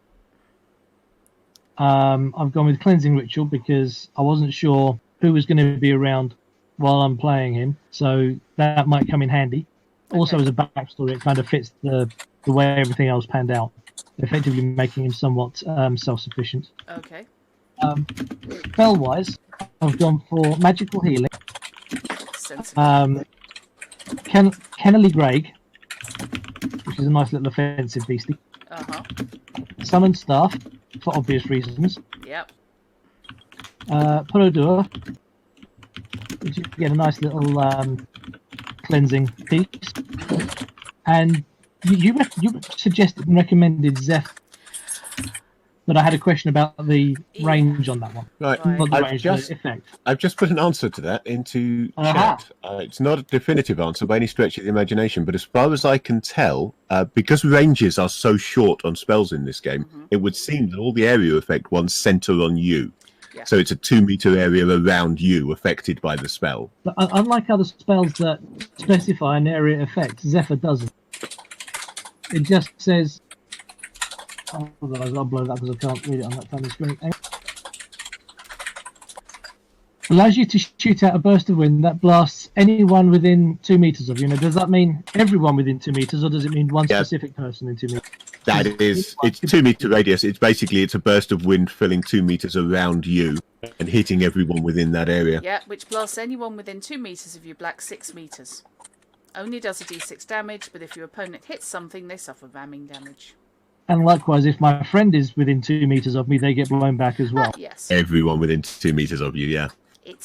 I've gone with Cleansing Ritual because I wasn't sure who was going to be around while I'm playing him, so that might come in handy. Okay. Also, as a backstory, it kind of fits the way everything else panned out, effectively making him somewhat self-sufficient. Okay. Spell-wise, I've gone for Magical Healing. Sensible. Kennelly Greg, which is a nice little offensive beastie. Summon Staff, for obvious reasons. Yep. Porodur, which you get a nice little cleansing piece. And you suggested and recommended Zeph, but I had a question about the range on that one. Right. Not the range, the effect. I've just put an answer to that into chat. It's not a definitive answer by any stretch of the imagination, but as far as I can tell, because ranges are so short on spells in this game, it would seem that all the area effect ones center on you. Yeah. So it's a 2-meter area around you affected by the spell. But unlike other spells that specify an area effect, Zephyr doesn't. It just says... I'll blow that because I can't read it on that tiny screen. allows you to shoot out a burst of wind that blasts anyone within 2 meters of you. Now, does that mean everyone within 2 meters, or does it mean one specific person in 2 meters? It's 2 meter radius. It's a burst of wind filling 2 meters around you and hitting everyone within that area. Yeah, which blasts anyone within 2 meters of you black 6 meters. Only does a d6 damage, but if your opponent hits something, they suffer ramming damage. And likewise, if my friend is within 2 meters of me, they get blown back as well. Yes. Everyone within 2 meters of you, yeah.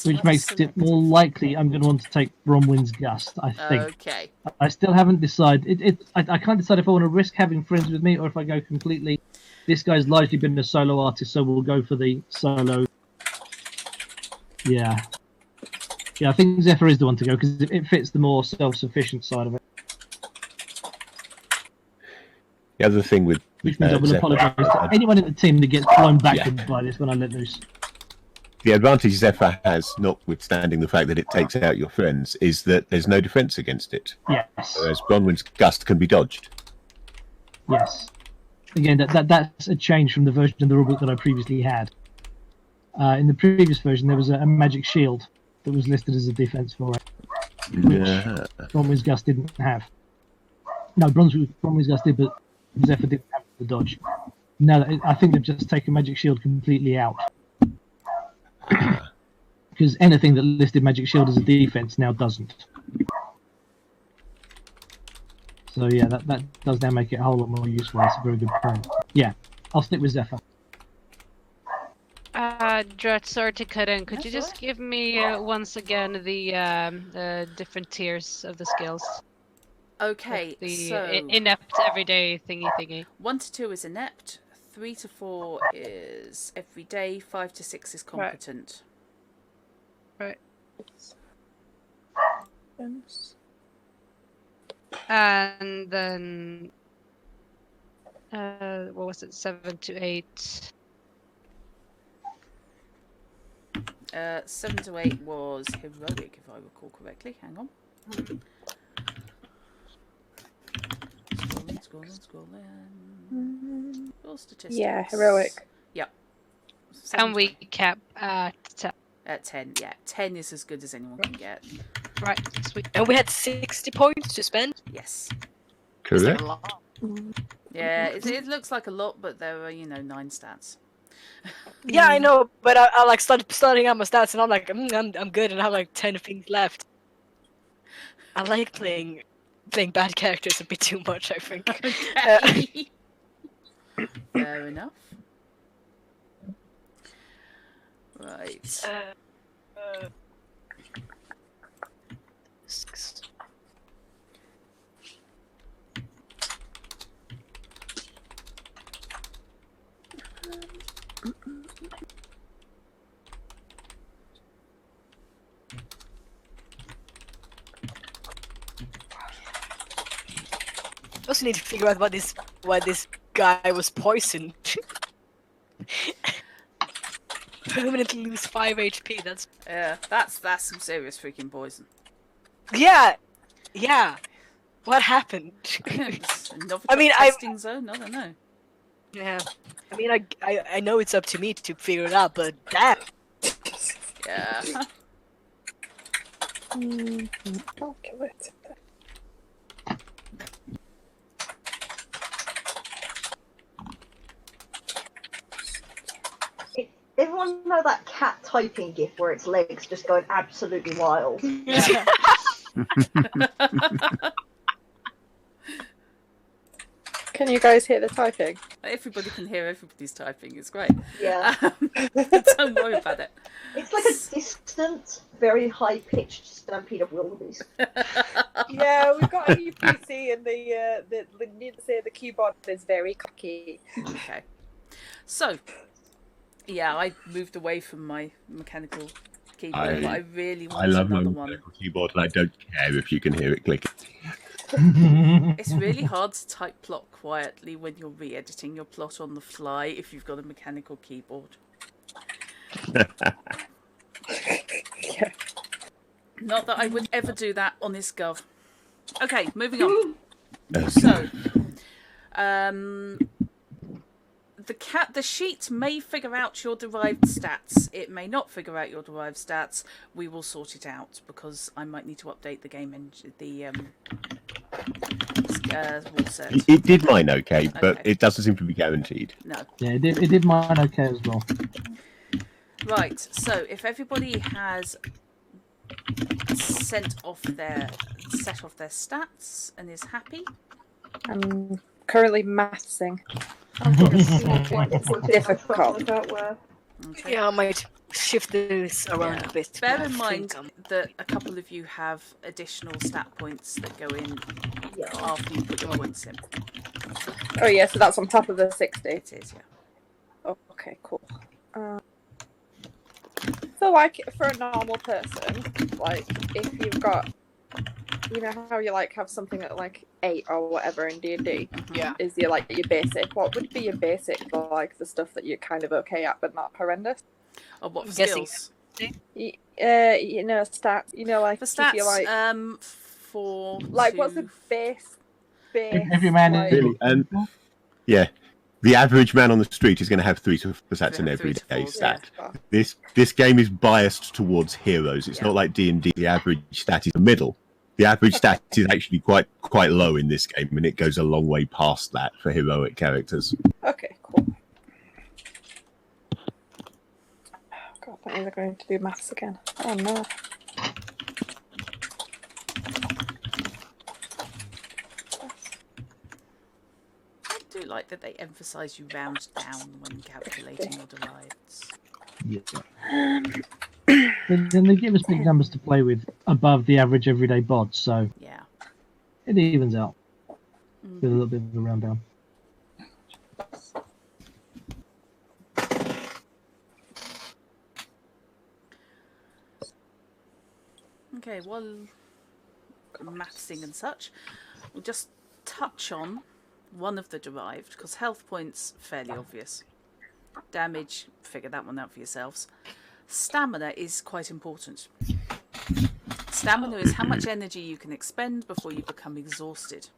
Which makes it more likely I'm going to want to take Bronwyn's Gust, I think. Okay. I still haven't decided. I can't decide if I want to risk having friends with me or if I go completely. This guy's largely been a solo artist, so we'll go for the solo. Yeah. Yeah, I think Zephyr is the one to go because it fits the more self-sufficient side of it. The other thing with Which means I will Zephyr, apologise to anyone in the team that gets blown backwards by this when I let loose. the advantage Zephyr has, notwithstanding the fact that it takes out your friends, is that there's no defense against it. Yes. Whereas Bronwyn's Gust can be dodged. Yes. Again, that's a change from the version of the rulebook that I previously had. In the previous version, there was a magic shield that was listed as a defense for it, which Bronwyn's Gust didn't have. No, Bronwyn's Gust did, but Zephyr didn't have the dodge. No, I think they've just taken magic shield completely out. Because anything that listed magic shield as a defense now doesn't. So yeah, that does now make it a whole lot more useful. That's a very good point. Yeah, I'll stick with Zephyr. Drat, sorry to cut in. Could you just give me once again the different tiers of the skills? Okay, The so inept everyday thingy. 1 to 2 is inept, 3 to 4 is everyday, 5 to 6 is competent. Right. And then what was it? 7 to 8. 7 to 8 was heroic, if I recall correctly. Hang on. Scrolling. All statistics. Yeah, heroic. Yep. And we cap at 10. At 10, yeah. 10 is as good as anyone can get. Right, sweet. And we had 60 points to spend. Yes. Correct. Yeah, it looks like a lot, but there are, 9 stats. Yeah, I know, but I like starting out my stats, and I'm like, I'm good, and I have like 10 things left. I like playing bad characters a bit too much, I think. Okay. Fair enough. Right. 6. I also need to figure out why this guy was poisoned. Permanently lose 5 HP. That's some serious freaking poison. Yeah. What happened? I mean, testing zone. I don't know. Yeah. I mean, I know it's up to me to figure it out, but damn. Yeah. I'll kill it. Everyone know that cat typing gif where its legs just going absolutely wild? Can you guys hear the typing? Everybody can hear everybody's typing. It's great. Yeah. Don't worry about it. It's like a distant, very high-pitched stampede of wildebeest. Yeah, we've got a new PC and the keyboard is very clicky. Okay. So, yeah, I moved away from my mechanical keyboard, but I really want I love my another one. mechanical keyboard, and I don't care if you can hear it clicking. It's really hard to type plot quietly when you're re-editing your plot on the fly if you've got a mechanical keyboard. Yeah. Not that I would ever do that on this gov. Okay, moving on. So, The sheet may figure out your derived stats. It may not figure out your derived stats. We will sort it out because I might need to update the game rule set. It did mine okay, but it doesn't seem to be guaranteed. No. Yeah, it did mine okay as well. Right. So if everybody has set off their stats and is happy. I'm currently mathsing. It's difficult. about where. Okay. Yeah, I might shift this around a bit. Bear but in I mind think, that a couple of you have additional stat points that go in after you put your points in. Oh yeah, so that's on top of the 60. It is, yeah. Oh, okay, cool. So like for a normal person, like if you've got, you know how you like have something at like 8 or whatever in D&D, Yeah. is your like your basic. What would be your basic for like the stuff that you're kind of okay at but not horrendous? Or what for Guessing. skills? You know, stats. You know, like For if stats, you like, what's the base? Every man like, Really, yeah. The average man on the street is going to have 3 to 4 stats in Yeah, every 3 to day 4, stat. yeah. This game is biased towards heroes. It's not like D&D. The average stat is the middle. The average stat is actually quite low in this game, and it goes a long way past that for heroic characters. Okay, cool. God, I think they're going to do maths again. Oh no. I do like that they emphasise you round down when calculating your deriveds. Yeah. Then they give us big numbers to play with above the average everyday bod, so Yeah. it evens out with a little bit of a round down. Okay, well, mathsing and such, we'll just touch on one of the derived, because health points, fairly obvious. Damage, figure that one out for yourselves. Stamina is quite important. Stamina is how much energy you can expend before you become exhausted.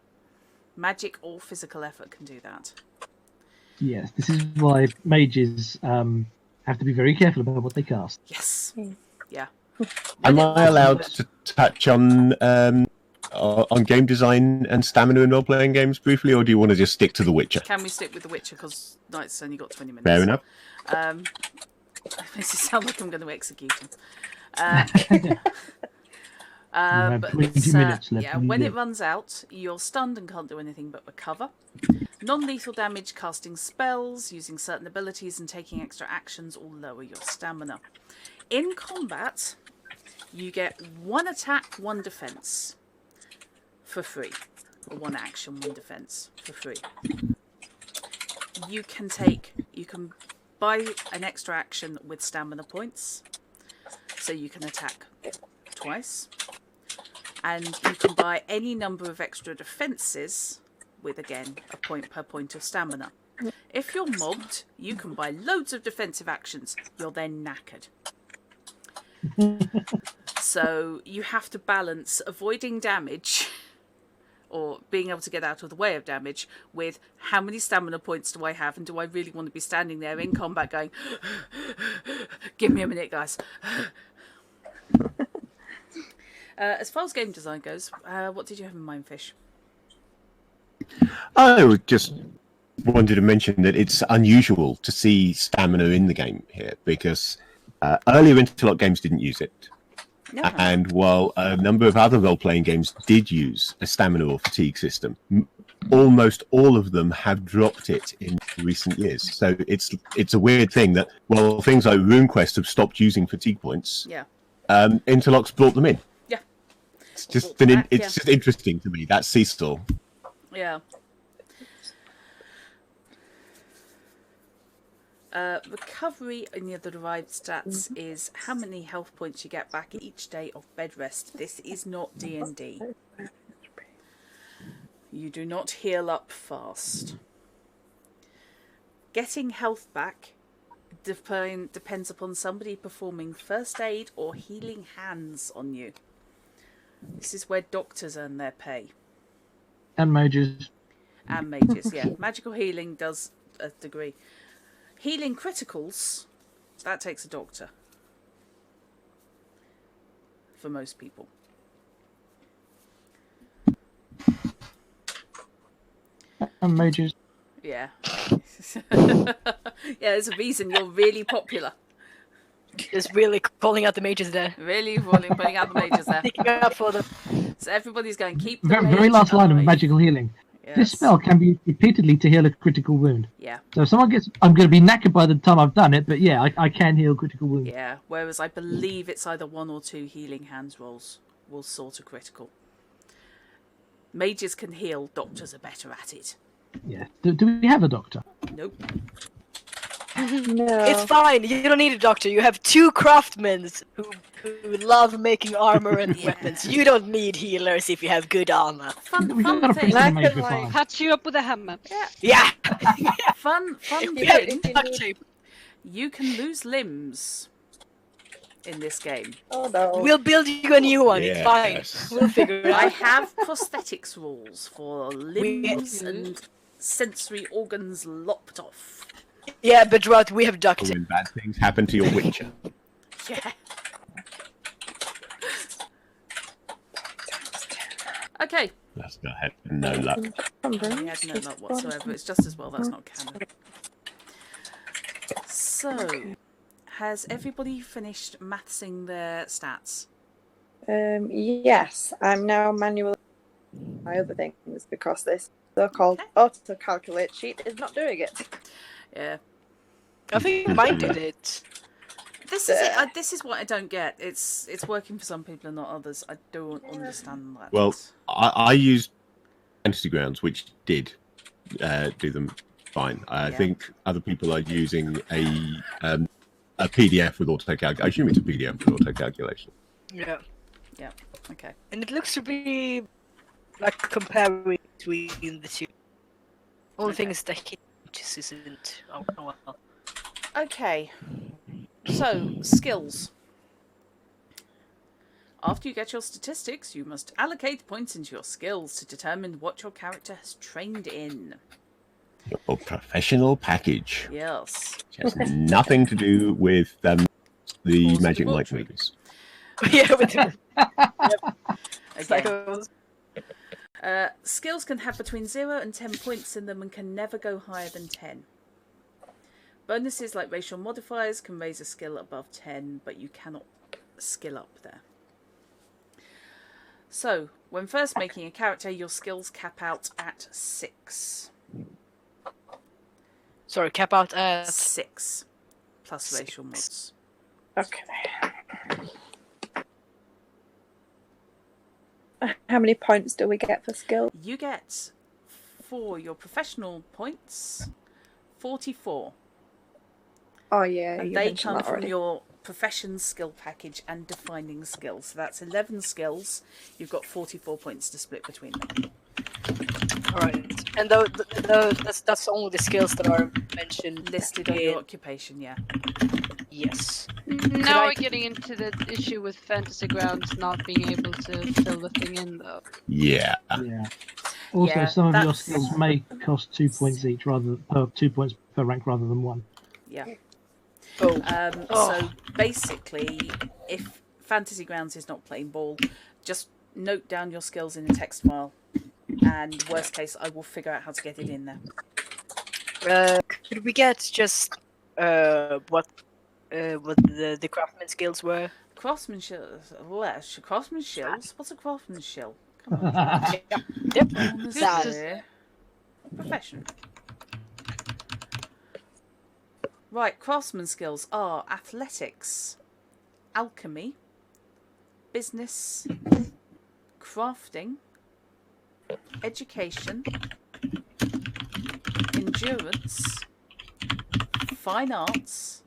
Magic or physical effort can do that. Yes, this is why mages have to be very careful about what they cast. Yes. Yeah. Am I allowed to touch on game design and stamina in role-playing games briefly, or do you want to just stick to The Witcher? Can we stick with The Witcher, because Knight's only got 20 minutes. Fair enough. Makes it sound like I'm going to execute him. have But 20 minutes left. yeah, when it runs out, you're stunned and can't do anything but recover. Non-lethal damage, casting spells, using certain abilities, and taking extra actions all lower your stamina. In combat, you get 1 attack, 1 defense for free. Or 1 action, 1 defense for free. You can buy an extra action with stamina points, so you can attack twice. And you can buy any number of extra defences with, again, a point per point of stamina. If you're mobbed, you can buy loads of defensive actions. You're then knackered. So you have to balance avoiding damage or being able to get out of the way of damage with how many stamina points do I have, and do I really want to be standing there in combat going, give me a minute, guys. As far as game design goes, what did you have in mind, Fish? I just wanted to mention that it's unusual to see stamina in the game here, because earlier Interlock games didn't use it. No. And while a number of other role-playing games did use a stamina or fatigue system, almost all of them have dropped it in recent years. So it's a weird thing that, while things like RuneQuest have stopped using fatigue points, Yeah. Interlock's brought them in. Yeah. It's just Brought them back, just interesting to me. That's Seastall. Yeah. Recovery in the other derived stats is how many health points you get back each day of bed rest. This is not D&D. You do not heal up fast. Getting health back depends upon somebody performing first aid or healing hands on you. This is where doctors earn their pay. And mages. And mages, yeah. Magical healing does a degree. Healing criticals, that takes a doctor. For most people. And mages. Yeah. Yeah, there's a reason you're really popular. Just really calling out the mages there. Really putting out the mages there. Picking up for them. So everybody's going, keep the Very mage last line of alive. magical healing. Yes. This spell can be repeatedly to heal a critical wound. Yeah. So if someone gets, I'm going to be knackered by the time I've done it, but yeah, I can heal critical wounds. Yeah, whereas I believe it's either 1 or 2 healing hands rolls will sort a critical. Mages can heal, doctors are better at it. Yeah. Do we have a doctor? Nope. No. It's fine. You don't need a doctor. You have 2 craftsmen who love making armor and weapons. You don't need healers if you have good armor. We got a Fun priest thing. and a mage, we're Like- fine. Patch you up with a hammer. Yeah. Fun You have thing. duct tape. You can lose limbs in this game. Oh no. We'll build you a new one. It's Yes. fine. We'll figure it I out. have prosthetics rules for limbs and sensory organs lopped off. Yeah, but Rod, we have duct tape. When bad things happen to your Witcher. Yeah. Okay. Let's go ahead. No luck. We had no luck whatsoever. It's just as well that's not canon. So, has everybody finished mathsing their stats? Yes, I'm now manually my other things because this so-called auto-calculate sheet is not doing it. Yeah. I think mine did it. This is it. This is what I don't get. It's working for some people and not others. I don't understand that. Well, I used Fantasy Grounds, which did do them fine. I Yeah. think other people are using a PDF with auto-calculation. I assume it's a PDF with auto-calculation. Yeah. Okay. And it looks to be like comparing between the two. Only thing is the hit just isn't. Oh well. Okay. So, skills. After you get your statistics, you must allocate points into your skills to determine what your character has trained in. Your professional package. Yes. Which has nothing to do with the Force Magic Mike debauchery. movies. Yeah, with the Okay. Skills can have between 0 and 10 points in them and can never go higher than 10. Bonuses like racial modifiers can raise a skill above 10, but you cannot skill up there. So, when first making a character, your skills cap out at 6. Sorry, cap out at 6 plus racial mods. Okay. How many points do we get for skill? You get, for your professional points, 44. Oh yeah, And you they mentioned come that from already. your profession skill package and defining skills. So that's 11 skills. You've got 44 points to split between them. alright. And that's only the skills that are mentioned Listed on your occupation, yeah. Yes. Now I- we're getting into the issue with Fantasy Grounds not being able to fill the thing in, though. Yeah. Yeah. Also, Yeah, some of your that's- skills may cost 2 points each, rather 2 points per rank rather than 1. Yeah. Oh. So basically, if Fantasy Grounds is not playing ball, just note down your skills in a text file. And worst case, I will figure out how to get it in there. Could we get just what the craftsman skills were? Craftsmanship. Craftsman shills? What's a craftsman shill? Come on. Yep. Honestly. Profession. Right, craftsman skills are athletics, alchemy, business, crafting, education, endurance, fine arts,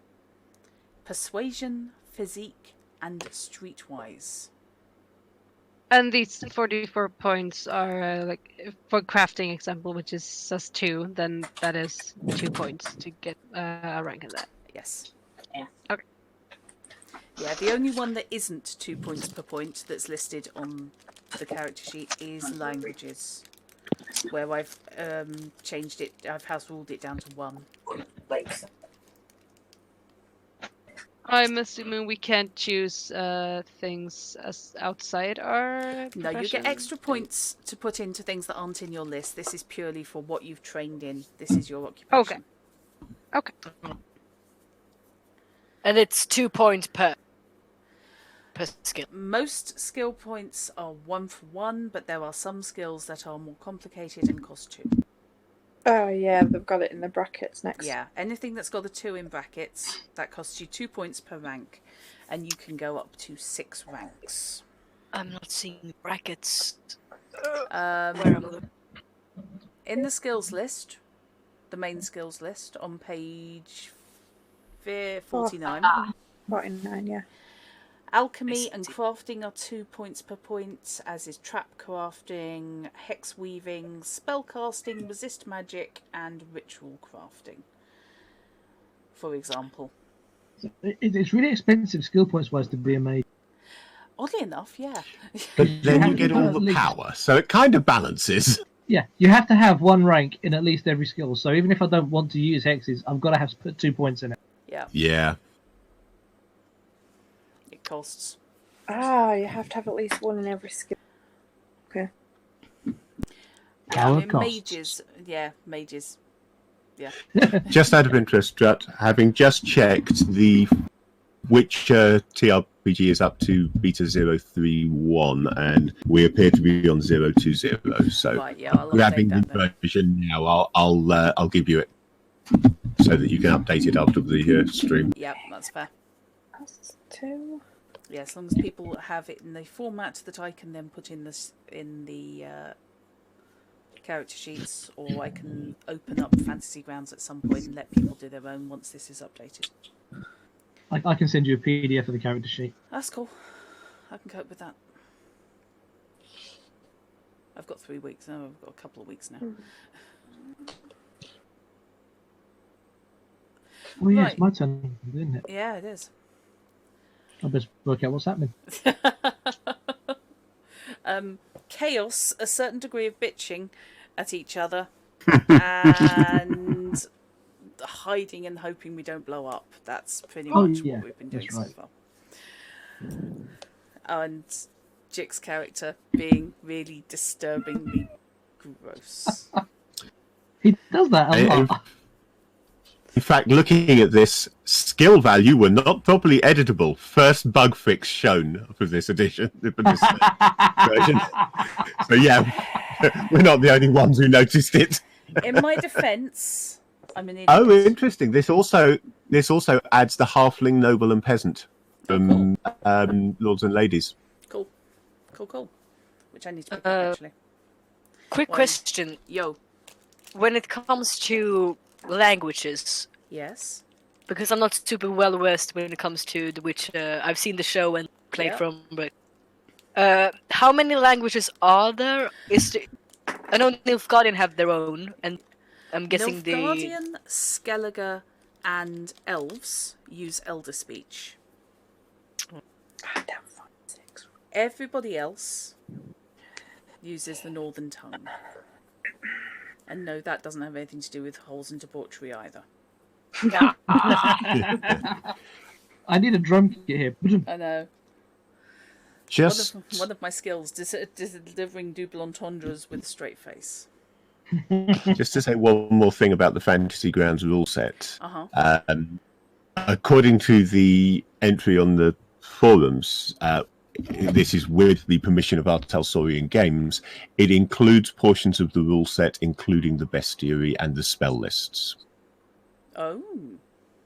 persuasion, physique, and streetwise. And these 44 points are like for crafting example, which is +2, then that is 2 points to get a rank in that. Yes. Yeah. Okay. Yeah, the only one that isn't 2 points per point that's listed on the character sheet is languages. where I've changed it. I've house ruled it down to 1. I'm assuming we can't choose things as outside our No, you get profession? extra points to put into things that aren't in your list. This is purely for what you've trained in. This is your occupation. Okay. And it's 2 points per skill. Most skill points are 1 for 1, but there are some skills that are more complicated and cost 2. Oh yeah, they've got it in the brackets next. Yeah, anything that's got the 2 in brackets, that costs you 2 points per rank, and you can go up to 6 ranks. I'm not seeing brackets. In the skills list, the main skills list on page 49. 49, yeah. Alchemy and crafting are 2 points per point, as is trap crafting, hex weaving, spell casting, resist magic, and ritual crafting, for example. It's really expensive skill points wise to be a mage. Oddly enough, yeah. But then have you get to all at the least- power, so it kind of balances. Yeah, you have to have 1 rank in at least every skill. So even if I don't want to use hexes, I've got to have to put 2 points in it. Yeah, Yeah. it costs. Ah, you have to have at least 1 in every skill. Okay. Yeah, Power costs. mages. Yeah. Just out of interest, Strut, having just checked the Witcher TRPG is up to beta 031, and we appear to be on 020. So, Right, yeah, I'll grabbing update the that then. version now, I'll give you it so that you can update it after the stream. Yep, that's fair. That's 2. Yeah, as long as people have it in the format that I can then put in this in the character sheets, or I can open up Fantasy Grounds at some point and let people do their own once this is updated. I can send you a PDF of the character sheet. That's cool. I can cope with that. I've got 3 weeks. No, I've got a couple of weeks now. Oh yeah, Right. it's my turn, isn't it? Yeah, it is. I'll best work out what's happening. Chaos, a certain degree of bitching at each other, and hiding and hoping we don't blow up. That's pretty Oh, much yeah, what we've been doing that's so right. far. And Jick's character being really disturbingly gross. He does that a lot. In fact, looking at this, skill value were not properly editable. First bug fix shown for this edition, for this version. So yeah, we're not the only ones who noticed it. In my defence, I'm an idiot. Oh, interesting. This also adds the halfling, noble, and peasant from lords and ladies. Cool. Which I need to pick up, actually. Quick Well, question. Yo. When it comes to languages, Yes. because I'm not super well versed when it comes to The Witcher, I've seen the show and played Yeah. from, but how many languages are there? I know Nilfgaardian have their own, and I'm guessing Nilfgaardian, Skellige, and elves use Elder Speech. Everybody else uses the Northern tongue. And no, that doesn't have anything to do with holes and debauchery either. I need a drum kit here. I know. Just One of my skills, delivering double entendres with a straight face. just to say one more thing about the Fantasy Grounds rule set. Uh-huh. According to the entry on the forums, this is with the permission of Artel Saurian Games. It includes portions of the rule set, including the bestiary and the spell lists. Oh.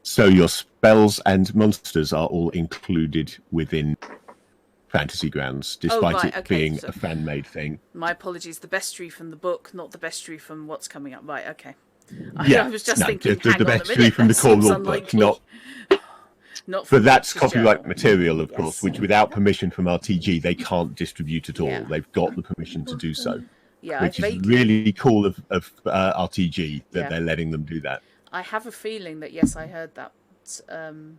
So your spells and monsters are all included within Fantasy Grounds, despite right, it okay, being so- a fan-made thing. My apologies, the bestiary from the book, not the bestiary from what's coming up. Right, okay. Yeah, I was just no, thinking, the hang on a bestiary minute, from the that core seems rule book, unlikely. not. From But that's Witcher's copyright Journal. material, of Yes. course, which without permission from RTG, they can't distribute at all. Yeah. They've got the permission to do so, Yeah, which I is vaguely... really cool of RTG that Yeah. they're letting them do that. I have a feeling that, yes, I heard that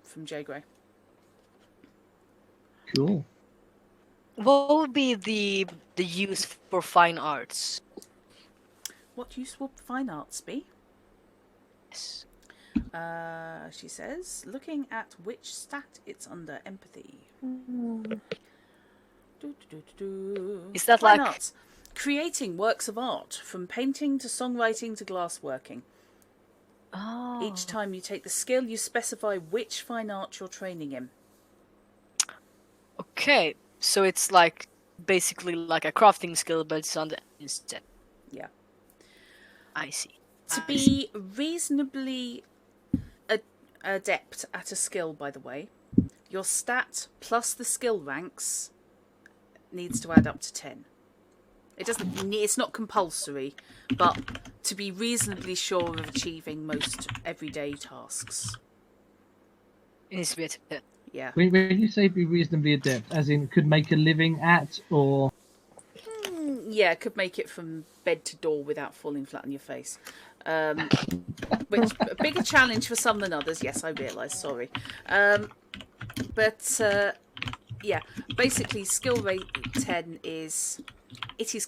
from Jay Gray. Cool. What would be the use for fine arts? what use will fine arts be? Yes. She says, looking at which stat it's under empathy. Is that Fine like arts. Creating works of art, from painting to songwriting to glassworking. Oh. Each time you take the skill, you specify which fine art you're training in. Okay, so it's like basically like a crafting skill, but it's on the instead. Yeah. I see. To be reasonably adept at a skill, by the way, your stat plus the skill ranks needs to add up to 10. It's not compulsory, but to be reasonably sure of achieving most everyday tasks. It needs to be a Yeah. When you say be reasonably adept, as in could make a living at, or Yeah, could make it from bed to door without falling flat on your face. Which a bigger challenge for some than others. Yes, I realise. Sorry, but yeah, basically, skill rate 10 is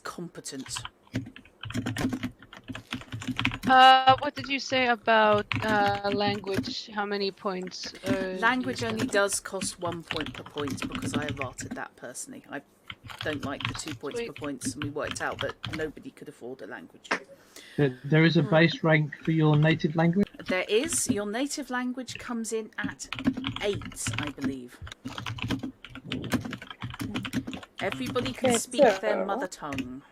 competent. What did you say about language? How many points? Language only does cost 1 point per point because I errated that personally. I don't like the 2 points per points, and we worked out that nobody could afford a language. there is a base rank for your native language? There is. Your native language comes in at 8, I believe. Everybody can Okay, speak their so- mother tongue.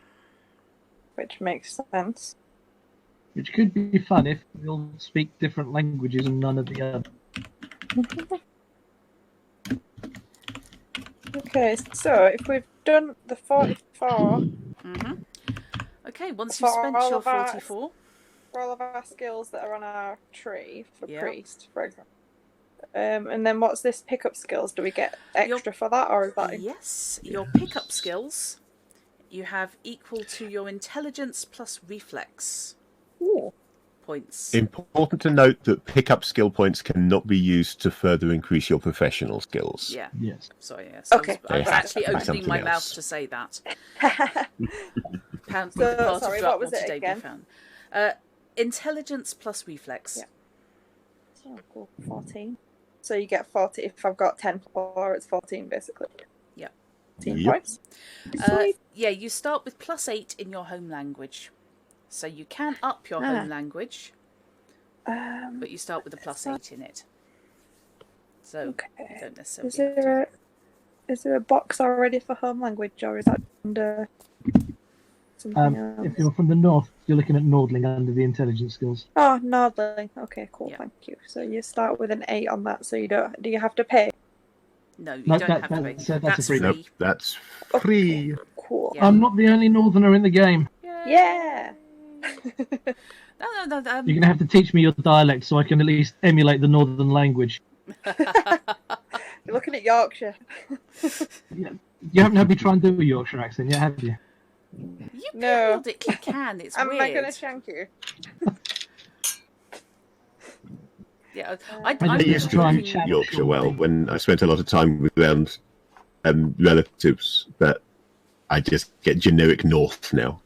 Which makes sense. Which could be fun if we all speak different languages and none of the other. Okay, so if we've done the 44 Okay, once you've For spent all your of our- 44, for all of our skills that are on our tree for Yeah. priest, for example. And then what's this pickup skills? Do we get extra for that, or is that yes, your pickup skills, you have equal to your intelligence plus reflex Ooh. points. Important to note that pickup skill points cannot be used to further increase your professional skills. Yeah, Yes. sorry, yes. Okay. I was They actually have to be opening my something mouth else. to say that. So, The part sorry, of what was Dropmore it today again? we found. Intelligence plus reflex. Yeah. Oh, cool. 14. So you get 40 if I've got 10 for it's 14 basically. Yeah. 14 Yep. points. Yeah, you start with +8 in your home language. So you can up your home language, but you start with a +8 in it. So you Okay. don't necessarily Is have to. is there a box already for home language, or is that under something else? If you're from the north, you're looking at Nordling under the intelligence skills. Oh, Nordling. Okay, cool. Yeah. Thank you. So you start with an 8 on that. So you don't. Do you have to pay? No, you No, don't that- have to pay. that's a free. Nope, that's free. Cool. Yeah. I'm not the only northerner in the game. Yeah. No. You're going to have to teach me your dialect so I can at least emulate the northern language. You're looking at Yorkshire. You haven't had me try and do a Yorkshire accent yet, have you? You No. periodically can. It's Am weird. I gonna shank you? Yeah, I I used to try and do channel Yorkshire your well thing. when I spent a lot of time with relatives, but I just get generic North now.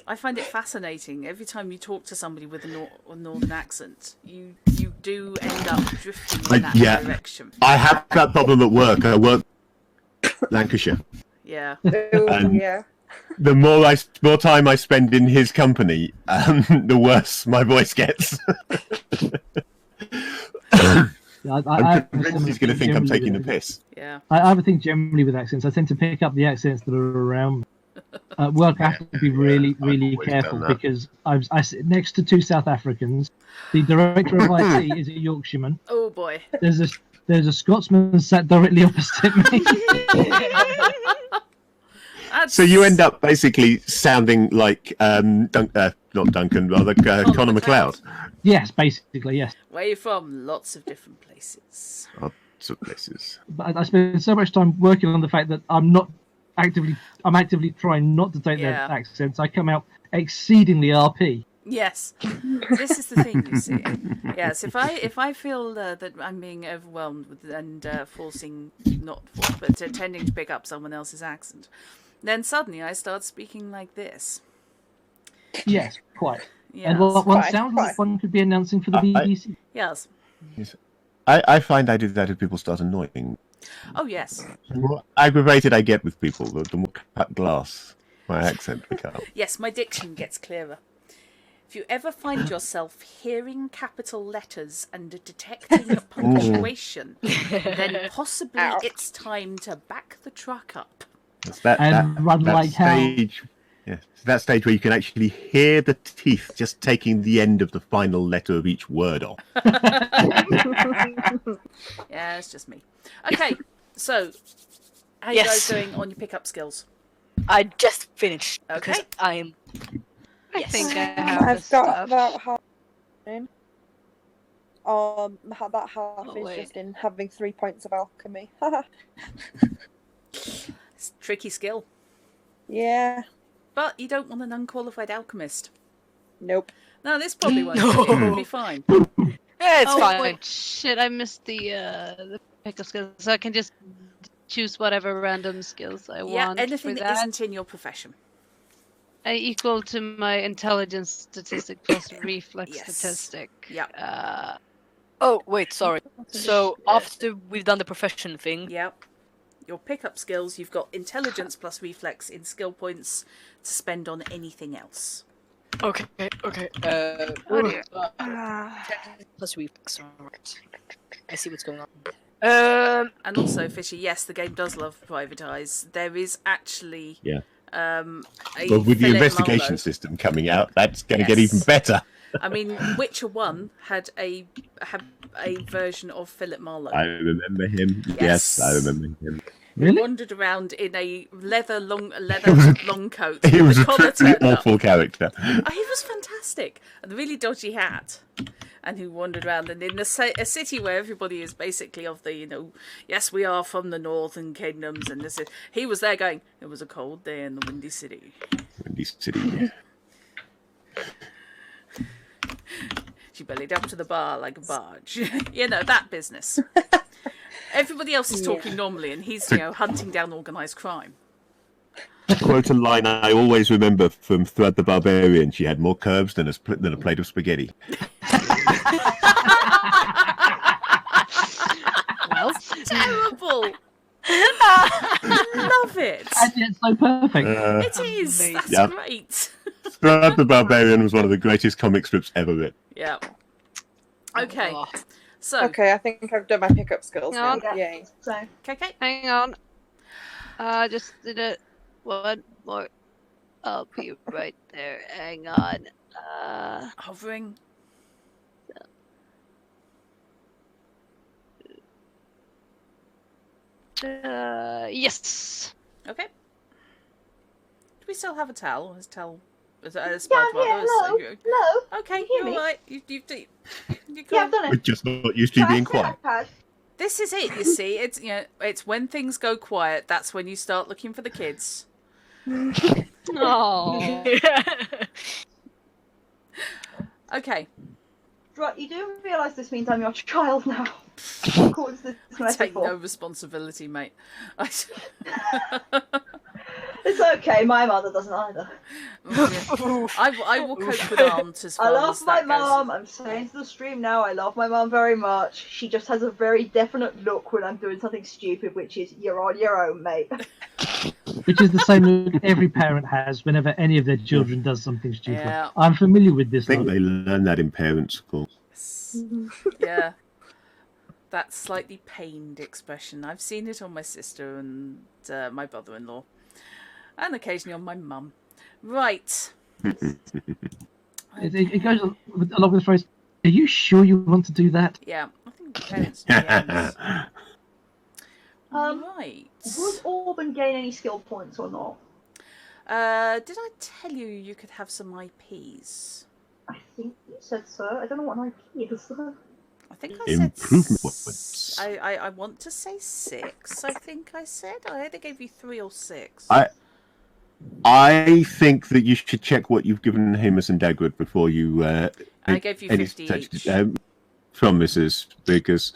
I find it fascinating. Every time you talk to somebody with a northern accent, you do end up drifting in that yeah. direction. I have that problem at work. I work Lancashire. Yeah. Ooh, And- yeah. The more time I spend in his company, the worse my voice gets. I I'm have a convinced similar he's going to thing think I'm generally taking the with- piss. Yeah. I have a thing generally with accents. I tend to pick up the accents that are around me. Work, I have to be really, I've really always careful done that. because I sit next to 2 South Africans. The director of IT is a Yorkshireman. Oh boy. There's a Scotsman sat directly opposite me. So you end up basically sounding like not Duncan, rather Connor McLeod. Yes, basically, yes. Where you from? Lots of different places. Lots of places. But I spend so much time working on the fact that I'm actively trying not to take their Yeah. accents. I come out exceedingly RP. Yes, this is the thing, you see. Yes, if I feel that I'm being overwhelmed with, and tending to pick up someone else's accent, then suddenly I start speaking like this. Yes, quite. Yes. And one Quite, sounds quite. like one could be announcing for the BBC. Yes. I find I do that if people start annoying. Oh, yes. The more aggravated I get with people, the more cut glass my accent becomes. Yes, my diction gets clearer. If you ever find yourself hearing capital letters and detecting a punctuation, then possibly Ow. it's time to back the truck up. It's that, And run like hell. stage. Yeah, it's that stage where you can actually hear the teeth just taking the end of the final letter of each word off. Yeah, it's just me. Okay, so how you Yes. guys doing on your pickup skills? I just finished because Okay. I'm. I Yes. think I have the I've got stuff. about half in. That half Oh, is wait. just in having 3 points of alchemy. It's a tricky skill. Yeah. But you don't want an unqualified alchemist. Nope. No, this probably won't. No. It'll be fine. Yeah, it's Oh, fine. wait, shit! I missed the pickup skills, so I can just choose whatever random skills I Yeah, want anything for that that. isn't in your profession. Equal to my intelligence statistic plus reflex Yes. statistic. Yeah. Oh, wait, sorry. So after we've done the profession thing, Yep. Your pickup skills, you've got intelligence plus reflex in skill points to spend on anything else. okay. Plus reflex. Alright. I see what's going on. And also, Fishy, yes, the game does love privatize. There is actually Yeah. a But with the Philip investigation Marlowe. system coming out, that's going to get Yes. even better. I mean, Witcher 1 had a version of Philip Marlowe. I remember him. Yes. Yes, I remember him. Really? Wandered around in a leather long coat. He with was the a collar truly turned up. awful character. Oh, he was fantastic. And the really dodgy hat. And who wandered around. And in a city where everybody is basically of the, yes, we are from the northern kingdoms. And this is, he was there going, it was a cold day in the Windy City. Windy City. She bellied up to the bar like a barge. That business. Everybody else is talking normally and he's, hunting down organised crime. Quote a line I always remember from Thrud the Barbarian. She had more curves than a plate of spaghetti. Well, Terrible. I love it. And yet so perfect. It is. That's Yeah. great. Thrud the Barbarian was one of the greatest comic strips ever written. Yeah. Okay. Oh. So, Okay, I think I've done my pickup skills now. No. Yay. So, okay. hang on. Just did it. One more. I'll be right there. Hang on. Hovering. Yes. Okay. Do we still have a towel? Is towel? Is it a yeah, spud I'm here. rather? Hello. Okay, hear you're me? right. You Yeah, cool. I've done We're it. just not used to you being quiet. This is it. You see, it's when things go quiet. That's when you start looking for the kids. Oh. Okay. Right, you do realise this means I'm your child now. According to this Take no metaphor. responsibility, mate. It's okay, my mother doesn't either. I will cope with Aunt as far I love as my that goes. mum. I'm saying to the stream now, I love my mum very much. She just has a very definite look when I'm doing something stupid, which is, you're on your own, mate. Which is the same look every parent has whenever any of their children does something stupid. Yeah. I'm familiar with I this think look. they learn that in parent school. Yeah. That slightly pained expression. I've seen it on my sister and my brother-in-law. And occasionally on my mum. Right. It goes along with the phrase, are you sure you want to do that? Yeah. I think parents do the ends. Right. Would Auburn gain any skill points or not? Did I tell you you could have some IPs? I think you said so. I don't know what an IP is. I think I said Improvement points. I want to say 6. I think I said I either gave you 3 or 6. I think that you should check what you've given Hamus and Dagwood before you. I gave you 50 each. promises, because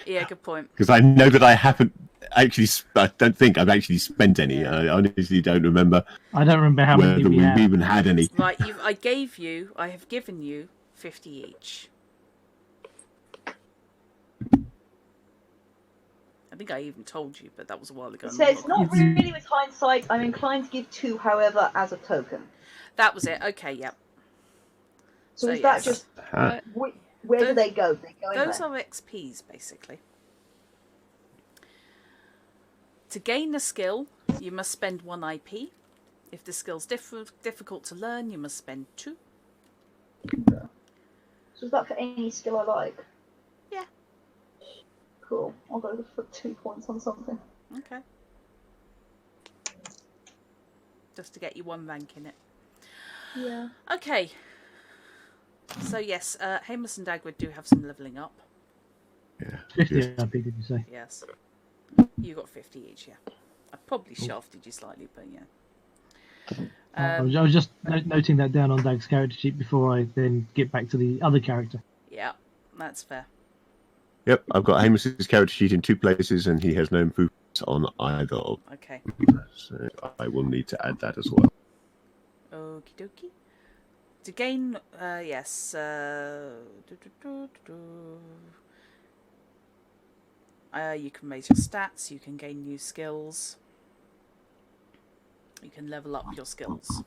Yeah, good point. Because I know that I haven't actually. I don't think I've actually spent any. I honestly don't remember I don't remember how many whether we we've have. even had any. Right, I have given you 50 each. I think I even told you, but that was a while ago. It says, not really with hindsight, I'm inclined to give 2, however, as a token. That was it. Okay, yep. So is yes. that just... Ah. Where do they go? They go in Those there. are XPs, basically. To gain a skill, you must spend 1 IP. If the skill's difficult to learn, you must spend 2. So is that for any skill I like? Yeah. Cool. I'll go for 2 points on something. Okay. Just to get you 1 rank in it. Yeah. Okay. So yes, Hamus and Dagwood do have some levelling up. Yeah. 50, I think, did you say? Yes. You got 50 each, yeah. I probably shafted you slightly, but yeah. I was just noting that down on Dag's character sheet before I then get back to the other character. Yeah, that's fair. Yep, I've got Hamus's character sheet in 2 places, and he has no improvements on either of them. Okay. So I will need to add that as well. Okie dokie. To gain, yes. You can raise your stats, you can gain new skills. You can level up your skills.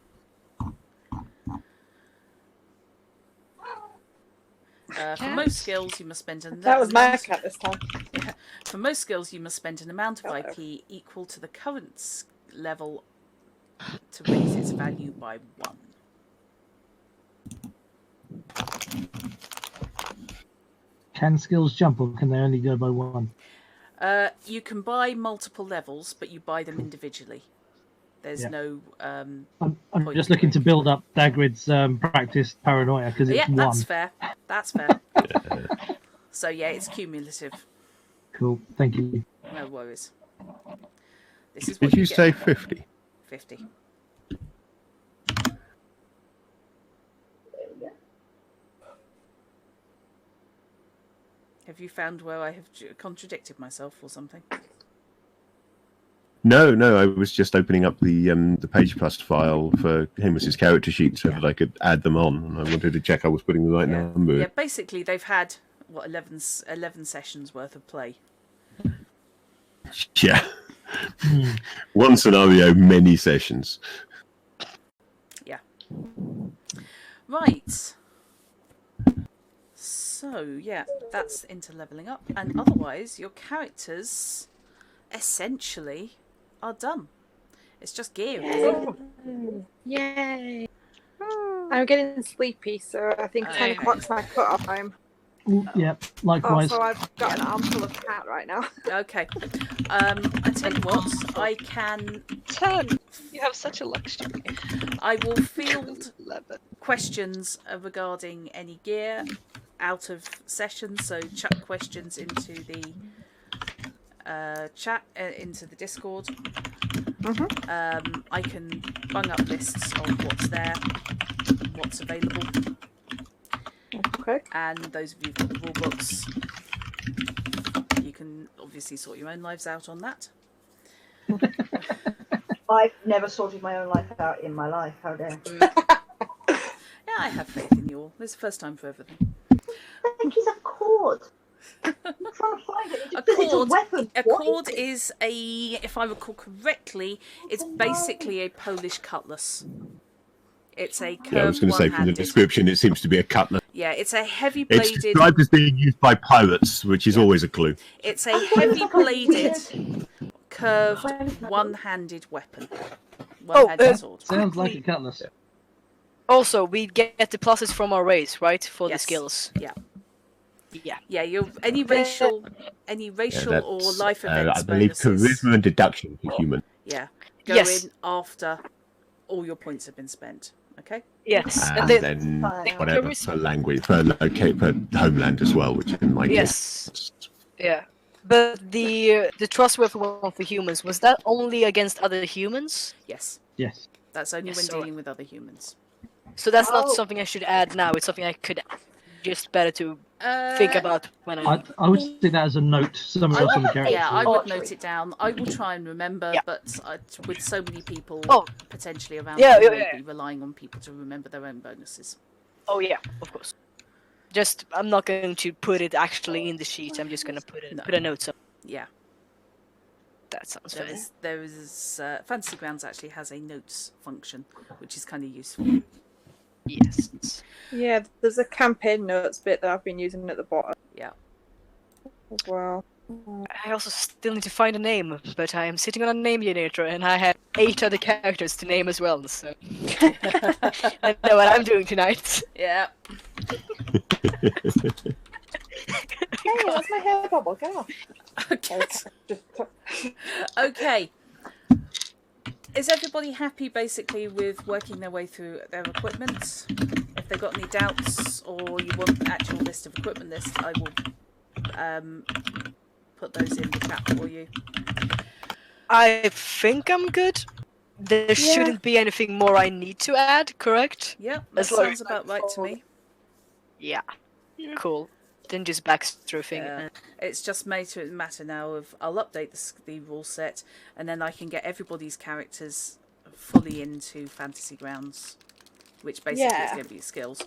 For most skills, you must spend an That was my cat this time. Yeah. For most skills, you must spend an amount of IP equal to the current level to raise its value by 1. Can skills jump, or can they only go by 1? You can buy multiple levels, but you buy them individually. There's no. I'm point just to looking it. to build up Dagrid's practice paranoia because it's Yeah, 1. that's fair. That's fair. So yeah, it's cumulative. Cool, thank you. No worries. This is what Did you get. say 50? 50. There we go. Have you found where I have contradicted myself or something? No, I was just opening up the Page Plus file for Hamus's character sheet so that I could add them on. And I wanted to check I was putting the right number. Yeah, basically they've had, what, 11 sessions worth of play. Yeah. One scenario, many sessions. Yeah. Right. So, yeah, that's into levelling up. And otherwise, your characters, essentially, are done. It's just gear, really. Yay! I'm getting sleepy, so I think 10 o'clock's my cut-off time. Ooh, yeah, likewise. So I've got an armful of cat right now. Okay. I tell you what, I can... 10! You have such a luxury. I will field 11. questions regarding any gear out of session, so chuck questions into the chat, into the Discord. I can bung up lists of what's there, what's available, Okay. and those of you who've got the rule books, you can obviously sort your own lives out on that. I've never sorted my own life out in my life. How dare? Yeah, I have faith in you all. It's the first time for everything. I think he's a cord. I'm trying to find it. It's a weapon. A What cord it? is a, if I recall correctly, it's basically a Polish cutlass. It's a curved Yeah, I was going to say from the one-handed. description, it seems to be a cutlass. Yeah, it's a heavy It's bladed. described as being used by pirates, which is always a clue. It's a heavy bladed, curved, one-handed weapon. One-handed sword. Sounds like a cutlass. Also, we get the pluses from our race, right? For the Yes. skills. Yeah. Yeah. Yeah, you're any racial Yeah, or that's, life events I believe bonuses. charisma and deduction for human. Yeah, go Yes. in after all your points have been spent. Okay. Yes. And the- then Fine. whatever charisma- for language, for homeland as well, which in my Yes. case. Yeah. But the trustworthy one for humans, was that only against other humans? Yes, Yes. that's only Yes, when sorry. dealing with other humans. So that's not Oh. something I should add now. It's something I could just better to think about when I would see that as a note. Something else on the character. Yeah, I would Archery. note it down. I will try and remember, Yeah. but with so many people Oh. potentially around, Yeah, I yeah, may yeah. be relying on people to remember their own bonuses. Oh yeah, of course. Just I'm not going to put it actually in the sheet. I'm just going to put a note. So Yeah, that sounds fair. there is Fantasy Grounds actually has a notes function, which is kind of useful. Yes. Yeah, there's a campaign notes bit that I've been using at the bottom Yeah. as well. I also still need to find a name, but I am sitting on a name generator, and I have 8 other characters to name as well. So I know what I'm doing tonight. Yeah. Hey, that's my hair bubble. Get off. Okay. Okay. Is everybody happy basically with working their way through their equipment? If they've got any doubts or you want an actual list of equipment list, I will put those in the chat for you. I think I'm good. There shouldn't be anything more I need to add, correct? Yeah, that As long sounds about right to me. Yeah. Cool. Then just backstrafing. Yeah. It's just made a matter now of I'll update the rule set and then I can get everybody's characters fully into Fantasy Grounds, which basically is going to be skills.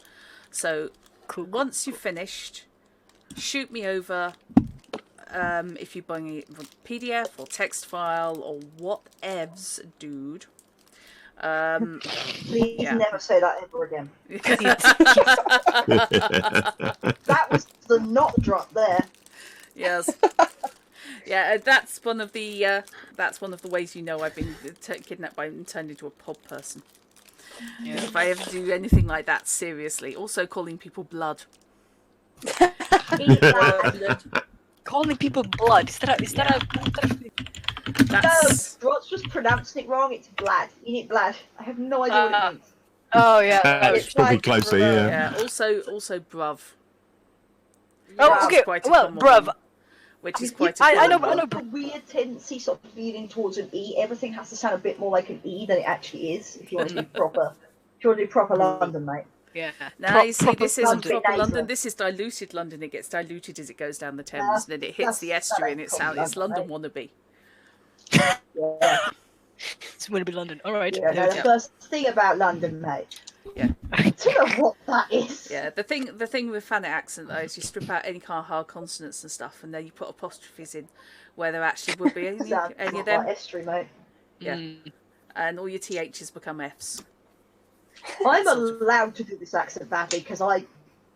So once you've finished, shoot me over if you buy a PDF or text file or whatevs, dude. Please never say that ever again. That was the not drop there. Yes. Yeah, that's one of the ways you know I've been kidnapped by and turned into a pod person. Yeah. If I ever do anything like that, seriously. Also calling people blood. Eat blood. Calling people blood. Is that a That's... No, Rod's just pronouncing it wrong. It's Blad. You need Blad. I have no idea what it means. Oh yeah. It's probably closer, yeah. Yeah. Also, bruv. Oh, Which is okay. quite a Well, common bruv. one, which is quite. I know. The weird tendency sort of leaning towards an E. Everything has to sound a bit more like an E than it actually is. If you want to do proper, London, mate. Yeah. Now you see, this isn't London. proper London. This is diluted London. It gets diluted as it goes down the Thames, and then it hits the estuary, and it's London wannabe. Yeah. It's going to be London. All right. Yeah, no, the first thing about London, mate. Yeah. Do you know what that is? Yeah. The thing with phonetic accent though is you strip out any kind of hard consonants and stuff, and then you put apostrophes in where there actually would be any of them. Like estuary, mate. Yeah. And all your THs become Fs. I'm allowed to do this accent badly because I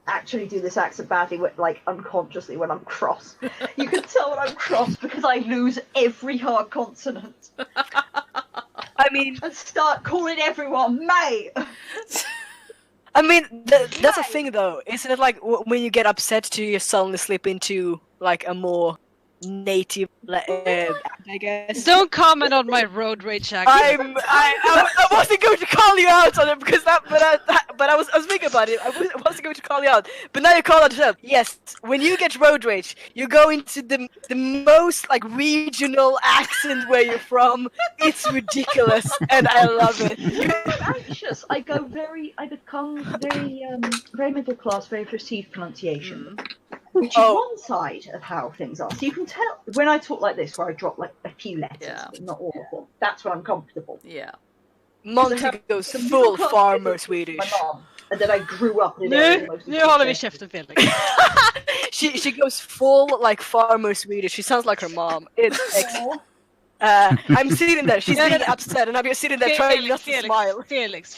actually do this accent badly, like unconsciously when I'm cross. You can tell when I'm cross because I lose every hard consonant. I mean, and start calling everyone mate. I mean, that's a thing though, isn't it? Like when you get upset, do you suddenly slip into like a more native, I guess? Don't comment on my road rage accent. I wasn't going to call you out on it because but I was thinking about it. I wasn't going to call you out, but now you call out yourself. Yes, when you get road rage, you go into the most like regional accent where you're from. It's ridiculous, and I love it. I'm anxious. I become very middle class, very prestige pronunciation. Which is one side of how things are. So you can tell when I talk like this, where I drop like a few letters, but not all of them. That's when I'm comfortable. Yeah. Monty goes full farmer Swedish. My mom, and then I grew up in Nu håller vi käften, Felix. She goes full like farmer Swedish. She sounds like her mom. It's excellent. I'm sitting there. She's being upset, and I'm just sitting there trying not to smile. Felix.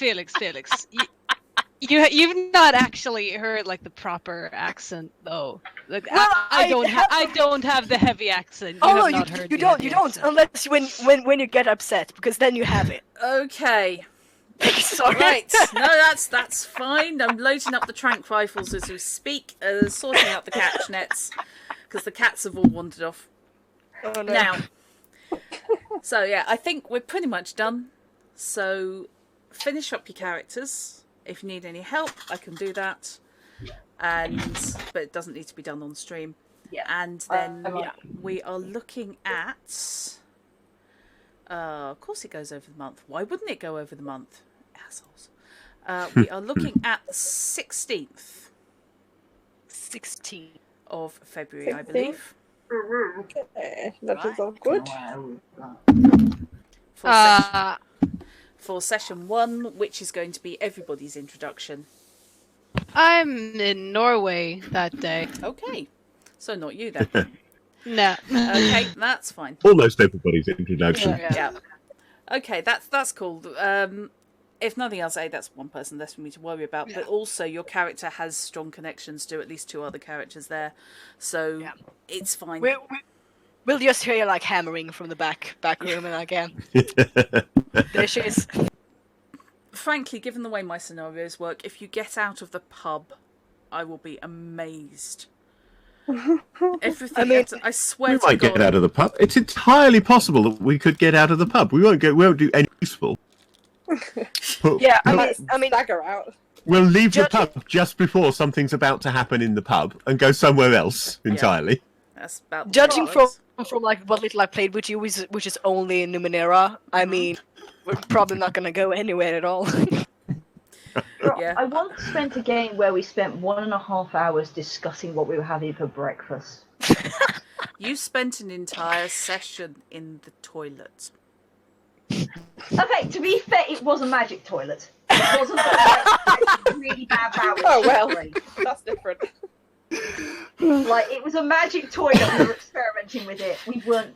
You've not actually heard like the proper accent though. Like, Well, I don't have the heavy accent. You don't unless when you get upset, because then you have it. Okay. Sorry. Right. No, that's fine. I'm loading up the trank rifles as we speak, sorting out the catch nets because the cats have all wandered off. Oh, no. Now. So yeah, I think we're pretty much done. So finish up your characters. If you need any help, I can do that. But it doesn't need to be done on stream. Yeah. And then we are looking at. Of course, it goes over the month. Why wouldn't it go over the month? Assholes. We are looking at the 16th. 16th of February, I 16th. believe. Okay, that is all good. For session 1, which is going to be everybody's introduction. I'm in Norway that day. Okay, so not you then. No. Okay, that's fine. Almost everybody's introduction. Yeah. Okay, that's cool. If nothing else, that's one person less for me to worry about. But also, your character has strong connections to at least 2 other characters there, so it's fine. We'll just hear you like hammering from the back room, and again, there she is. Frankly, given the way my scenarios work, if you get out of the pub, I will be amazed. Everything. I swear We to might God. get out of the pub. It's entirely possible that we could get out of the pub. We won't do any useful. Yeah, I mean, Stagger out. We'll leave the pub just before something's about to happen in the pub and go somewhere else entirely. That's about judging right. from like what little I played with you, which is only in Numenera, I mean, we're probably not gonna go anywhere at all. Yeah. I once spent a game where we spent 1.5 hours discussing what we were having for breakfast. You spent an entire session in the toilet. Okay, to be fair, it was a magic toilet. It wasn't like really bad bowel. Oh well, that's different. Like, it was a magic toilet. We were experimenting with it.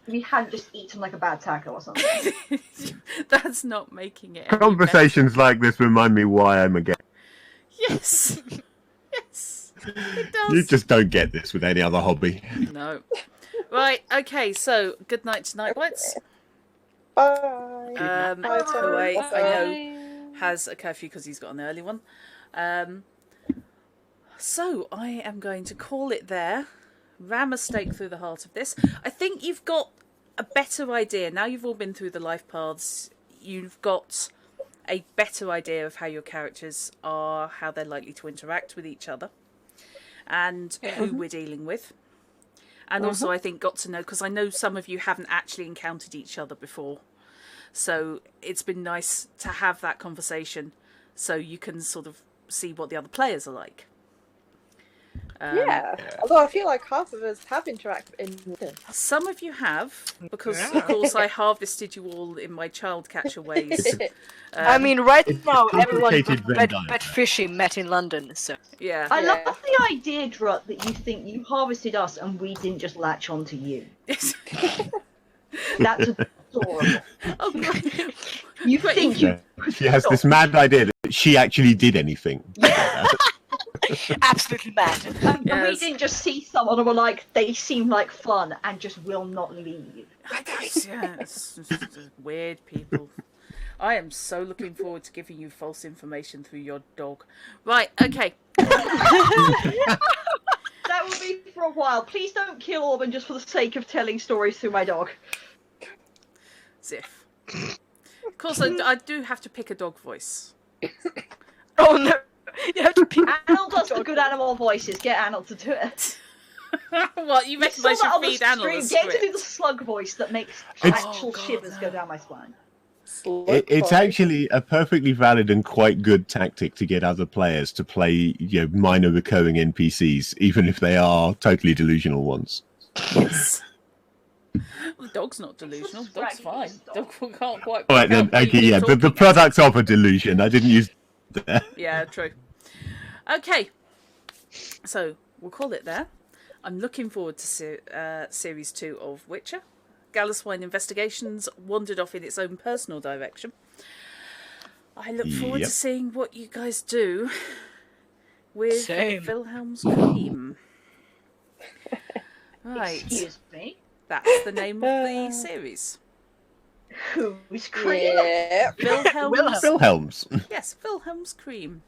We hadn't just eaten like a bad taco or something. That's not making it. Any Conversations like this remind me why I'm a gay. better. Yes. Yes. It does. You just don't get this with any other hobby. No. Right. Okay. So, good night to Nightbites. Bye. Bye, Who I Bye. know has a curfew because he's got an early one. So I am going to call it there. Ram a stake through the heart of this. I think you've got a better idea. Now you've all been through the life paths, you've got a better idea of how your characters are, how they're likely to interact with each other, and who we're dealing with. And also I think got to know, because I know some of you haven't actually encountered each other before. So it's been nice to have that conversation so you can sort of see what the other players are like. Although I feel like half of us have interacted in Some of you have, because of course I harvested you all in my child catcher ways. I mean, right now everyone complicated Venn but diagram. Fishy met in London, so Yeah. I love the idea, Drut, that you think you harvested us and we didn't just latch onto you. That's adorable. Oh, great. You think you... She has this mad idea that she actually did anything. absolutely mad. And we Yes. didn't just see someone and were like, they seem like fun and just will not leave. Yes. Weird people. I am so looking forward to giving you false information through your dog. Right, okay. That will be for a while. Please don't kill Orban just for the sake of telling stories through my dog. Ziff. Of course, I do have to pick a dog voice. Oh no! You have to pick. Anil does the good animal voices. Get Anil to do it. What, you reckon Saw I that on should the feed Anna the stream. Get to do the script? slug voice that makes It's- actual shivers go down my spine. It's actually a perfectly valid and quite good tactic to get other players to play, minor recurring NPCs, even if they are totally delusional ones. Yes. Well, the dog's not delusional. The dog's fine. Dog can't quite. All right, then. can't Okay, be yeah, the talking. product of a delusion. I didn't use there. Yeah, true. Okay, so we'll call it there. I'm looking forward to Series 2 of Witcher. Gallaswine Investigations wandered off in its own personal direction. I look forward to Yep. seeing what you guys do with Same. Wilhelm's Cream. Right, Excuse me. that's the name of the series. Who's cream? Yeah. Wilhelm's. Wilhelms. Yes, Wilhelm's Cream.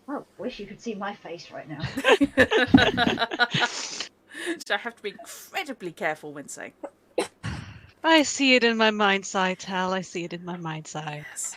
I wish you could see my face right now. So I have to be incredibly careful when saying. I see it in my mind's eye, Tal. I see it in my mind's eye. Yes.